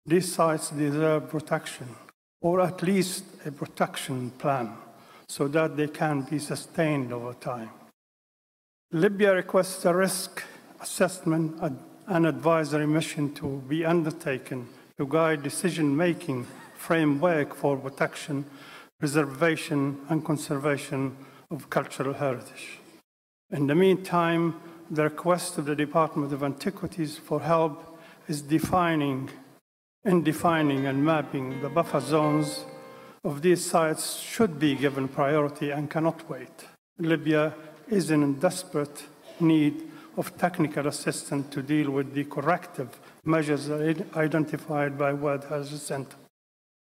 S8: These sites deserve protection, or at least a protection plan, so that they can be sustained over time. Libya requests a risk assessment and advisory mission to be undertaken to guide decision-making framework for protection, preservation, and conservation of cultural heritage. In the meantime, the request of the Department of Antiquities for help is defining and mapping the buffer zones of these sites should be given priority and cannot wait. Libya is in desperate need of technical assistance to deal with the corrective measures identified by World Heritage Center.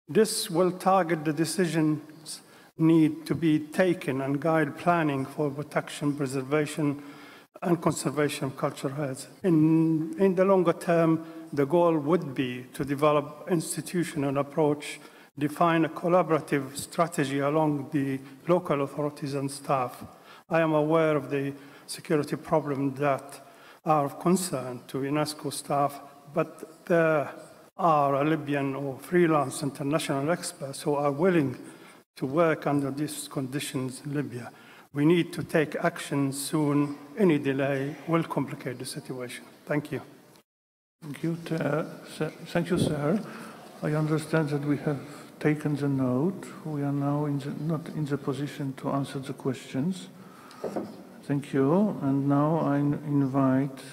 S8: This will target the decisions need to be taken and guide planning for protection, preservation, and conservation of cultural heritage. In the longer term, the goal would be to develop institutional approach, define a collaborative strategy along the local authorities and staff. I am aware of the security problems that are of concern to UNESCO staff, but there are Libyan or freelance international experts who are willing to work under these conditions in Libya. We need to take action soon. Any delay will complicate the situation. Thank you.
S2: Thank you, thank you, sir. I understand that we have taken the note. We are now not in the position to answer the questions. Thank you. And now I invite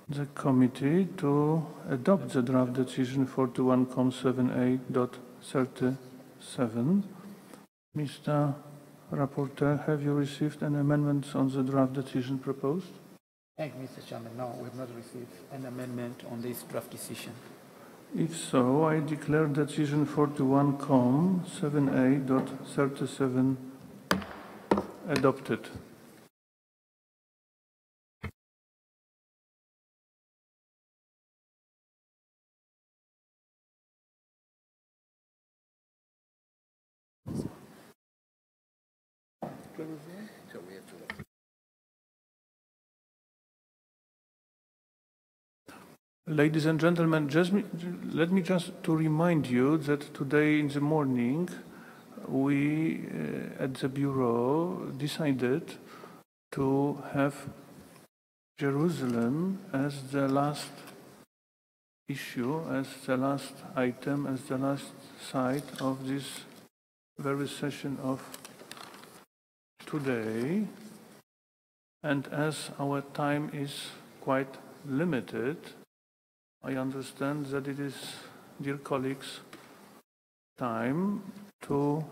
S2: the committee to adopt the draft decision 41.7a.37. Mr. Rapporteur, have you received any amendments on the draft decision proposed?
S1: Thank you, Mr. Chairman. No, we have not received an amendment on this draft decision.
S2: If so, I declare decision 41.7a.37 adopted. Ladies and gentlemen, let me just to remind you that today in the morning we at the Bureau decided to have Jerusalem as the last issue, as the last item, as the last site of this very session of today. And as our time is quite limited, I understand that it is, dear colleagues, time to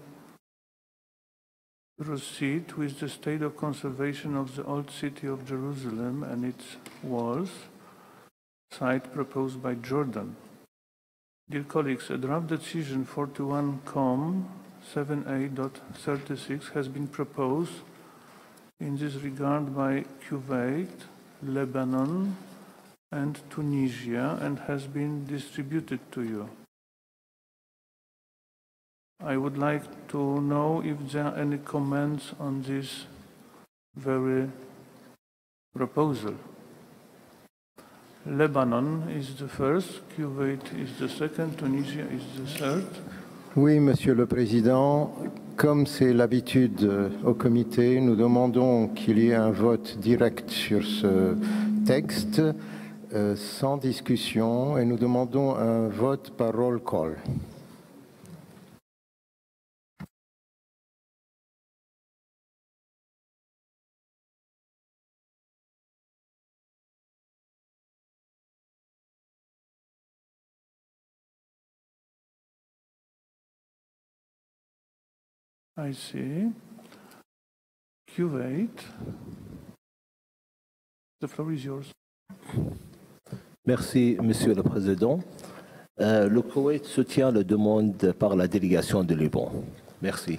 S2: proceed with the state of conservation of the old city of Jerusalem and its walls, site proposed by Jordan. Dear colleagues, a draft decision 41.7a.36 has been proposed in this regard by Kuwait, Lebanon, and Tunisia, and has been distributed to you. I would like to know if there are any comments on this very proposal. Lebanon is the first, Kuwait is the second, Tunisia is the third.
S18: Oui, Monsieur le Président, comme c'est l'habitude au comité, nous demandons qu'il y ait un vote direct sur ce texte, sans discussion, et nous demandons un vote par roll call.
S2: I see. Kuwait. The floor is yours.
S10: Merci, Monsieur le Président. Le Koweït soutient la demande par la délégation du Liban. Merci.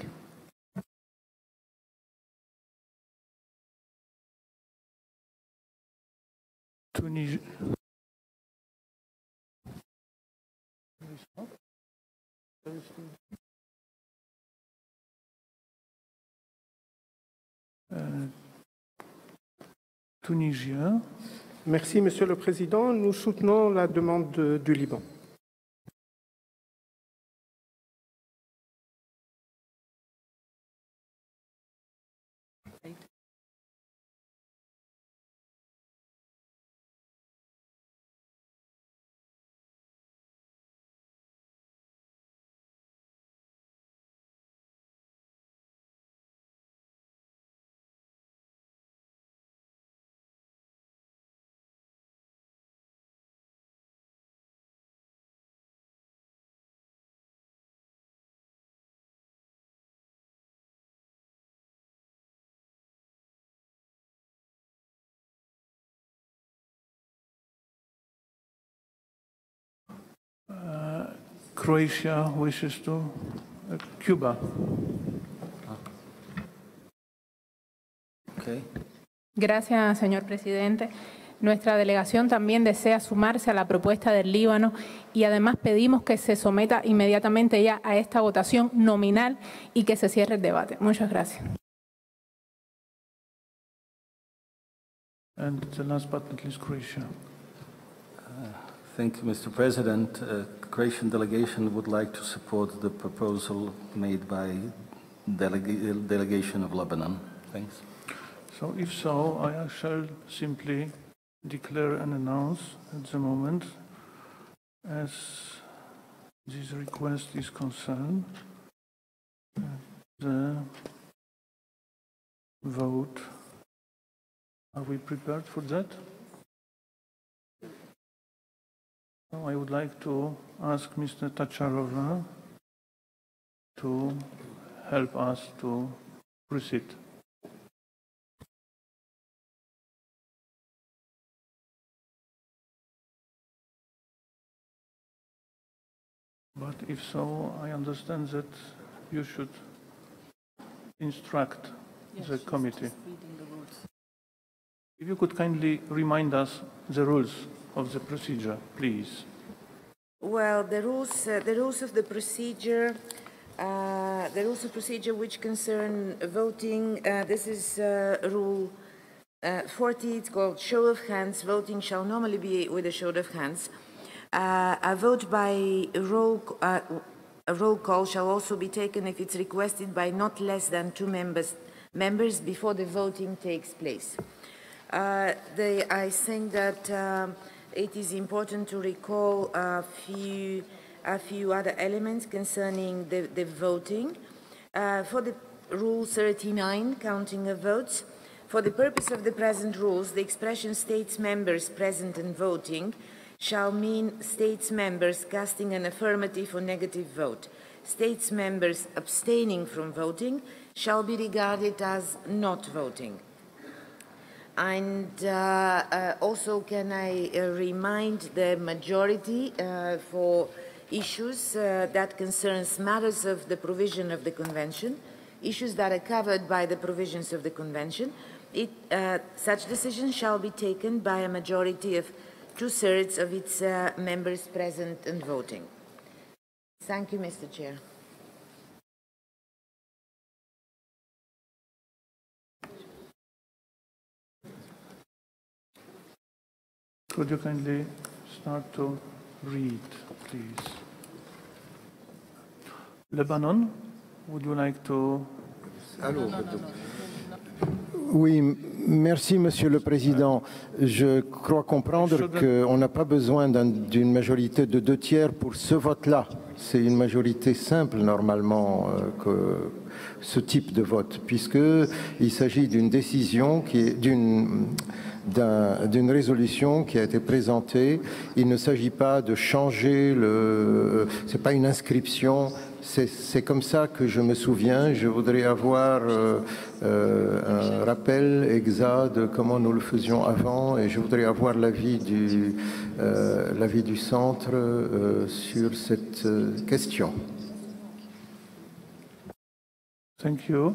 S2: Tunisia. Tunisia.
S7: Merci, Monsieur le Président. Nous soutenons la demande du Liban.
S2: Croatia wishes to. Cuba.
S22: Okay. Gracias, señor presidente. Nuestra delegación también desea sumarse a la propuesta del Líbano y además pedimos que se someta inmediatamente ya a esta votación nominal y que se cierre el debate. Muchas gracias.
S2: And the last but not least, Croatia.
S23: Thank you, Mr. President. Croatian delegation would like to support the proposal made by delegation of Lebanon. Thanks.
S2: So if so, I shall simply declare and announce at the moment, as this request is concerned, the vote. Are we prepared for that? I would like to ask Mr. Tacharova to help us to proceed. But if so, I understand that you should instruct the committee. If you could kindly remind us the rules of the procedure, please.
S24: Well, the rules of the procedure, which concern voting. This is Rule 40. It's called show of hands. Voting shall normally be with a show of hands. A vote by roll call shall also be taken if it's requested by not less than two members members before the voting takes place. I think that it is important to recall a few other elements concerning the voting. For the Rule 39, counting of votes, for the purpose of the present rules, the expression states members present and voting shall mean states members casting an affirmative or negative vote. States members abstaining from voting shall be regarded as not voting. And also, can I remind the majority for issues that concerns matters of the provision of the Convention, issues that are covered by the provisions of the Convention, such decisions shall be taken by a majority of 2/3 of its members present and voting. Thank you, Mr. Chair.
S2: Could you kindly start to read, please? Lebanon, would you like to...
S18: Oui, merci Monsieur le Président. Je crois comprendre qu'on n'a pas besoin d'une majorité de 2/3 pour ce vote-là. C'est une majorité simple normalement, ce type de vote, puisqu'il s'agit d'une décision qui est d'une résolution qui a été présentée. Il ne s'agit pas de changer c'est pas une inscription. C'est comme ça que je me souviens. Je voudrais avoir un rappel exact de comment nous le faisions avant, et je voudrais avoir l'avis du centre sur cette question.
S2: Thank you.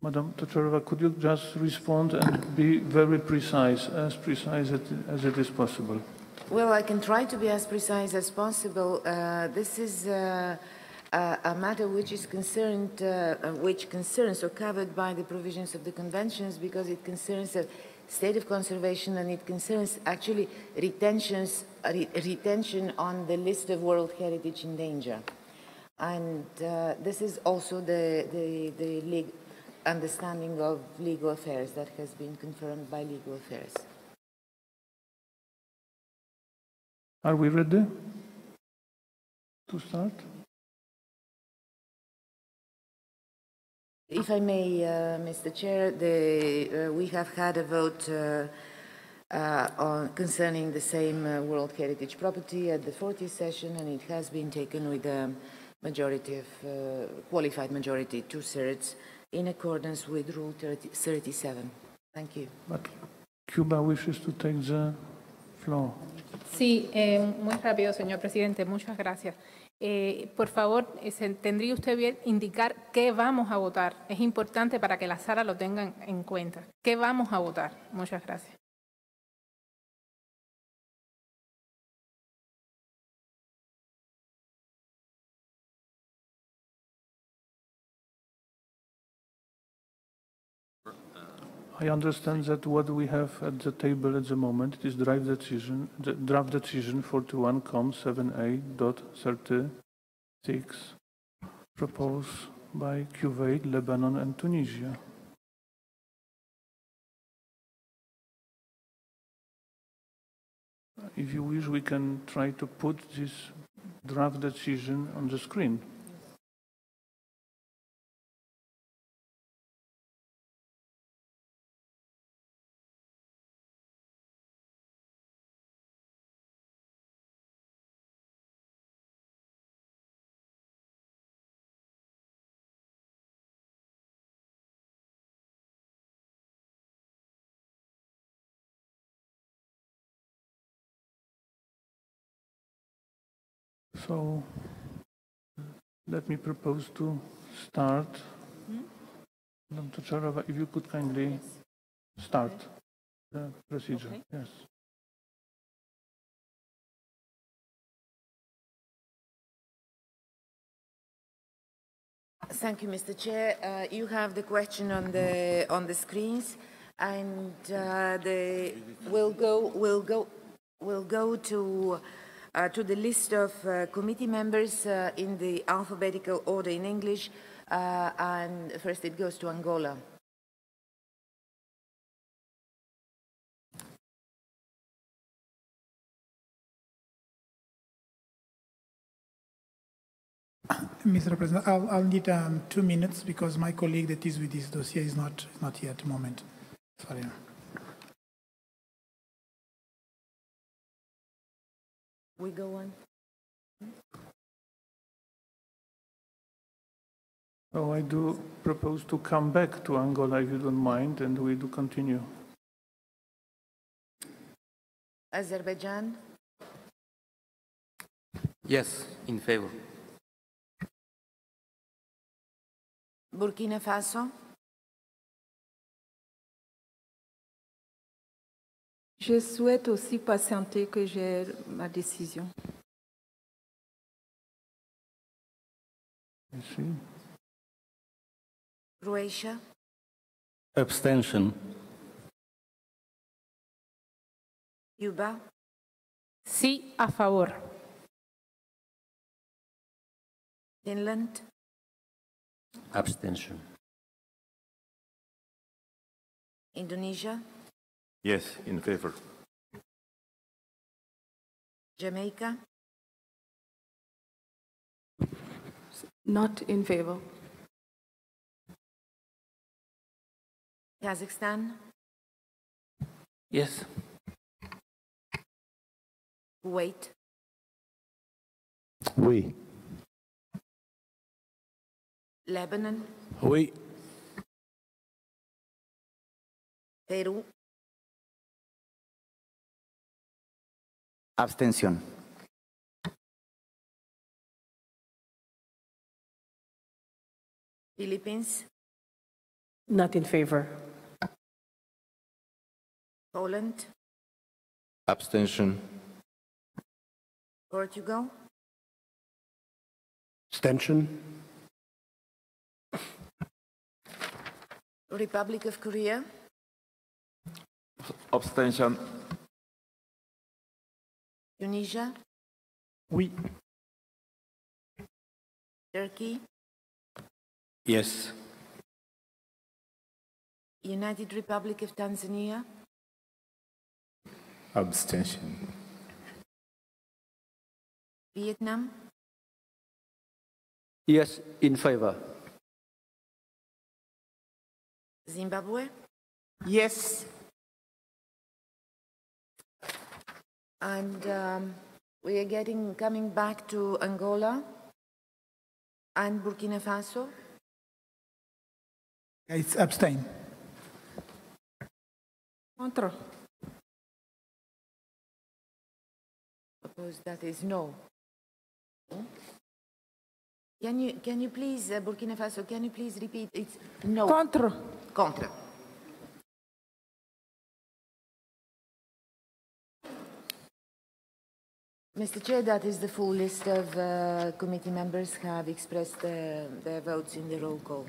S2: Madam Tocharova, could you just respond and be very precise, as it is possible?
S24: Well, I can try to be as precise as possible. This is a matter which is concerned, which concerns or covered by the provisions of the conventions, because it concerns a state of conservation, and it concerns actually retention on the list of World Heritage in danger. And this is also the understanding of legal affairs that has been confirmed by legal affairs.
S2: Are we ready to start?
S24: If I may, Mr. Chair, we have had a vote concerning the same World Heritage property at the 40th session, and it has been taken with a majority of qualified majority, 2/3, in accordance with Rule 37. Thank you.
S2: But Cuba wishes to take the floor.
S22: Sí, muy rápido, señor presidente. Muchas gracias. Por favor, ¿tendría usted bien indicar qué vamos a votar? Es importante para que la sala lo tengan en cuenta. ¿Qué vamos a votar? Muchas gracias.
S2: I understand that what we have at the table at the moment is draft decision 41.7a.36 proposed by Kuwait, Lebanon and Tunisia. If you wish, we can try to put this draft decision on the screen. So let me propose to start. Madam Tocharova, if you could kindly start the procedure. Okay. Yes.
S24: Thank you, Mr. Chair. You have the question on the screens, and we'll go to the list of committee members in the alphabetical order in English, and first it goes to Angola.
S3: Mr. President, I'll need 2 minutes because my colleague that is with this dossier is not here at the moment. Sorry.
S24: We go on.
S2: So I do propose to come back to Angola, if you don't mind, and we do continue.
S24: Azerbaijan,
S12: Yes, in favor.
S24: Burkina Faso,
S15: Je souhaite aussi patienter que j'ai ma décision.
S2: Merci.
S24: Croatia,
S23: Abstention.
S24: Cuba,
S22: Sí, a favor.
S24: Finland,
S23: Abstention.
S24: Indonesia,
S21: Yes, in favor.
S24: Jamaica,
S15: Not in favor.
S24: Kazakhstan,
S23: Yes.
S24: Kuwait,
S18: Oui.
S24: Lebanon,
S23: Oui.
S24: Peru,
S20: Abstention.
S24: Philippines,
S15: Not in favor.
S24: Poland,
S25: Abstention.
S24: Portugal,
S4: Abstention.
S24: Republic of Korea,
S25: Abstention.
S24: Tunisia,
S3: Oui.
S24: Turkey,
S23: Yes.
S24: United Republic of Tanzania,
S25: Abstention.
S24: Vietnam,
S26: Yes, in favor.
S24: Zimbabwe,
S14: Yes.
S24: and we are coming back to Angola and Burkina Faso.
S3: It's abstain.
S15: Contre.
S24: Suppose that is no. Can you please, Burkina Faso, can you please repeat? It's no.
S15: Contre.
S24: Contre. Mr. Chair, that is the full list of committee members have expressed their votes in the roll call.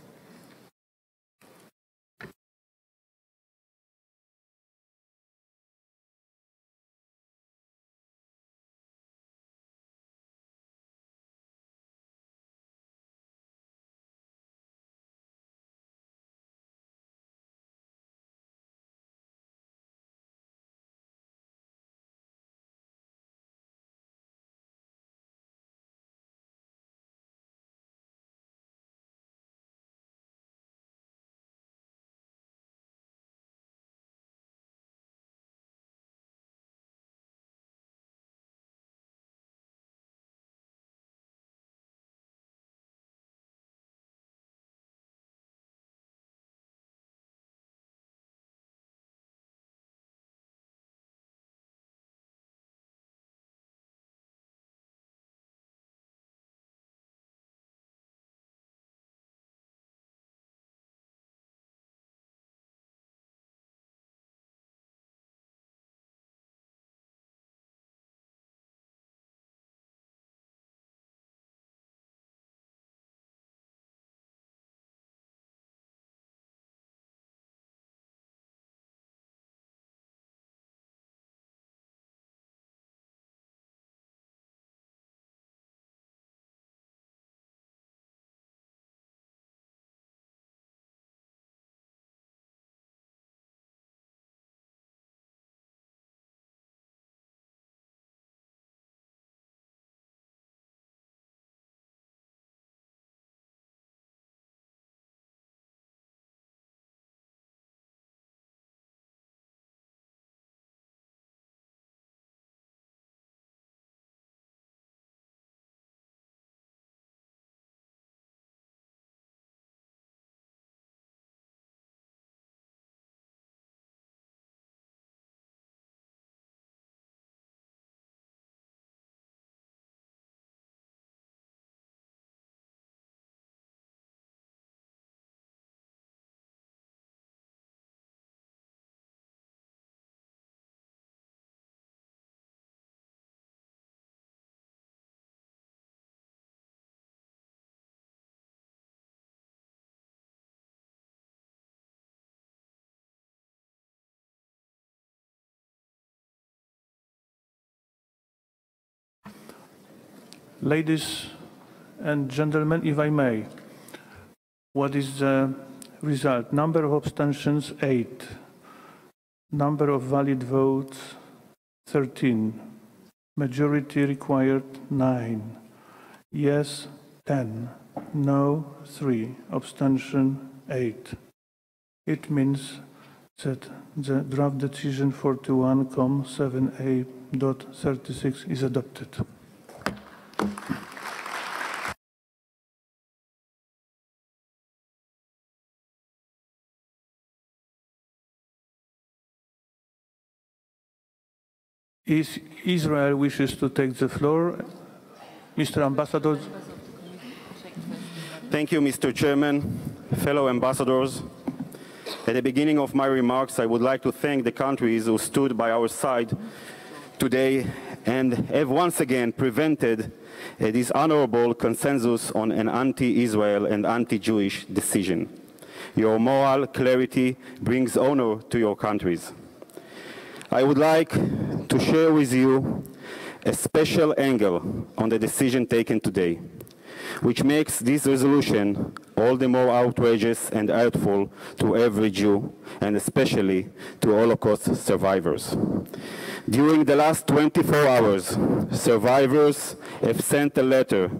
S2: Ladies and gentlemen, if I may, what is the result? Number of abstentions, 8. Number of valid votes, 13. Majority required, 9. Yes, 10. No, 3. Abstention, 8. It means that the draft decision 41.7a.36 is adopted. Israel wishes to take the floor. Mr. Ambassador.
S5: Thank you, Mr. Chairman, fellow ambassadors. At the beginning of my remarks, I would like to thank the countries who stood by our side today and have once again prevented a dishonorable consensus on an anti-Israel and anti-Jewish decision. Your moral clarity brings honor to your countries. I would like to share with you a special angle on the decision taken today, which makes this resolution all the more outrageous and hurtful to every Jew, and especially to Holocaust survivors. During the last 24 hours, survivors have sent a letter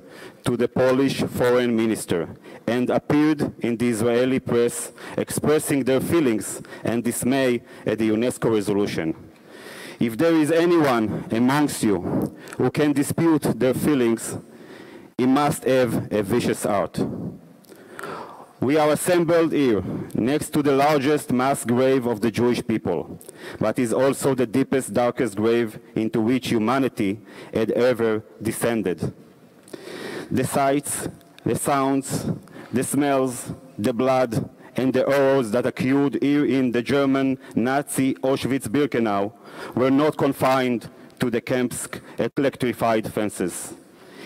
S5: to the Polish foreign minister and appeared in the Israeli press expressing their feelings and dismay at the UNESCO resolution. If there is anyone amongst you who can dispute their feelings, he must have a vicious heart. We are assembled here next to the largest mass grave of the Jewish people, but is also the deepest, darkest grave into which humanity had ever descended. The sights, the sounds, the smells, the blood, and the horrors that occurred here in the German Nazi Auschwitz-Birkenau were not confined to the camp's electrified fences.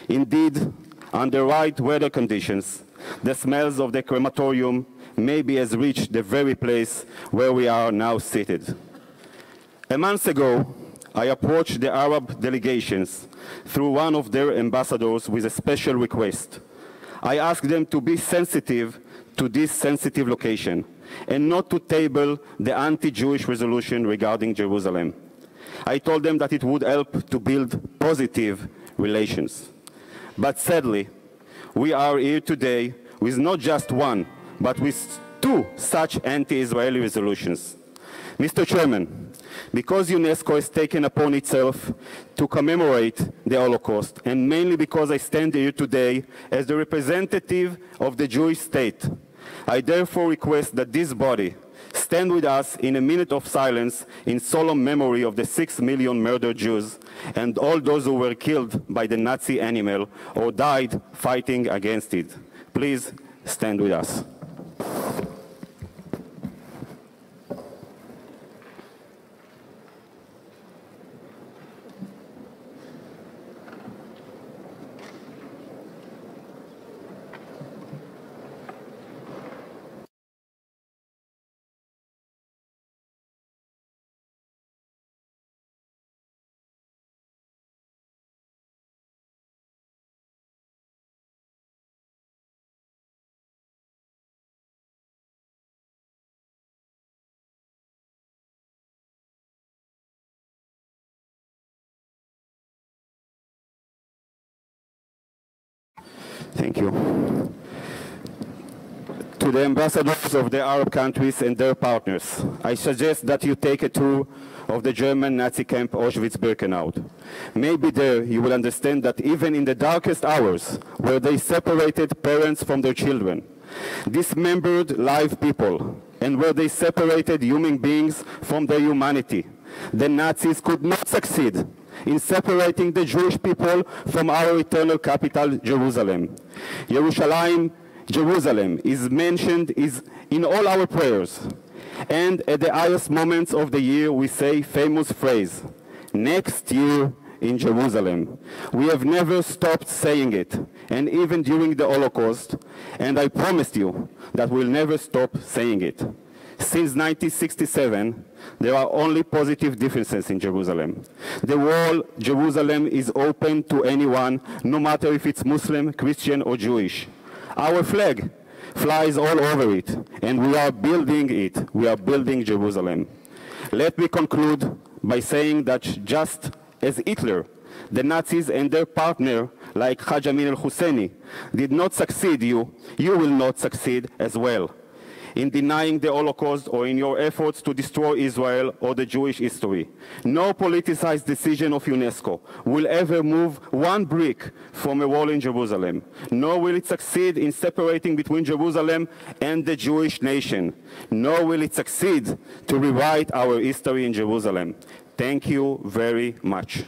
S5: Indeed, under right weather conditions, the smells of the crematorium maybe has reached the very place where we are now seated. A month ago, I approached the Arab delegations through one of their ambassadors with a special request. I asked them to be sensitive to this sensitive location and not to table the anti-Jewish resolution regarding Jerusalem. I told them that it would help to build positive relations. But sadly, we are here today with not just one, but with 2 such anti-Israeli resolutions. Mr. Chairman, because UNESCO has taken upon itself to commemorate the Holocaust, and mainly because I stand here today as the representative of the Jewish state, I therefore request that this body stand with us in a minute of silence in solemn memory of the 6 million murdered Jews and all those who were killed by the Nazi animal or died fighting against it. Please stand with us. Thank you. To the ambassadors of the Arab countries and their partners, I suggest that you take a tour of the German Nazi camp Auschwitz-Birkenau. Maybe there you will understand that even in the darkest hours, where they separated parents from their children, dismembered live people, and where they separated human beings from their humanity, the Nazis could not succeed in separating the Jewish people from our eternal capital, Jerusalem. Jerusalem is mentioned in all our prayers. And at the highest moments of the year, we say famous phrase, next year in Jerusalem. We have never stopped saying it, and even during the Holocaust, and I promise you that we'll never stop saying it. Since 1967, there are only positive differences in Jerusalem. The wall Jerusalem is open to anyone, no matter if it's Muslim, Christian, or Jewish. Our flag flies all over it, and we are building it. We are building Jerusalem. Let me conclude by saying that just as Hitler, the Nazis and their partner, like Haj Amin al-Husseini, did not succeed, you will not succeed as well in denying the Holocaust or in your efforts to destroy Israel or the Jewish history. No politicized decision of UNESCO will ever move one brick from a wall in Jerusalem, nor will it succeed in separating between Jerusalem and the Jewish nation, nor will it succeed to rewrite our history in Jerusalem. Thank you very much.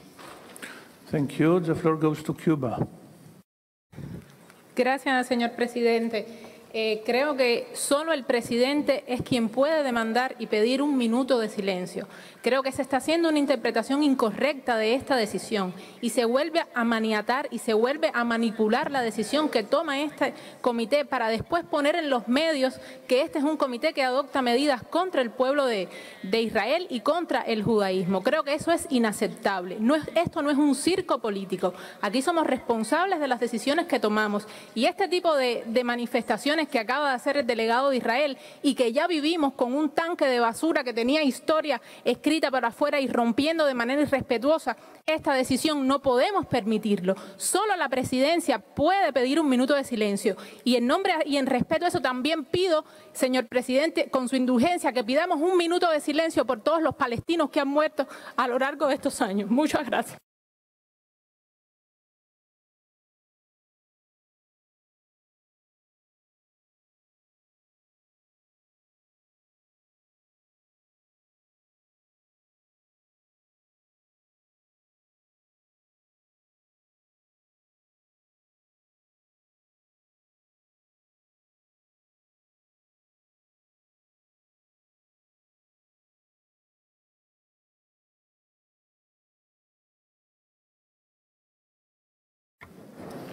S2: Thank you. The floor goes to Cuba.
S22: Gracias, señor presidente. Creo que solo el presidente es quien puede demandar y pedir un minuto de silencio. Creo que se está haciendo una interpretación incorrecta de esta decisión y se vuelve a maniatar y se vuelve a manipular la decisión que toma este comité para después poner en los medios que este es un comité que adopta medidas contra el pueblo de Israel y contra el judaísmo. Creo que eso es inaceptable. Esto no es un circo político. Aquí somos responsables de las decisiones que tomamos y este tipo de manifestaciones que acaba de hacer el delegado de Israel y que ya vivimos con un tanque de basura que tenía historia escrita para afuera y rompiendo de manera irrespetuosa esta decisión, no podemos permitirlo. Solo la presidencia puede pedir un minuto de silencio y en nombre y en respeto a eso también pido, señor presidente, con su indulgencia, que pidamos un minuto de silencio por todos los palestinos que han muerto a lo largo de estos años. Muchas gracias.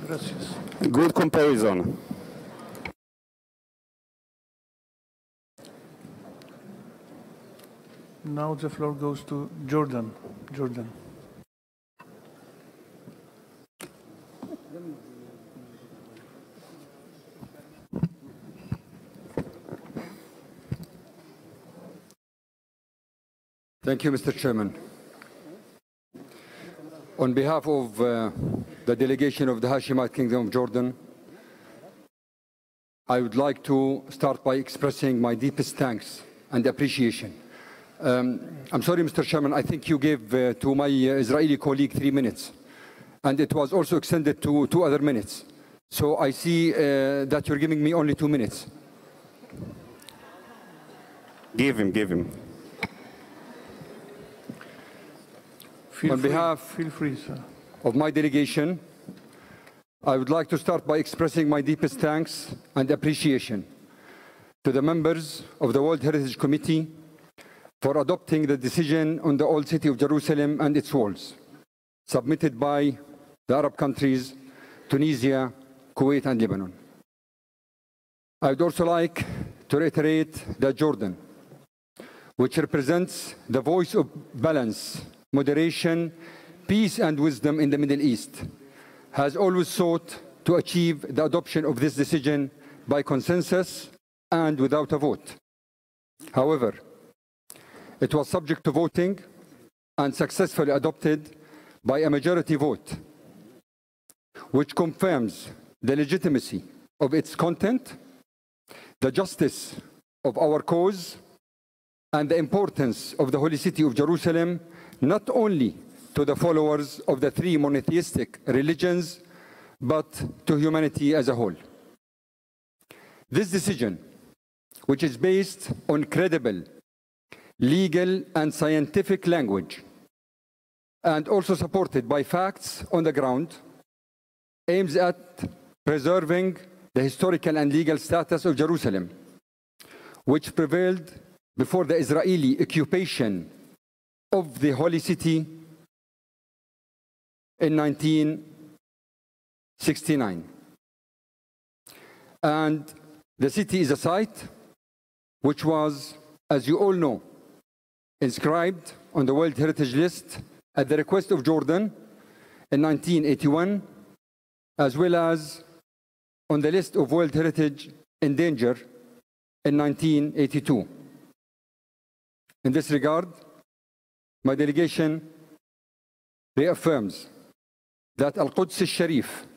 S2: Gracias.
S5: Good comparison.
S2: Now the floor goes to Jordan. Jordan.
S11: Thank you, Mr. Chairman. On behalf of the delegation of the Hashemite Kingdom of Jordan, I would like to start by expressing my deepest thanks and appreciation. I'm sorry, Mr. Chairman, I think you gave to my Israeli colleague 3 minutes, and it was also extended to 2 other minutes. So I see that you're giving me only 2 minutes.
S5: Give him.
S11: On behalf of my delegation, I would like to start by expressing my deepest thanks and appreciation to the members of the World Heritage Committee for adopting the decision on the Old City of Jerusalem and its walls, submitted by the Arab countries, Tunisia, Kuwait, and Lebanon. I would also like to reiterate that Jordan, which represents the voice of balance, moderation, peace, and wisdom in the Middle East, has always sought to achieve the adoption of this decision by consensus and without a vote. However, it was subject to voting and successfully adopted by a majority vote, which confirms the legitimacy of its content, the justice of our cause, and the importance of the Holy City of Jerusalem not only to the followers of the 3 monotheistic religions, but to humanity as a whole. This decision, which is based on credible, legal, and scientific language, and also supported by facts on the ground, aims at preserving the historical and legal status of Jerusalem, which prevailed before the Israeli occupation of the Holy City in 1969. And the city is a site which was as you all know, inscribed on the World Heritage List at the request of Jordan in 1981, as well as on the list of World Heritage in danger in 1982. In this regard, my delegation reaffirms that Al-Quds al-Sharif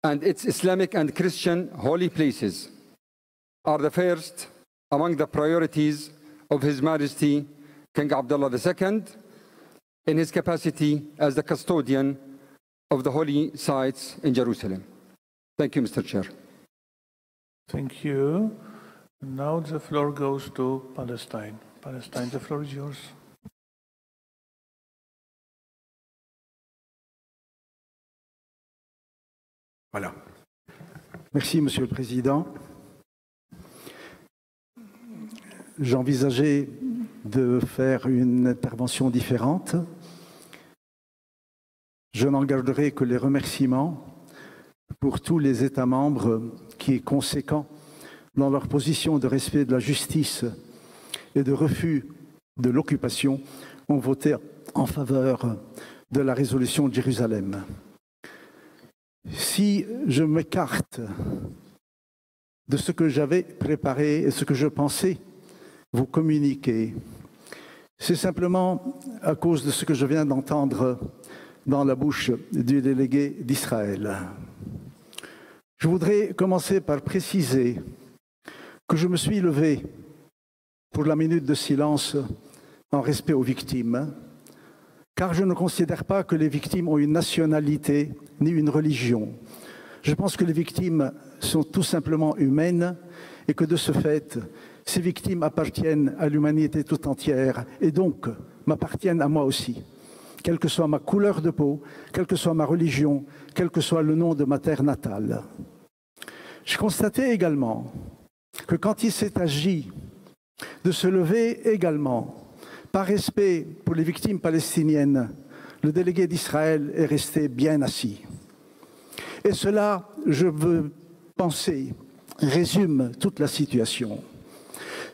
S11: and its Islamic and Christian holy places are the first among the priorities of His Majesty King Abdullah II in his capacity as the custodian of the holy sites in Jerusalem. Thank you, Mr. Chair.
S2: Thank you. Now the floor goes to Palestine. Palestine, the floor is yours.
S6: Voilà. Merci, Monsieur le Président. J'envisageais de faire une intervention différente. Je n'en garderai que les remerciements pour tous les États membres qui, conséquents dans leur position de respect de la justice et de refus de l'occupation, ont voté en faveur de la résolution de Jérusalem. Si je m'écarte de ce que j'avais préparé et ce que je pensais vous communiquer, c'est simplement à cause de ce que je viens d'entendre dans la bouche du délégué d'Israël. Je voudrais commencer par préciser que je me suis levé pour la minute de silence en respect aux victimes, car je ne considère pas que les victimes ont une nationalité ni une religion. Je pense que les victimes sont tout simplement humaines et que de ce fait, ces victimes appartiennent à l'humanité tout entière et donc m'appartiennent à moi aussi, quelle que soit ma couleur de peau, quelle que soit ma religion, quel que soit le nom de ma terre natale. J'ai constaté également que quand il s'est agi de se lever également, par respect pour les victimes palestiniennes, le délégué d'Israël est resté bien assis. Et cela, je veux penser, résume toute la situation.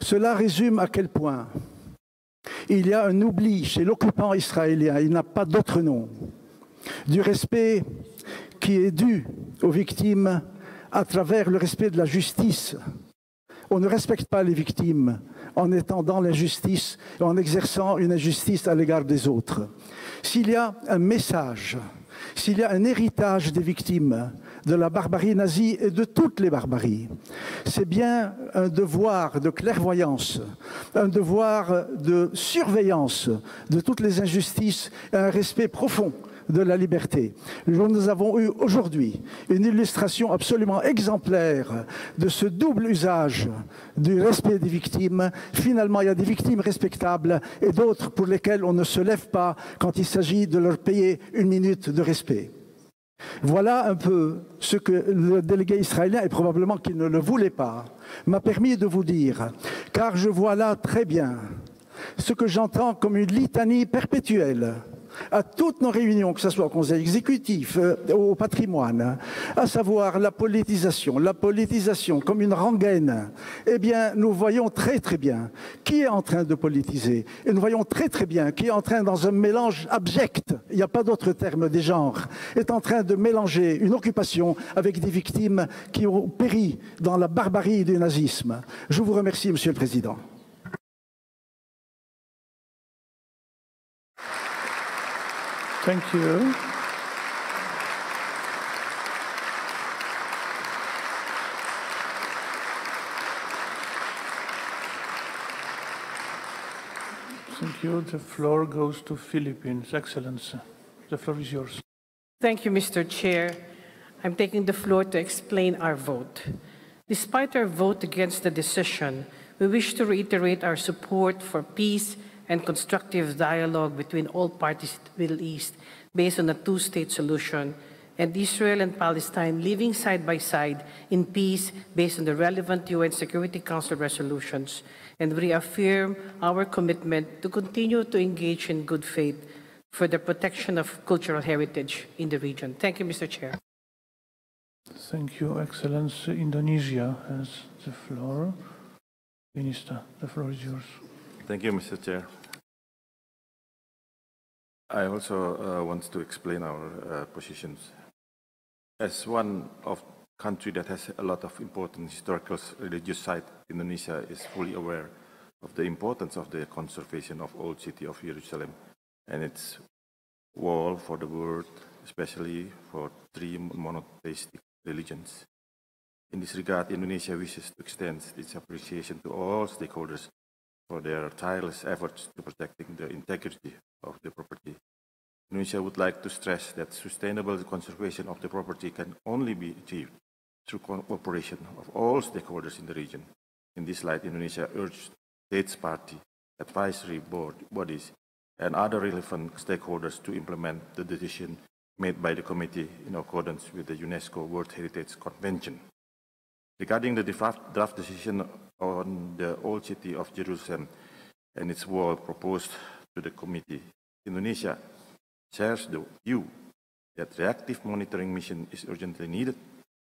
S6: Cela résume à quel point il y a un oubli chez l'occupant israélien, il n'a pas d'autre nom, du respect qui est dû aux victimes à travers le respect de la justice. On ne respecte pas les victimes en étant dans l'injustice et en exerçant une injustice à l'égard des autres. S'il y a un message, s'il y a un héritage des victimes de la barbarie nazie et de toutes les barbaries, c'est bien un devoir de clairvoyance, un devoir de surveillance de toutes les injustices et un respect profond de la liberté. Nous avons eu aujourd'hui une illustration absolument exemplaire de ce double usage du respect des victimes. Finalement, il y a des victimes respectables et d'autres pour lesquelles on ne se lève pas quand il s'agit de leur payer une minute de respect. Voilà un peu ce que le délégué israélien, et probablement qu'il ne le voulait pas, m'a permis de vous dire, car je vois là très bien ce que j'entends comme une litanie perpétuelle à toutes nos réunions, que ce soit au conseil exécutif, au patrimoine, à savoir la politisation comme une rengaine. Eh bien, nous voyons très très bien qui est en train de politiser. Et nous voyons très très bien qui est en train, dans un mélange abject, il n'y a pas d'autre terme des genres, est en train de mélanger une occupation avec des victimes qui ont péri dans la barbarie du nazisme. Je vous remercie, Monsieur le Président.
S2: Thank you. Thank you. The floor goes to Philippines. Excellency, the floor is yours.
S13: Thank you, Mr. Chair. I'm taking the floor to explain our vote. Despite our vote against the decision, we wish to reiterate our support for peace and constructive dialogue between all parties in the Middle East based on a two-state solution, and Israel and Palestine living side by side in peace based on the relevant UN Security Council resolutions, and reaffirm our commitment to continue to engage in good faith for the protection of cultural heritage in the region. Thank you, Mr. Chair.
S2: Thank you, Excellency. Indonesia has the floor. Minister, the floor is yours.
S21: Thank you, Mr. Chair. I also want to explain our positions. As one of country that has a lot of important historical religious sites, Indonesia is fully aware of the importance of the conservation of Old City of Jerusalem and its wall for the world, especially for 3 monotheistic religions. In this regard, Indonesia wishes to extend its appreciation to all stakeholders for their tireless efforts to protecting the integrity of the property. Indonesia would like to stress that sustainable conservation of the property can only be achieved through cooperation of all stakeholders in the region. In this light, Indonesia urged states party, advisory bodies, and other relevant stakeholders to implement the decision made by the committee in accordance with the UNESCO World Heritage Convention. Regarding the draft decision on the Old City of Jerusalem and its wall proposed to the committee, Indonesia shares the view that reactive monitoring mission is urgently needed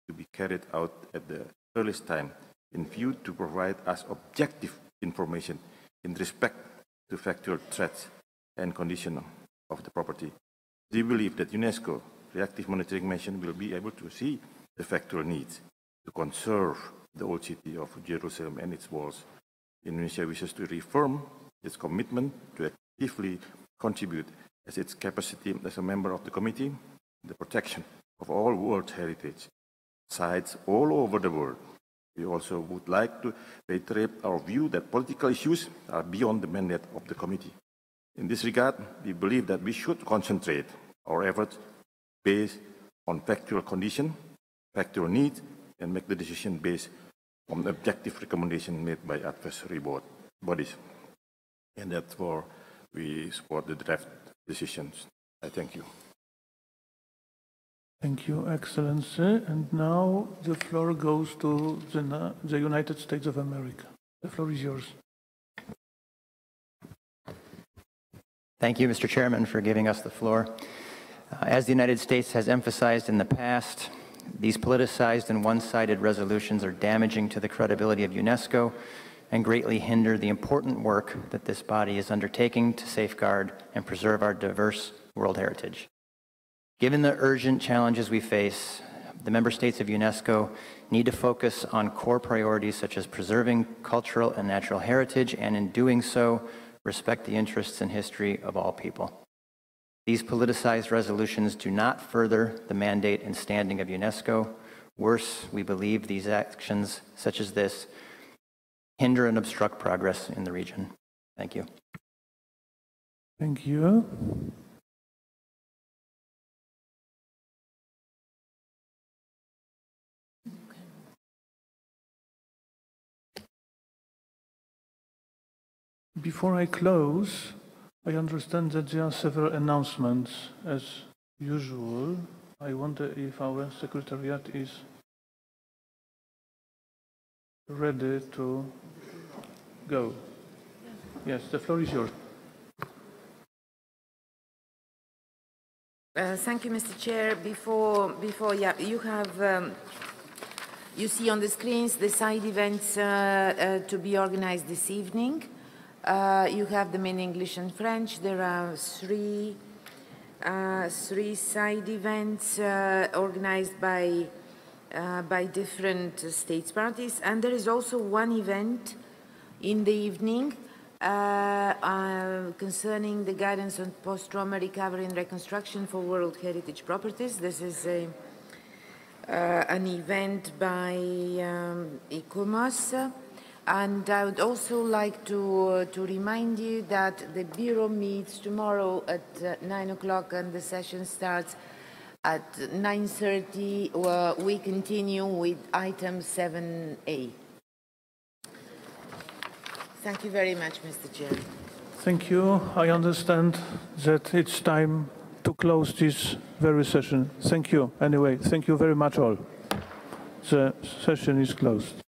S21: to be carried out at the earliest time in view to provide us objective information in respect to factual threats and condition of the property. We believe that UNESCO reactive monitoring mission will be able to see the factual needs to conserve the Old City of Jerusalem and its walls. Indonesia wishes to reaffirm its commitment to actively contribute as its capacity as a member of the committee, the protection of all World Heritage sites all over the world. We also would like to reiterate our view that political issues are beyond the mandate of the committee. In this regard, we believe that we should concentrate our efforts based on factual condition, factual needs, and make the decision based on objective recommendation made by advisory bodies. And therefore, we support the draft decisions. I thank you.
S2: Thank you, Excellency. And now the floor goes to the United States of America. The floor is yours.
S8: Thank you, Mr. Chairman, for giving us the floor. As the United States has emphasized in the past, these politicized and one-sided resolutions are damaging to the credibility of UNESCO and greatly hinder the important work that this body is undertaking to safeguard and preserve our diverse world heritage. Given the urgent challenges we face, the member states of UNESCO need to focus on core priorities such as preserving cultural and natural heritage, and in doing so, respect the interests and history of all people. These politicized resolutions do not further the mandate and standing of UNESCO. Worse, we believe these actions, such as this, hinder and obstruct progress in the region. Thank you.
S2: Thank you. Before I close, I understand that there are several announcements. As usual, I wonder if our Secretariat is ready to go. Yes, the floor is yours.
S24: Thank you, Mr. Chair. Before, you have, you see on the screens the side events to be organized this evening. You have them in English and French. There are three side events organized by different states parties, and there is also one event in the evening concerning the guidance on post-trauma recovery and reconstruction for World Heritage Properties. This is an event by ecchymosis. And I would also like to remind you that the Bureau meets tomorrow at 9 o'clock and the session starts at 9:30. We continue with item 7A. Thank you very much, Mr. Chair.
S2: Thank you. I understand that it's time to close this very session. Thank you. Anyway, thank you very much all. The session is closed.